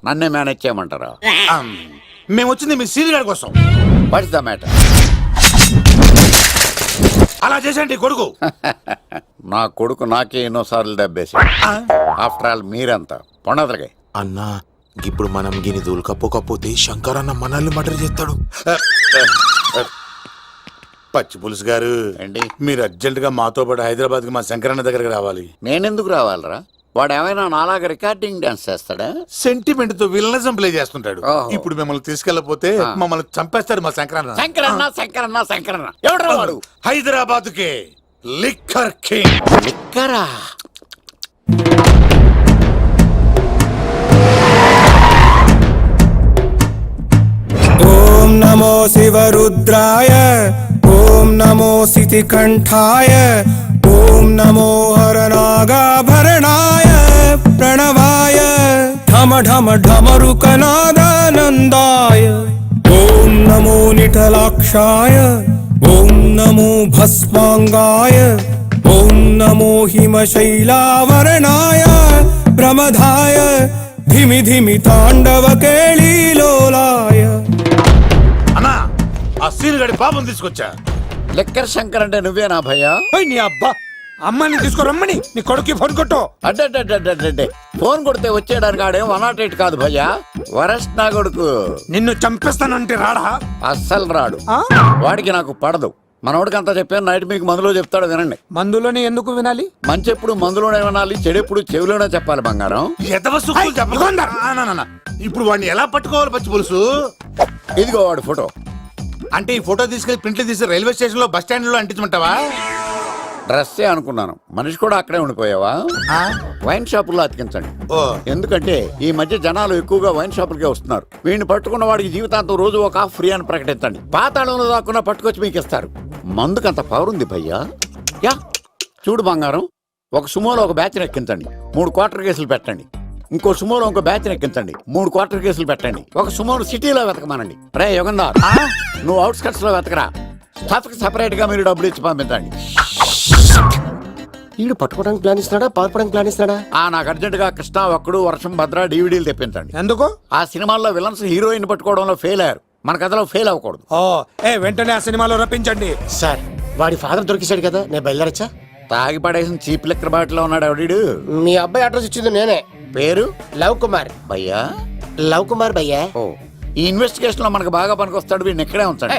L: నన్నే మేనేజ్ చేయమంటారా?
K: మేము వచ్చింది మీ సీన్ గారి కోసం.
L: What's the matter?
K: అలా చేసేయండి కొడుకు.
L: నా కొడుకు నాకే ఎన్నోసార్లు దెబ్బేసి. ఆఫ్టర్ ఆల్ మీరంతా పొండదలకే.
F: అన్నా ఇప్పుడు మనం గిని దూలకపోతే శంకర్ అన్న మనల్ని మర్డర్ చేస్తాడు.
K: పచ్చి పులుసు గారు, మీరు అర్జెంట్ గా మాతో పాటు హైదరాబాద్ కి మా శంకరన్న దగ్గరకు రావాలి.
L: నేనెందుకు రావాలరా? వాడు ఏమైనా నాలాగా రికార్డింగ్ డాన్స్ చేస్తాడా?
K: సెంటిమెంట్ తో విలనిజం ప్లే చేస్తుంటాడు. ఇప్పుడు మిమ్మల్ని తీసుకెళ్లపోతే మమ్మల్ని చంపేస్తాడు మా శంకరన్న.
L: శంకరన్న శంకరన్న శంకరన్న ఎవడరా వాడు?
K: హైదరాబాద్ కే లిక్కర్ కింగ్.
L: లిక్కరా?
N: ఓం నమో శివరుద్రాయ, ఓం నమో సితికంఠాయ, ఓం నమో హరనాగాభరణాయ ప్రణవాయ ఢమ ఢమ ఢమరుకనాదానందాయ. ఓం నమో నిఠలాక్షాయ, ఓం నమో భస్మాంగాయ, ఓం నమో హిమశైలావరణాయ ప్రమదాయ ధిమి ధిమి తాండవ కేళీలోలాయ.
K: అన్నా, ఆ సీన్ గడి పాపం తీసుకొచ్చా.
L: లిక్కర్ శంకర్ అంటే నువ్వేనా భయ్యా?
B: నీ అబ్బా, అమ్మాయిని తీసుకురమ్మని నీ కొడుకు ఫోన్ కొట్టు.
L: అడ్డే ఫోన్ కొడితే వచ్చేయడానికి ఆడేం 108 కాదు భయ్యా, వరస్ట్ నా కొడుకు.
B: నిన్ను చంపేస్తానంటే రాడా?
L: అస్సలు రాడు. వాడికి నాకు పడదు. మనోడికి అంతా చెప్పాను, నైట్ మీకు మందులో చెప్తాడు వినండి.
B: మందులోనే ఎందుకు వినాలి?
L: మంచి ఎప్పుడు మందులోనే వినాలి, చెడు ఎప్పుడు చెవిలోనే చెప్పాలి బంగారం.
K: ఇప్పుడు వాడిని ఎలా పట్టుకోవాలి పచ్చి పులుసు?
L: ఇదిగో వాడు ఫోటో.
K: అంటే ఈ ఫోటో తీసుకెళ్లి ప్రింట్లు తీసి రైల్వే స్టేషన్ లో బస్ స్టాండ్ లో అంటించమంటావా?
L: డ్రెస్సే అనుకున్నాను, మనిషి కూడా అక్కడే ఉండిపోయావా? వైన్ షాపుల్లో అతికించండి. ఎందుకంటే ఈ మధ్య జనాలు ఎక్కువగా వైన్ షాపులకే వస్తున్నారు. వీడిని పట్టుకున్న వాడికి జీవితాంతం రోజు ఒక ఆఫ్ ఫ్రీ అని ప్రకటించండి. పాతాళంలో దాక్కున్నా పట్టుకొచ్చి మీకు ఇస్తారు. మందుకంత పవర్ ఉంది భయ్యా. యా చూడు బంగారం, ఒక సుమోలో ఒక బ్యాచ్ ఎక్కించండి, 3 క్వార్టర్ కేసులు పెట్టండి. ఇంకో సుమోలో ఇంకో బ్యాచ్ ఎక్కించండి, 3 క్వార్టర్ కేసులు పెట్టండి. ఒక సుమోను సిటీలో వెతకమానండి. రే యుగంధర్, నువ్వు అవుట్స్కట్స్ లో వెతకరా. స్టాఫ్ కి సెపరేట్ గా మీరు డబ్బులు ఇచ్చి పంపించండి.
C: వీడు పట్టుకోవడానికి ప్లాన్ ఇస్తున్నాడా, పాల్పడానికి ప్లాన్ ఇస్తున్నాడా?
L: నాకు అర్జెంట్ గా కృష్ణ, ఒక్కడు, వర్షం, భద్ర డివిడీలు తెప్పించండి.
B: ఎందుకు?
L: ఆ సినిమాల్లో విలన్స్ హీరోయిన్ పట్టుకోవడంలో ఫెయిల్ అయ్యారు, మన కథలో ఫెయిల్ అవ్వకూడదు.
B: వెంటనే ఆ సినిమాలో రప్పించండి.
C: సార్, వాడి ఫాదర్ దొరికేశాడు కదా, నేను బయలుదేరచ్చా?
L: తాగి పడేసిన చీప్ లెక్కర్ బాటిలో ఉన్నాడు ఎవడీడు?
C: మీ అబ్బాయి అడ్రస్ ఇచ్చింది నేనే.
L: పేరు?
C: లవ్ కుమార్
L: భయ్యా.
C: లవ్ కుమార్ భయ్యా.
L: ఈ ఇన్వెస్టిగేషన్ లో మనకు బాగా పనికొస్తాడు, వీడిని ఎక్కడే ఉంచండి.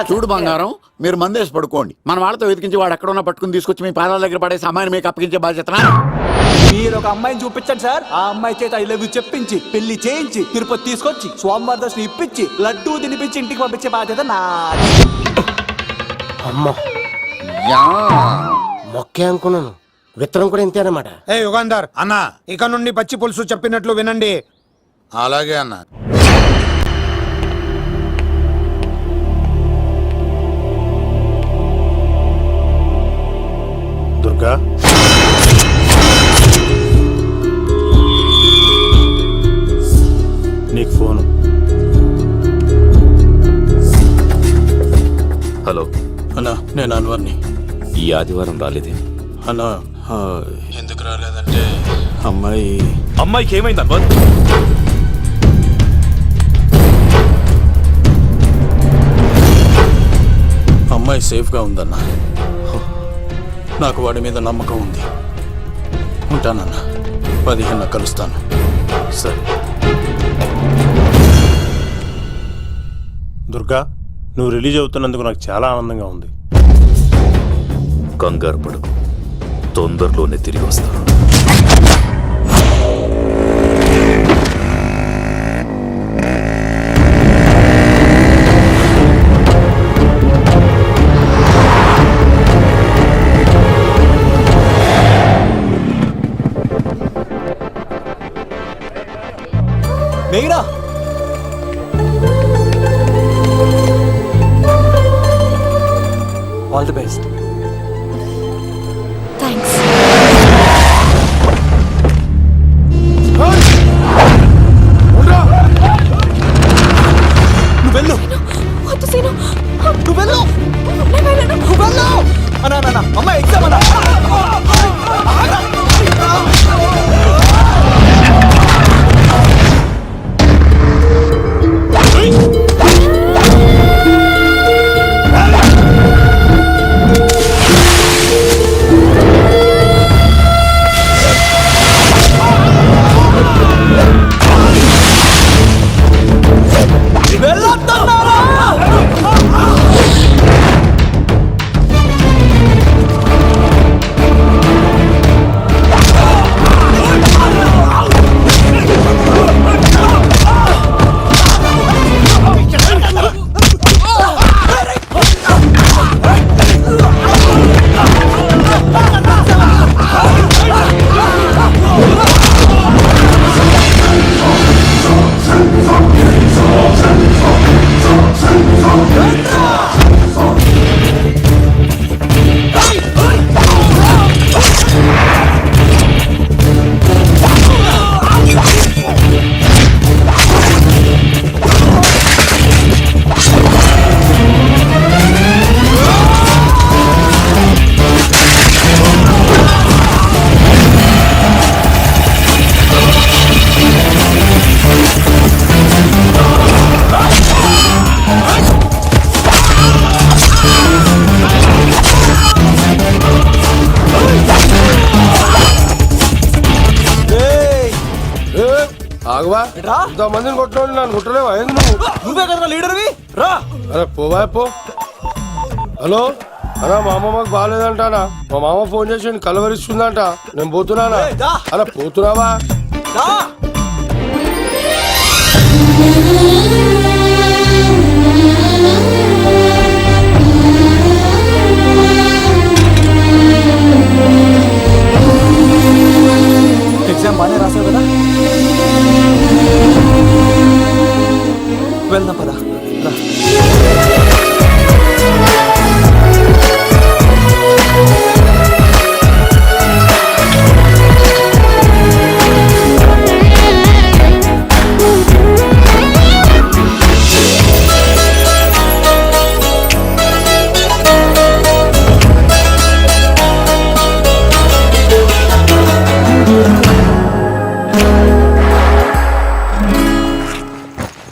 L: చూడు బంగారం, మీరు మందేసి పడుకోండి. మన వాళ్ళతో వెతికించి వాడు ఎక్కడ ఉన్నా పట్టుకుని తీసుకొచ్చి మీ పాదాల దగ్గర పడేసి అమ్మాయిని మీకు అప్పగించే బాధ్యత.
F: మీరు ఒక అమ్మాయిని చూపించండి సార్. ఆ అమ్మాయి చేత ఐ లవ్ యూ చెప్పించి, పెళ్లి చేయించి, తిరుపతి తీసుకొచ్చి, స్వామివారి దర్శనం ఇప్పించి, లడ్డూ తినిపించి ఇంటికి పంపించే బాధ్యత నాది.
C: అమ్మా మొక్కే అనుకున్నాను, విత్తనం కూడా ఇంతే అన్నమాట.
B: యుగంధర్ అన్నా, ఇక నుండి పచ్చి పులుసు చెప్పినట్లు వినండి.
K: అలాగే అన్న. దుర్గా,
O: నీకు ఫోను. హలో
F: అన్నా, నేను అన్వర్ని.
O: ఈ ఆదివారం రాలేదే
F: అన్నా? ఎందుకు రాలేదంటే అమ్మాయికి
O: ఏమైంది అన్వర్?
F: అమ్మాయి సేఫ్గా ఉందన్నా. నాకు వాడి మీద నమ్మకం ఉంది. ఉంటానన్నా. 15 కలుస్తాను.
O: సరే.
D: దుర్గా, నువ్వు రిలీజ్ అవుతున్నందుకు నాకు చాలా ఆనందంగా ఉంది.
O: కంగారు పడకు, తొందరలోనే తిరిగి వస్తాను.
F: మేఘనా, ఆల్ ది బెస్ట్.
M: థ్యాంక్స్.
F: నువ్వు వెళ్ళు.
M: వద్దు సీను.
F: నువ్వు వెళ్ళు.
M: నేను వెళ్ళను.
F: నువ్వు వెళ్ళు. అన్నా అమ్మ ఎగ్జామ్ అన్నా.
D: ఆగవా, ఇంతమందిని కొట్టినోడు నన్ను కొట్టలేవా?
F: నువ్వే కదా లీడర్వి, రా.
D: అరే పోవా పో. హలో అన్నా, మా అమ్మమ్మకి బాగాలేదంటానా? మా మామ ఫోన్ చేసి కలవరిస్తుందంట. నేను పోతున్నానా? అలా పోతున్నావా?
F: ఎగ్జామ్ బాగానే రాసావు కదా? వెళ్దాం పదా.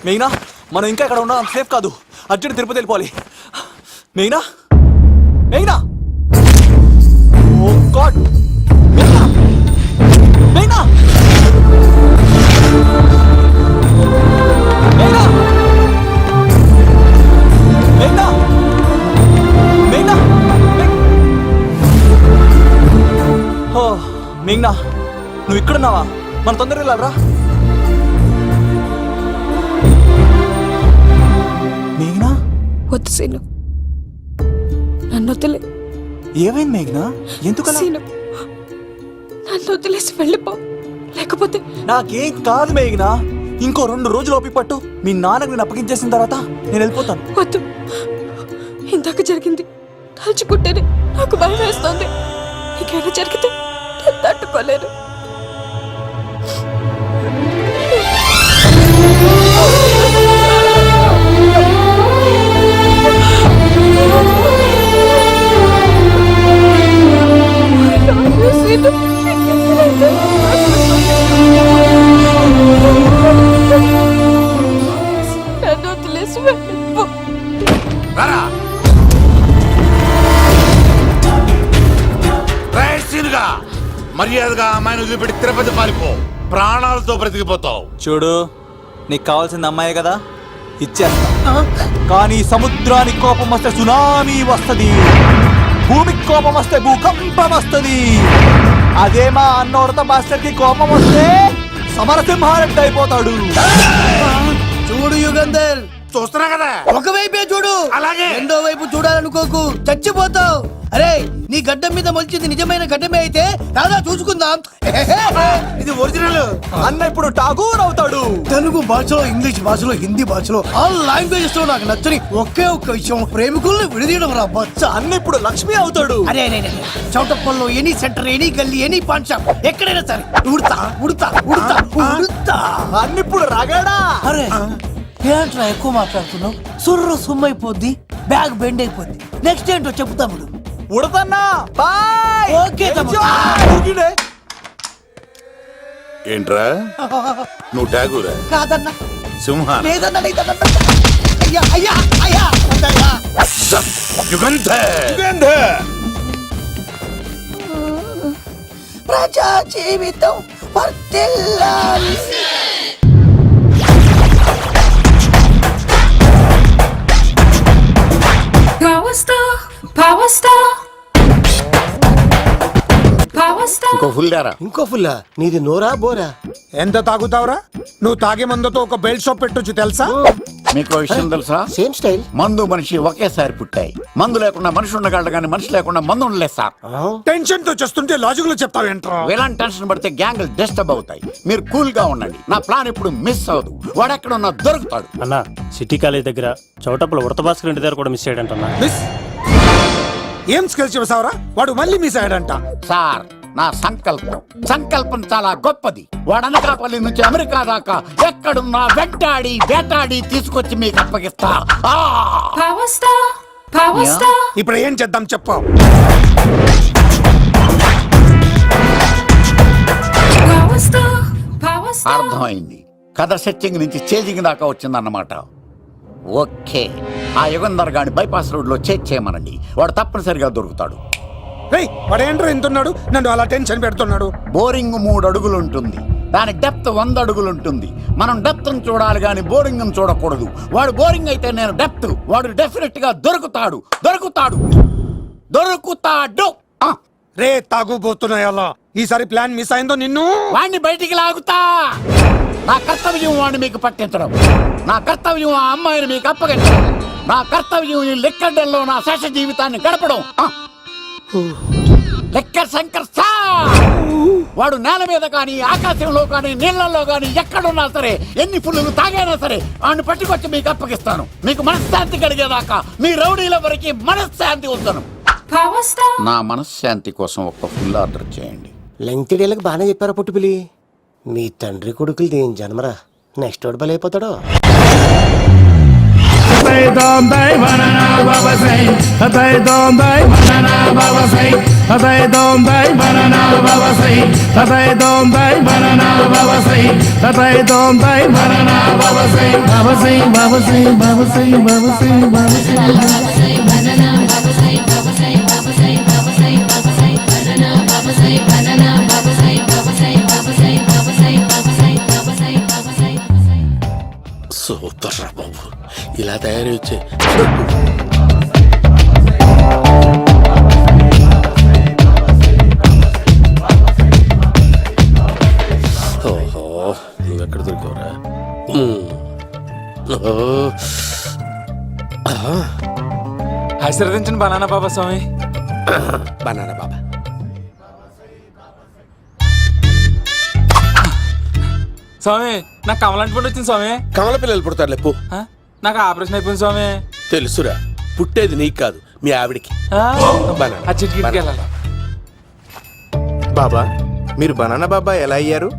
F: మెయినా, మనం ఇంకా ఇక్కడ ఉండడం సేఫ్ కాదు. అర్జెంట్ తిరుపతి వెళ్ళిపోవాలి. మెయినా, మెయినా, ఓ గాడ్, మెయినా, మెయినా, మెయినా, మెయినా, మెయినా, ఓ మెయినా, నువ్వు ఇక్కడున్నావా? మనం తొందరగా వెళ్ళాలరా. మేఘనా,
M: వద్దు సీను, నన్ను వదిలే.
F: ఏమైంది మేఘనా? ఎందుకలా?
M: సీను, నన్ను వదిలేసి వెళ్ళిపో, లేకపోతే.
F: నాకేం కాదు మేఘనా. ఇంకో 2 రోజులు ఓపిక పట్టు. మీ నాన్నకు నేను అప్పగించేసిన తర్వాత నేను వెళ్ళిపోతాను.
M: వద్దు, ఇందాక జరిగింది తలుచుకుంటేనే నాకు భయం వేస్తోంది. ఇంకేమైనా జరిగితే నేను తట్టుకోలేను.
K: రారా మర్యాదగా అమ్మాయిని వదిలిపెట్టి తిరుపతి పారిపో, ప్రాణాలతో బ్రతికిపోతావు.
F: చూడు, నీకు కావాల్సింది అమ్మాయి కదా, ఇచ్చేస్తా. కానీ సముద్రానికి కోపం వస్తే సునామీ వస్తది, భూమికి కోపం వస్తే భూకంపం వస్తది. అదే మా అన్నోడత మాస్టర్ కి కోపం వస్తే సమరసింహారెడ్డి అయిపోతాడు.
Q: చూడు యుగంధర్,
B: చూస్తున్నా కదా,
Q: ఒకవైపే చూడు,
B: అలాగే
Q: రెండో వైపు చూడాలనుకోకు, చచ్చిపోతావు. అరే, నీ గడ్డం మీద మొలిచింది నిజమైన గడ్డమే అయితే రాదా చూసుకుందాం.
B: ఇది ఒరిజినల్.
F: అన్న ఇప్పుడు ఠాగూర్ అవుతాడు.
Q: తెలుగు భాషలో, ఇంగ్లీష్ భాషలో, హిందీ భాషలో ఆల్ లాంగ్వేజెస్ లో నాకు నచ్చని ఒకే ఒక్క విషయం, ప్రేమికుల్ని విడదీయడం రా బచ్చ.
F: అన్న ఇప్పుడు లక్ష్మి అవుతాడు.
Q: అరే చౌటప్పల్లో ఎనీ సెంటర్, ఎనీ గల్లీ, ఎనీ పాన్ షాప్, ఎక్కడైనా సరే ఉడతా ఉడతా ఉడతా ఉడతా.
F: అన్న ఇప్పుడు రాగాడా.
Q: అరే ఏంట్రా ఎక్కువ మాట్లాడుతున్నావు? సుర్రు సుమ్మైపోద్ది, బ్యాగ్ బెండ్ అయిపోద్ది. నెక్స్ట్ ఏంటో చెప్పు తమ్ముడు.
F: ఉడతన్నా బాయ్.
Q: ఓకే తమ్ముడు.
K: ఏంట్రా నువ్వు ఠాగూరా?
Q: కాదన్నా,
K: సింహ
Q: లేదన్నా, లేదన్నా. అయ్యా అయ్యా అయ్యా వద్దయ్యా.
K: యుగంధర్.
Q: ప్రజా జీవితం వర్ధిల్లాలి.
C: ఇంకో ఫుల్లా? నీది నోరా బోరా?
B: ఎంత తాగుతావురా? నువ్వు తాగే మందుతో ఒక బెల్ట్ షాప్ పెట్టొచ్చు తెలుసా?
L: మీకు విషయం తెలుసా?
C: Same style.
L: మందు మనిషి ఒకేసారి పుట్టాయి. మందు లేకుండా మనిషి ఉండగలడు కానీ మనిషి లేకుండా మందు ఉండలేదు సార్.
B: టెన్షన్ తో చేస్తుంటే లాజిక్ లో చెప్తావేంట్రా?
L: ఎలాంటి టెన్షన్ పడితే గ్యాంగులు డిస్టర్బ్ అవుతాయి. మీరు కూల్ గా ఉండండి. నా ప్లాన్ ఇప్పుడు మిస్ అవ్వదు. వాడెక్కడ ఉన్నా దొరుకుతాడు.
R: అన్నా, సిటీ కాలేజ్ దగ్గర చౌటప్పుల ఉడత భాస్కర్ ఇంటి దగ్గర కూడా మిస్ అయ్యాడంటన్నా.
B: మిస్ ఏం స్కిల్స్ చేసావురా? వాడు మళ్ళీ మిస్ అయ్యాడంట.
L: సార్, నా సంకల్పం చాలా గొప్పది. వాడు అనకాపల్లి నుంచి అమెరికా దాకా ఎక్కడున్నా వెంటాడి వేటాడి తీసుకొచ్చి మీకు అప్పగిస్తా.
B: ఇప్పుడు ఏం చేద్దాం చెప్పు.
L: అర్థమైంది. కథ సెట్టింగ్ నుంచి చేజింగ్ దాకా వచ్చిందన్నమాట. ఓకే, ఆ యుగంధర్ గాని బైపాస్ రోడ్ లో చేయమనండి. వాడు తప్పనిసరిగా దొరుకుతాడు.
B: వాడేంట్రా ఎంతున్నాడు? నన్ను అలా టెన్షన్ పెడుతున్నాడు.
L: బోరింగ్ 3 అడుగులు ఉంటుంది, దాని డెప్త్ 100 అడుగులు ఉంటుంది. మనం డెప్త్ చూడాలి గాని బోరింగ్ చూడకూడదు. వాడు బోరింగ్ అయితే నేను డెప్త్. వాడు డెఫినెట్ గా దొరుకుతాడు.
B: రే తాగుబోతున్నాయి అలా. ఈసారి ప్లాన్ మిస్ అయిందో నిన్ను
L: వాడిని బయటికి లాగుతా. నా కర్తవ్యం వాడిని మీకు పట్టించడం. నా కర్తవ్యం ఆ అమ్మాయిని మీకు అప్పగించడం. నా కర్తవ్యం ఈ లెక్కడ్డల్లో నా శేష జీవితాన్ని గడపడం. లెక్కర్ శంకర్ సార్, వాడు నేల మీద కానీ ఆకాశంలో కానీ నీళ్లలో కానీ ఎక్కడున్నా సరే, ఎన్ని పుల్లులు తాగైనా సరే వాడిని పట్టుకొచ్చి మీకు అప్పగిస్తాను. మీకు మనశ్శాంతి కలిగేదాకా మీ రౌడీల వరకు మనశ్శాంతి ఉంచను. నా మనశ్శాంతి కోసం ఒక ఫుల్ ఆర్డర్ చేయండి.
C: లెంగ్త్ డేలకు బాగానే చెప్పారా పొట్టుపిలి? మీ తండ్రి కొడుకులు దేని జన్మరా? నెక్స్ట్ వాడు బలైపోతాడో.
K: సూపర్ రా బాబు, ఇలా తయారు వచ్చే. ఓహో, నువ్వెక్కడ దొరికావురా?
F: ఆశీర్వదించండి బనానా బాబా స్వామి.
K: బనానా బాబా.
F: స్వామి, నాకు కమలాంటి పండు వచ్చింది స్వామి.
K: కమల పిల్లలు పుడతారు లేపు.
F: నాకు ఆపరేషన్ అయిపోయింది స్వామి.
K: తెలుసురా, పుట్టేది నీకు కాదు మీ ఆవిడికి.
F: ఆ చిటికి వెళ్ళాలి.
P: బాబా, మీరు బనానా బాబా ఎలా అయ్యారు?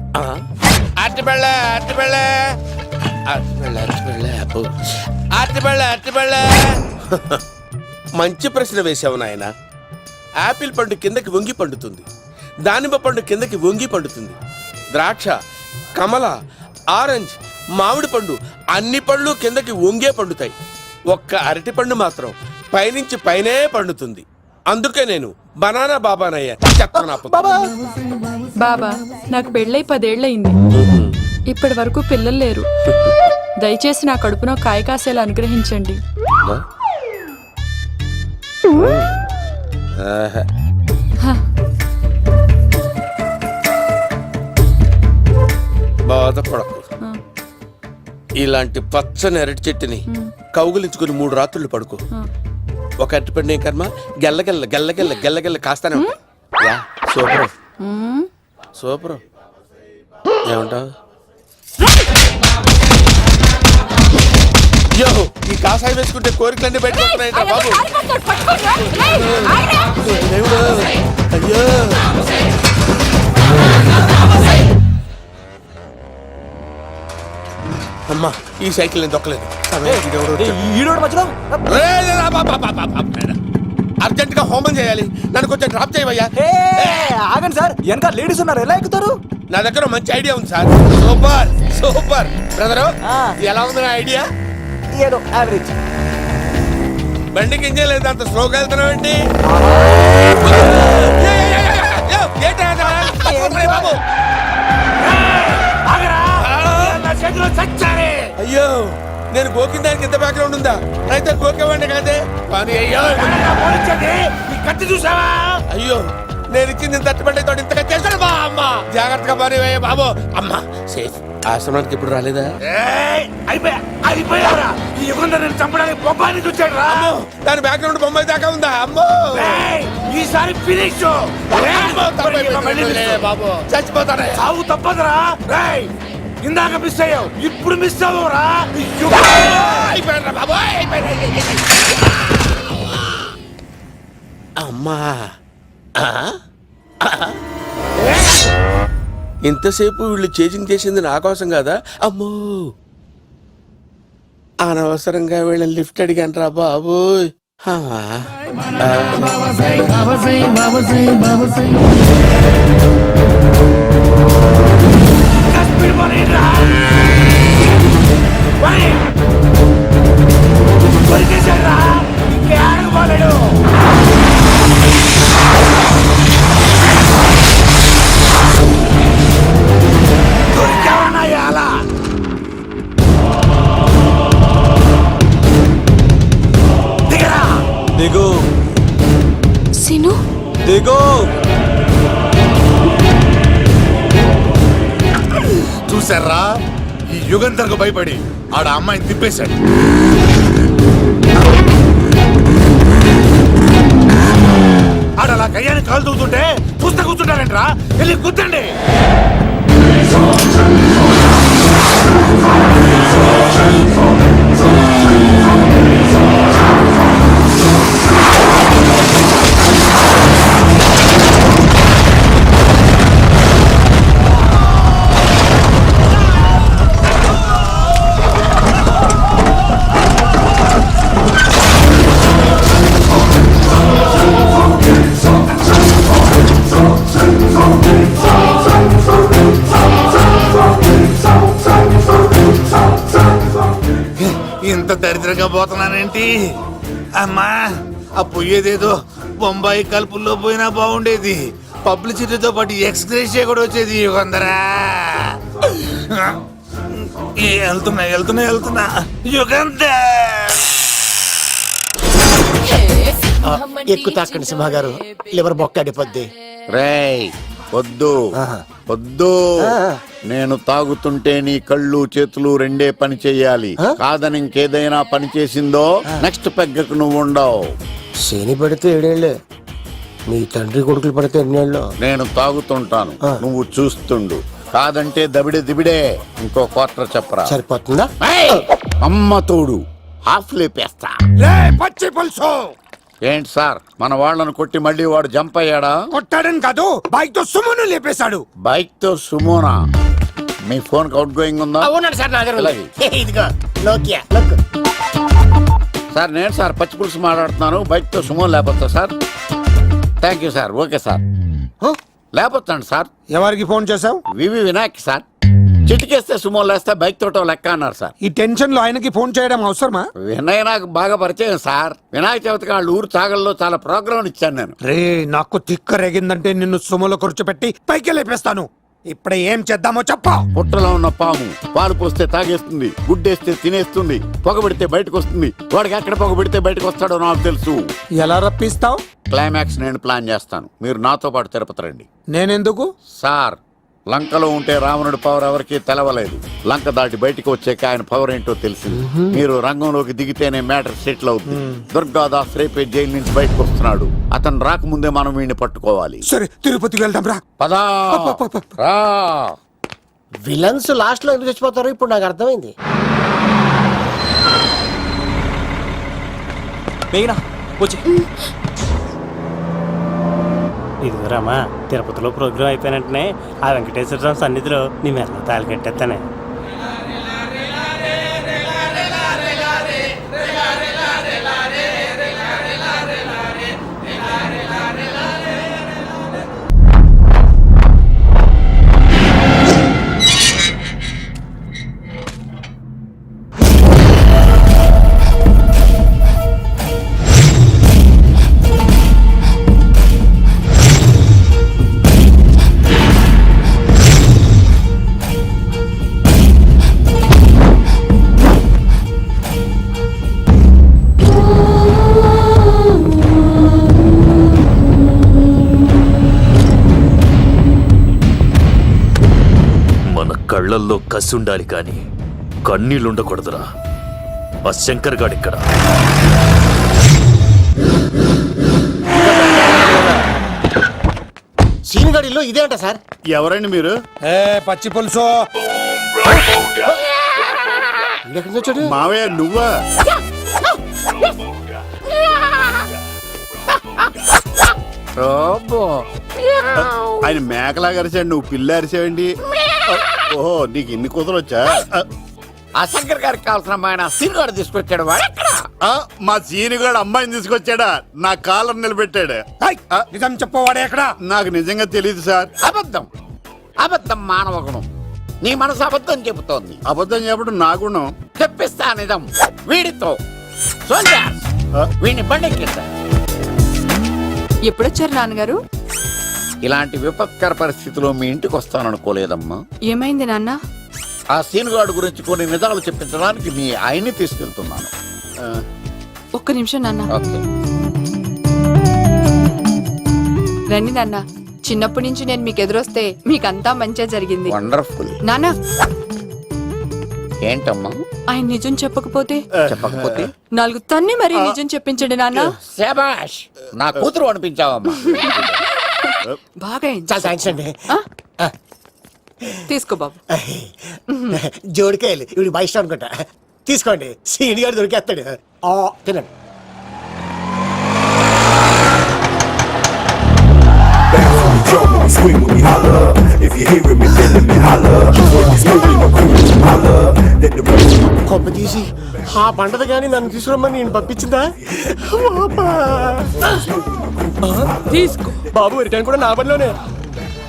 E: మంచి ప్రశ్న వేశావు నాయన. యాపిల్ పండు కిందకి వంగి పండుతుంది, దానిమ్మ పండు కిందకి వంగి పండుతుంది, ద్రాక్ష, కమల, ఆరెంజ్, మామిడి పండు అన్ని పండ్లు కిందకి వంగే పండుతాయి. ఒక్క అరటి పండు మాత్రం పైనుంచి పైనే పండుతుంది. అందుకే నేను బనానా బాబానయ్యా చెత్త నా పుత్రుడు.
I: బాబా నాకు పెళ్ళై 10 ఏళ్ళయింది. ఇప్పటి వరకు పిల్లలు లేరు. దయచేసి నా కడుపున కాయ కాసేలా అనుగ్రహించండి.
E: ఆహా. బాధపడకు. ఇలాంటి పచ్చని అరటి చెట్టుని కౌగులించుకుని 3 రాత్రులు పడుకో. ఒక అరటిపండు ఏం కర్మ గెల్లగెల్ల గెల్లగెల్ల గెల్లగెల్ల కాస్తానే ఉంటాయి. Yeah, super super. ఏమంటావు? యో, ఈ కాసాయి వేసుకుంటే కోరికలన్నీ బయటకొస్తున్నాయంట బాబు. దేవుడు, అయ్యో. అమ్మా, ఈ సైకిల్ నేను దొక్కలేదు. అర్జెంట్ గా హోమం చేయాలి, నన్ను కొంచెం డ్రాప్ చేయవయ్యా.
F: ఆగండి సార్, వెనక లేడీస్ ఉన్నారు, ఎలా ఎక్కుతారు?
E: నా దగ్గర మంచి ఐడియా ఉంది సార్. సూపర్ సూపర్ బ్రదరు, ఎలా ఉంది నా ఐడియా?
F: ఏదో యావరేజ్.
E: బండికి ఇంజన్ లేదు, అంత స్లోగా వెళ్తున్నావేంటి? అయ్యో, నేను గోకిన దానికి ఎంత బ్యాక్గ్రౌండ్ ఉందా? అయితే గోకేవాడిని కాదే. కానీ అయ్యో కత్తి చూసావా? అయ్యో, నేను ఇచ్చింది తట్టుబడి తోటి ఇంతగా చేశాను బా. అమ్మ జాగ్రత్తగా పని వేయ బాబు. అమ్మ సేఫ్. ఆశ్రమానికి ఇప్పుడు రాలేదా?
F: అయిపోయారా? ఈ యుగంలో నేను చంపడానికి బొమ్మాయిని చూచాడు రా.
E: దాని బ్యాక్గ్రౌండ్ బొమ్మాయి దాకా ఉందా? అమ్మో,
F: ఈసారి ఫినిష్
E: బాబు, చచ్చిపోతానే.
F: సాగు తప్పదురా. ఇందాక మిస్ అయ్యావు, ఇప్పుడు మిస్ అవ్వరా.
E: అమ్మా, ఇంతసేపు వీళ్ళు చేజింగ్ చేసింది నా కోసం కాదా? అమ్మో, అనవసరంగా వీళ్ళని లిఫ్ట్ అడిగాను రా బాబు.
F: దిగు
M: సిను,
F: దిగు.
K: చూసారా, ఈ యుగంధర్కు భయపడి ఆడ అమ్మాయిని తిప్పేశాడు.
F: ఆడ అలా కయ్యాన్ని కాలు తూగుతుంటే చూస్తే కూర్చుంటారంట్రా. వెళ్ళి కూర్చోండి.
K: ఇంత దరిద్రంగా పోతున్నానేంటి? అమ్మా, ఆ పోయేదేదో బొంబాయి కలుపుల్లో పోయినా బాగుండేది. పబ్లిసిటీతో పాటు ఎక్స్గ్రేషియా కూడా వచ్చేది. యుగంధరా, వెళ్తున్నా యుగంధర్.
C: ఎక్కువ తాకండి సింహ గారు, లివర్ బొక్కడిపోద్ది.
L: రేయ్ వద్దు వద్దు, నేను తాగుతుంటే నీ కళ్ళు చేతులు రెండే పని చెయ్యాలి. కాదని ఇంకేదైనా పని చేసిందో నెక్స్ట్ పెగ్గకు నువ్వు ఉండవు.
C: శని పడితే 7 ఏళ్ళే, మీ తండ్రి కొడుకులు పడితే 8 ఏళ్ళు.
L: నేను తాగుతుంటాను, నువ్వు చూస్తుండు. కాదంటే దబిడే దిబిడే. ఇంకో క్వార్టర్ చెప్పరా?
C: సరిపోతుందా?
L: అమ్మ తోడు, హాఫ్ లేపేస్తా.
B: పచ్చి పులుసు.
L: ఏంటి సార్, మన వాళ్ళను కొట్టి మళ్ళీ వాడు జంప్ అయ్యాడా?
B: కొట్టాడని కాదు, బైక్ తో సుమను లేపేశాడు.
L: బైక్ తో సుమోనా? మీ ఫోన్ అవుట్ గోయింగ్ ఉందా?
C: అవునండి సార్, నా దగ్గర
L: అలాగే.
C: ఇదిగో నోకియా లుక్.
L: సార్ నేను సార్ పచ్చి పులుసు మాట్లాడుతున్నాను. బైక్ తో సుమో లేకపోతా sir? Thank you sir. Okay sir, లేకపోతాను సార్.
B: ఎవరికి ఫోన్ చేసావు?
L: వివి వినాయక్ సార్. చిటికేస్తే సుమో లేస్తే బైక్ తోటో లెక్క అన్నారు సార్.
B: ఈ టెన్షన్ లో ఆయనకి ఫోన్ చేయడం అవసరమా?
L: వినయ్ నాకు బాగా పరిచయం సార్. వినాయక చవితికి వాళ్ళ ఊరు చాగల్లో చాలా ప్రోగ్రాం ఇచ్చాను నేను.
B: రే నాకు తిక్క రేగిందంటే నిన్ను సుమలో కూర్చోపెట్టి పైకి లేపేస్తాను. ఇప్పుడే ఏం చేద్దామో చెప్ప.
L: పుట్టలో ఉన్న పాము పాలు పోస్తే తాగేస్తుంది, గుడ్డేస్తే తినేస్తుంది, పొగబెడితే బయటకు వస్తుంది. వాడికి ఎక్కడ పొగబెడితే బయటకు వస్తాడో నాకు తెలుసు.
B: ఎలా రప్పిస్తావు?
L: క్లైమాక్స్ నేను ప్లాన్ చేస్తాను, మీరు నాతో పాటు తిరుపతి రండి.
B: నేనెందుకు?
L: సార్, లంకలో ఉంటే రావణుడి పవర్ ఎవరికి తెలవలేదు. లంక దాటి బయటకు వచ్చాక ఆయన పవర్ ఏంటో తెలిసింది. మీరు రంగంలోకి దిగితేనే మ్యాటర్ సెటిల్ అవుతుంది. దుర్గాదాస్ రేపే జైలు నుంచి బయటకు వస్తున్నాడు. అతను రాకముందే మనం వీడిని పట్టుకోవాలి.
B: సరే తిరుపతికి వెళ్దాం రా.
L: పదా రా.
C: విలన్స్ లాస్ట్ లో ఎందుకు చచ్చిపోతారో ఇప్పుడు నాకు అర్థమైంది.
R: ఇదిగోరామా, తిరుపతిలో ప్రోగ్రాం అయిపోయినట్టునే ఆ వెంకటేశ్వర స్వామి సన్నిధిలో నీ మెల్ల తాళి కట్టేస్తానే.
O: కళ్ళల్లో కసి ఉండాలి కానీ కన్నీళ్ళుండకూడదురా. ఆ శంకర్ గాడిక్కడ.
C: సీనుగాడిలో ఇదే అంట సార్.
K: ఎవరండి మీరు?
B: పచ్చి పులుసు.
K: మావయ్య నువ్వా? ఆయన మేకలాగా అరిచాడు, నువ్వు పిల్ల అరిచావండి. ఓహో, నీకు ఇన్ని కూతురు వచ్చా?
L: ఆ శంకర్ గారికి కావాల్సిన అమ్మాయి సీనుగాడు తీసుకొచ్చాడు. వాడెక్కడ?
K: మా సీనుగాడు అమ్మాయిని తీసుకొచ్చాడా? నా కాలర్ నిలబెట్టాడు.
B: నిజం చెప్పవాడే ఎక్కడ?
K: నాకు నిజంగా తెలియదు సార్.
L: అబద్ధం. అబద్ధం మానవ గుణం. నీ మనసు అబద్ధం చెబుతోంది.
K: అబద్ధం చెప్పడం నా గుణం.
L: చెప్పిస్తా నిజం. వీడితో వీడిని బండెక్కిస్తా.
I: ఎప్పుడొచ్చారు నాన్నగారు?
L: ఇలాంటి విపత్కర పరిస్థితిలో మీ ఇంటికి వస్తాననుకోలేదమ్మా.
I: ఏమైంది నాన్న?
L: ఆ సీనుగాడు గురించి కొన్ని నిజాలు చెప్పించడానికి మీ ఆయన్ని తీసుకెళ్తున్నాను.
I: ఒక్క నిమిషం నాన్న.
L: ఓకే.
I: రండి నాన్న. చిన్నప్పటి నుంచి నేను మీకు ఎదురొస్తే మీకంతా మంచిగా జరిగింది.
L: వండర్ఫుల్.
I: నాన్న,
L: ఏంటమ్మా?
I: ఆయన నిజం చెప్పకపోతే
L: చెప్పకపోతే
I: 4 తన్ని మరి నిజం చెప్పించండి నాన్న.
L: శభాష్, నా కూతురు అనిపించావమ్మా.
I: బాగా
C: చాలా థ్యాంక్స్ అండి.
I: తీసుకో బాబు.
C: జోడికాయలు ఇవి బయట అనుకుంటా. తీసుకోండి, సీని గారు దొరికేస్తాడు. తినండి. కొమ్మ తీసి ఆ పంటది కానీ నన్ను తీసుకురమ్మని నేను పంపించిందా?
H: తీసుకో
C: బాబు, రిటర్న్ కూడా నా పనిలోనే.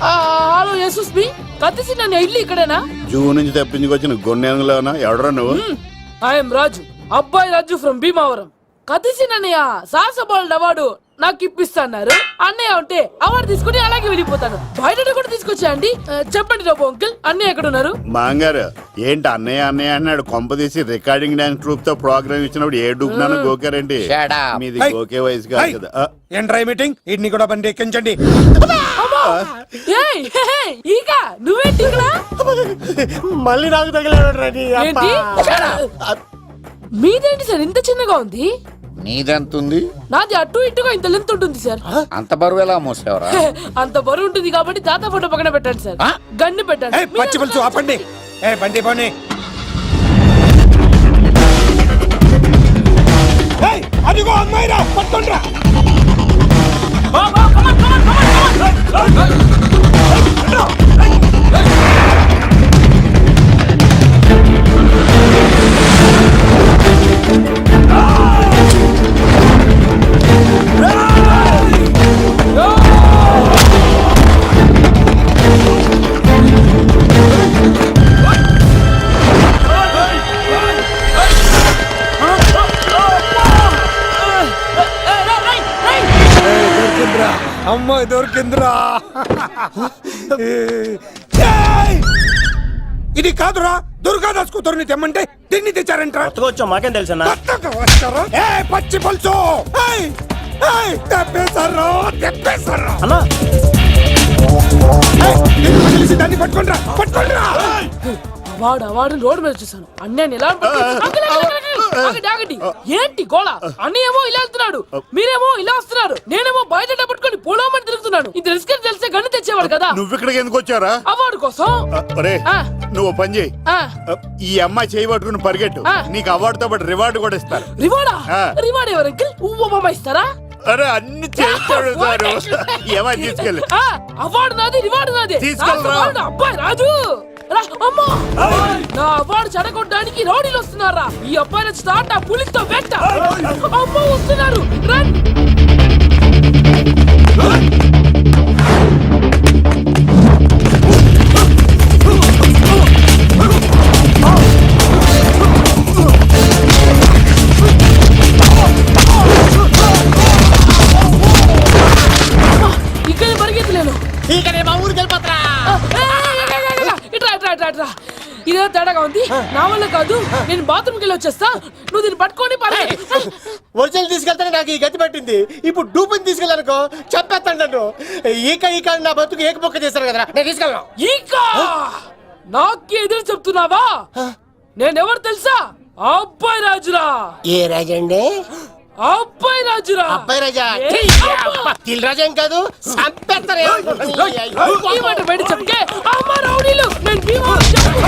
H: హలో యశస్వి, కత్తిసి నన్ను ఇల్లు ఇక్కడేనా?
K: జూ నుంచి తప్పించుకొచ్చిన గొన్నెంగులోనా? ఎవడరా నువ్వు?
H: ఐఎమ్ రాజు, అబ్బాయి రాజు ఫ్రమ్ భీమావరం. కత్తిసి నన్నయ్య సాహసబాల్ అవార్డు నాకు ఇప్పిస్తున్నారు. అన్నయ్య ఉంటే అవార్డు తీసుకుని అలాగే వెళ్ళిపోతాను. బయట కూడా తీసుకొచ్చా అండి. చెప్పండి రాబు అంకుల్, అన్నయ్య ఎక్కడ ఉన్నారు?
K: మాంగారు ఏంటి అన్నయ్య అన్నయ్య అన్నాడు? కొంప తీసి రికార్డింగ్ డాన్స్ ట్రూప్ తో ప్రోగ్రామ్ ఇచ్చినప్పుడు ఏ డూబ్నాను గోకారండి? మీది గోకే వయసు కాదు కదా.
B: ఏంట్రై మీటింగ్? ఇడ్ని కూడా బండి ఎక్కించండి.
H: ఇక నువ్వేంటి ఇక్కడ?
C: మళ్ళీ నాకు తగిలాడు.
H: ఏంటి? మీదేంటి సార్ ఇంత చిన్నగా ఉంది?
L: నీదెంతుంది?
H: నాది అటు ఇటుగా ఇంత లెంత్ ఉంటుంది సార్.
L: అంత బరువు ఎలా మోసేవరా?
H: అంత బరువు ఉంటుంది కాబట్టి తాత ఫోటో పక్కన పెట్టండి సార్. గన్ను పెట్టండి.
B: పచ్చి పులుసు ఆపండి. బండి పోనీ. అదిగో అమ్మాయి రా, పట్టుకుండ్రా. అమ్మాయి దొరికిందిరా. ఇది కాదురా, దుర్గాదాస్ కూతురుని తెమ్మంటే దీన్ని తెచ్చారంట.
R: వచ్చాం మాకేం తెలుసన్నా.
B: పచ్చి పులుసు తెప్పేశారు.
R: అన్నా
B: దాన్ని పట్టుకుంటా పట్టుకుంటా.
H: వాడు రోడ్డు మీద చూసాను. అన్నయ్య ఎలా ఆగండి. ఏంటి గోళ? అన్నయ్య ఏమో ఇలా వెళ్తున్నాడు, మీరేమో ఇలా వస్తున్నారు, నేనేమో బయట పట్టుకొని పొలమని తిరుగుతున్నాను. ఇది రిస్క్ అని తెలిస్తే గన్ను తెచ్చేవాడు కదా.
K: నువ్వు ఇక్కడికి ఎందుకు వచ్చారా?
H: అవార్డు కోసం.
K: నువ్వు పని చేయి, ఈ అమ్మాయి చేయి పట్టుకుని పరిగెట్టు, నీకు అవార్డుతో పాటు రివార్డు కూడా ఇస్తారు.
H: రివార్డా? రివార్డ్ ఎవరు అంకిల్? ఉవ్వమ్మ ఇస్తారా?
K: అరే అన్ని చేస్తాడు సారు. ఏమని తీసుకెళ్ళి
H: అవార్డు నాది, రివార్డు నాది.
K: తీసుకెళ్ళరా.
H: అబ్బాయి రాజు నా అవార్డు చెడగొట్టడానికి రౌడీలు వస్తున్నారా? ఈ అబ్బాయి నచ్చి తాట పులితో వెంట అమ్మ వస్తున్నారు. రన్. ఇక్కడ పరిగెత్తలేను. ఇదే తేడాగా ఉంది. నా వల్ల కాదు, నేను బాత్రూమ్కి వెళ్ళి వచ్చేస్తా. నువ్వు దీన్ని పట్టుకొని
C: ఒరిజినల్ తీసుకెళ్తానే నాకు ఈ గతి పట్టింది. ఇప్పుడు డూపుని తీసుకెళ్ళానుకో చెప్పేస్తాను నన్ను. ఈక నా బతుకు ఏక బొక్క చేశారు కదరా, నేను తీసుకెళ్ళను.
H: ఇంకా నాకు ఎదురు చెప్తున్నావా? నేనెవరు తెలుసా? అబ్బాయి రాజురా.
C: ఏ రాజండి?
H: అబ్బాయి రాజురా.
C: అబ్బాయి రాజా తిల్ రాజా ఏం కాదు, చంపేస్తారు.
H: ఈ మాట బయట చెప్తే అమ్మ రౌడీలు నేను భీమా చెప్పు.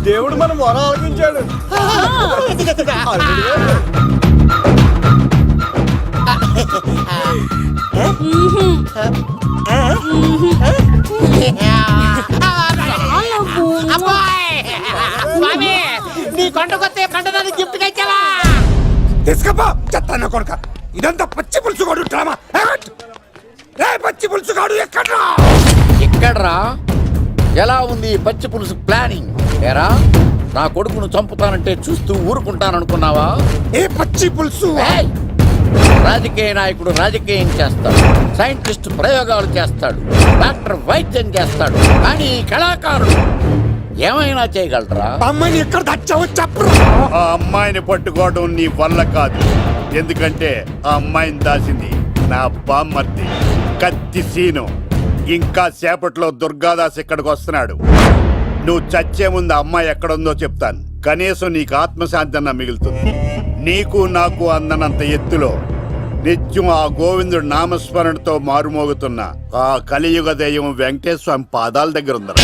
F: దేవుడు మనం వరం ఆలకించాడు.
C: నీ కొండకొస్తే పంటదాన్ని గిఫ్ట్ గా ఇచ్చావా?
B: తీసుకపో చెత్త కొడుక. ఇదంతా పచ్చి పులుసు కాడు డ్రామా. పచ్చి పులుసు కాడు ఎక్కడ్రా?
L: ఎక్కడ్రా? ఎలా ఉంది పచ్చి పులుసు ప్లానింగ్? ఏరా, నా కొడుకును చంపుతానంటే చూస్తూ ఊరుకుంటాననుకున్నావా?
B: ఏ పచ్చి పులుసు?
L: రాజకీయ నాయకుడు రాజకీయం చేస్తాడు, సైంటిస్ట్ ప్రయోగాలు చేస్తాడు, డాక్టర్ వైద్యం చేస్తాడు, కానీ కళాకారుడు ఏమైనా చేయగలరా?
B: అమ్మాయిని ఎక్కడ దాచావో చెప్పు.
K: ఆ అమ్మాయిని పట్టుకోవడం నీ వల్ల కాదు, ఎందుకంటే ఆ అమ్మాయిని దాసింది నా బామ్మర్ది కత్తి సీను. ఇంకా సేపట్లో దుర్గాదాస్ ఇక్కడికి వస్తున్నాడు. నువ్వు చచ్చే ముందు అమ్మాయి ఎక్కడుందో చెప్తాను. కనీసం నీకు ఆత్మశాంతి అన్న మిగులుతుంది. నీకు నాకు అందనంత ఎత్తులో నిత్యం ఆ గోవిందుడు నామస్మరణతో మారుమోగుతున్న ఆ కలియుగ దైవం వెంకటేశ్వర స్వామి పాదాల దగ్గర ఉందరా.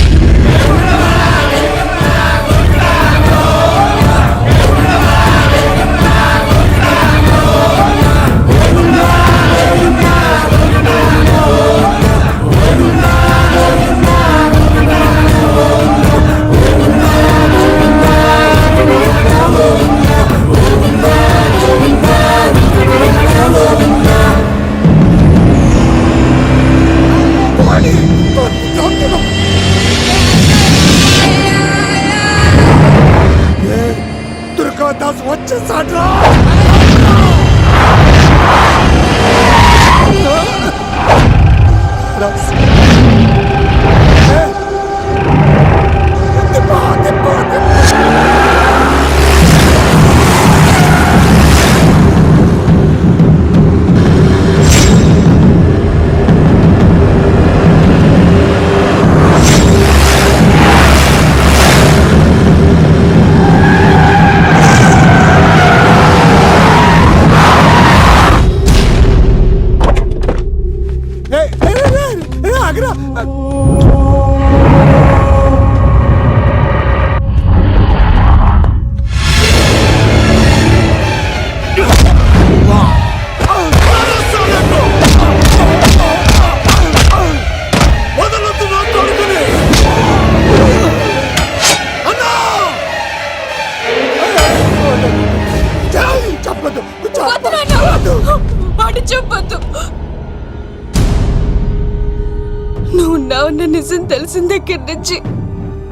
I: నువ్వు ఉన్నావన్న నిజం తెలిసిన దగ్గర నుంచి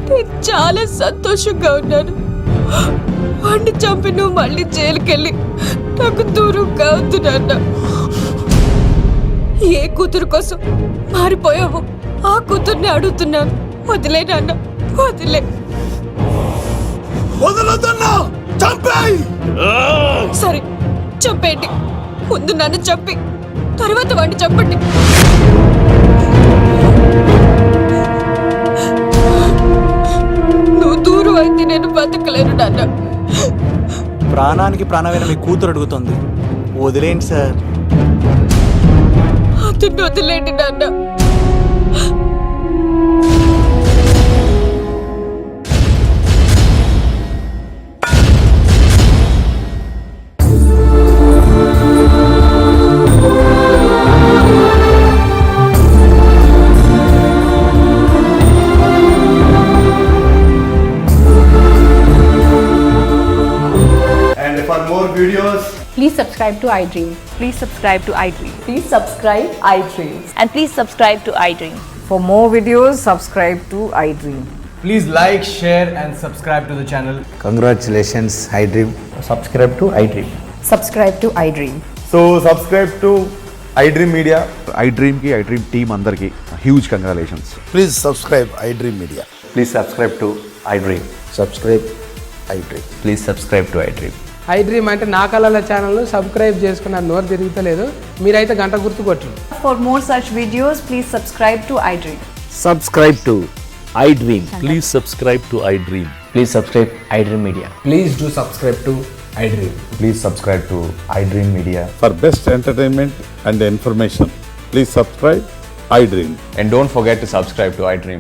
I: నేను చాలా సంతోషంగా ఉన్నాను. వాడిని చంపి నువ్వు మళ్ళీ జైలుకెళ్ళి నాకు దూరంగా అవుతున్నా. ఏ కూతురు కోసం మారిపోయావో ఆ కూతుర్ని అడుగుతున్నాను. వదిలే నాన్న, వదిలే. సరే చంపేయండి. ముందు నన్ను చంపి తర్వాత వాడిని చంపండి. నువ్వు దూరం అయితే నేను బతకలేను నాన్న.
F: ప్రాణానికి ప్రాణమైన మీ కూతురు అడుగుతుంది, వదిలేండి సార్.
I: అతన్ని వదిలేండి నాన్న.
N: And for more videos,
M: Please subscribe to iDream. Please subscribe to iDream. Please subscribe iDream. And please subscribe to iDream. For more videos, subscribe to iDream.
N: please like, share and subscribe to the channel.
P: Congratulations iDream.
N: Subscribe to iDream.
M: Subscribe to iDream.
N: So subscribe to iDream Media.
P: iDream కి iDream team అందరికి huge congratulations.
D: Please subscribe iDream media.
N: Please subscribe to iDream.
D: Subscribe iDream.
N: Please subscribe to iDream.
H: iDream అంటే నా కళల channel subscribe చేసుకున్న నోరు తిరుగుతలేదు. మీరైతే గంట గుర్తు కొట్టు.
M: For more such videos, please subscribe to iDream.
O: Subscribe to iDream. Please subscribe to iDream.
N: Please subscribe iDream Media. Please do subscribe to iDream. Please subscribe to iDream Media.
K: For best entertainment and information, please subscribe iDream.
N: And don't forget to subscribe to iDream.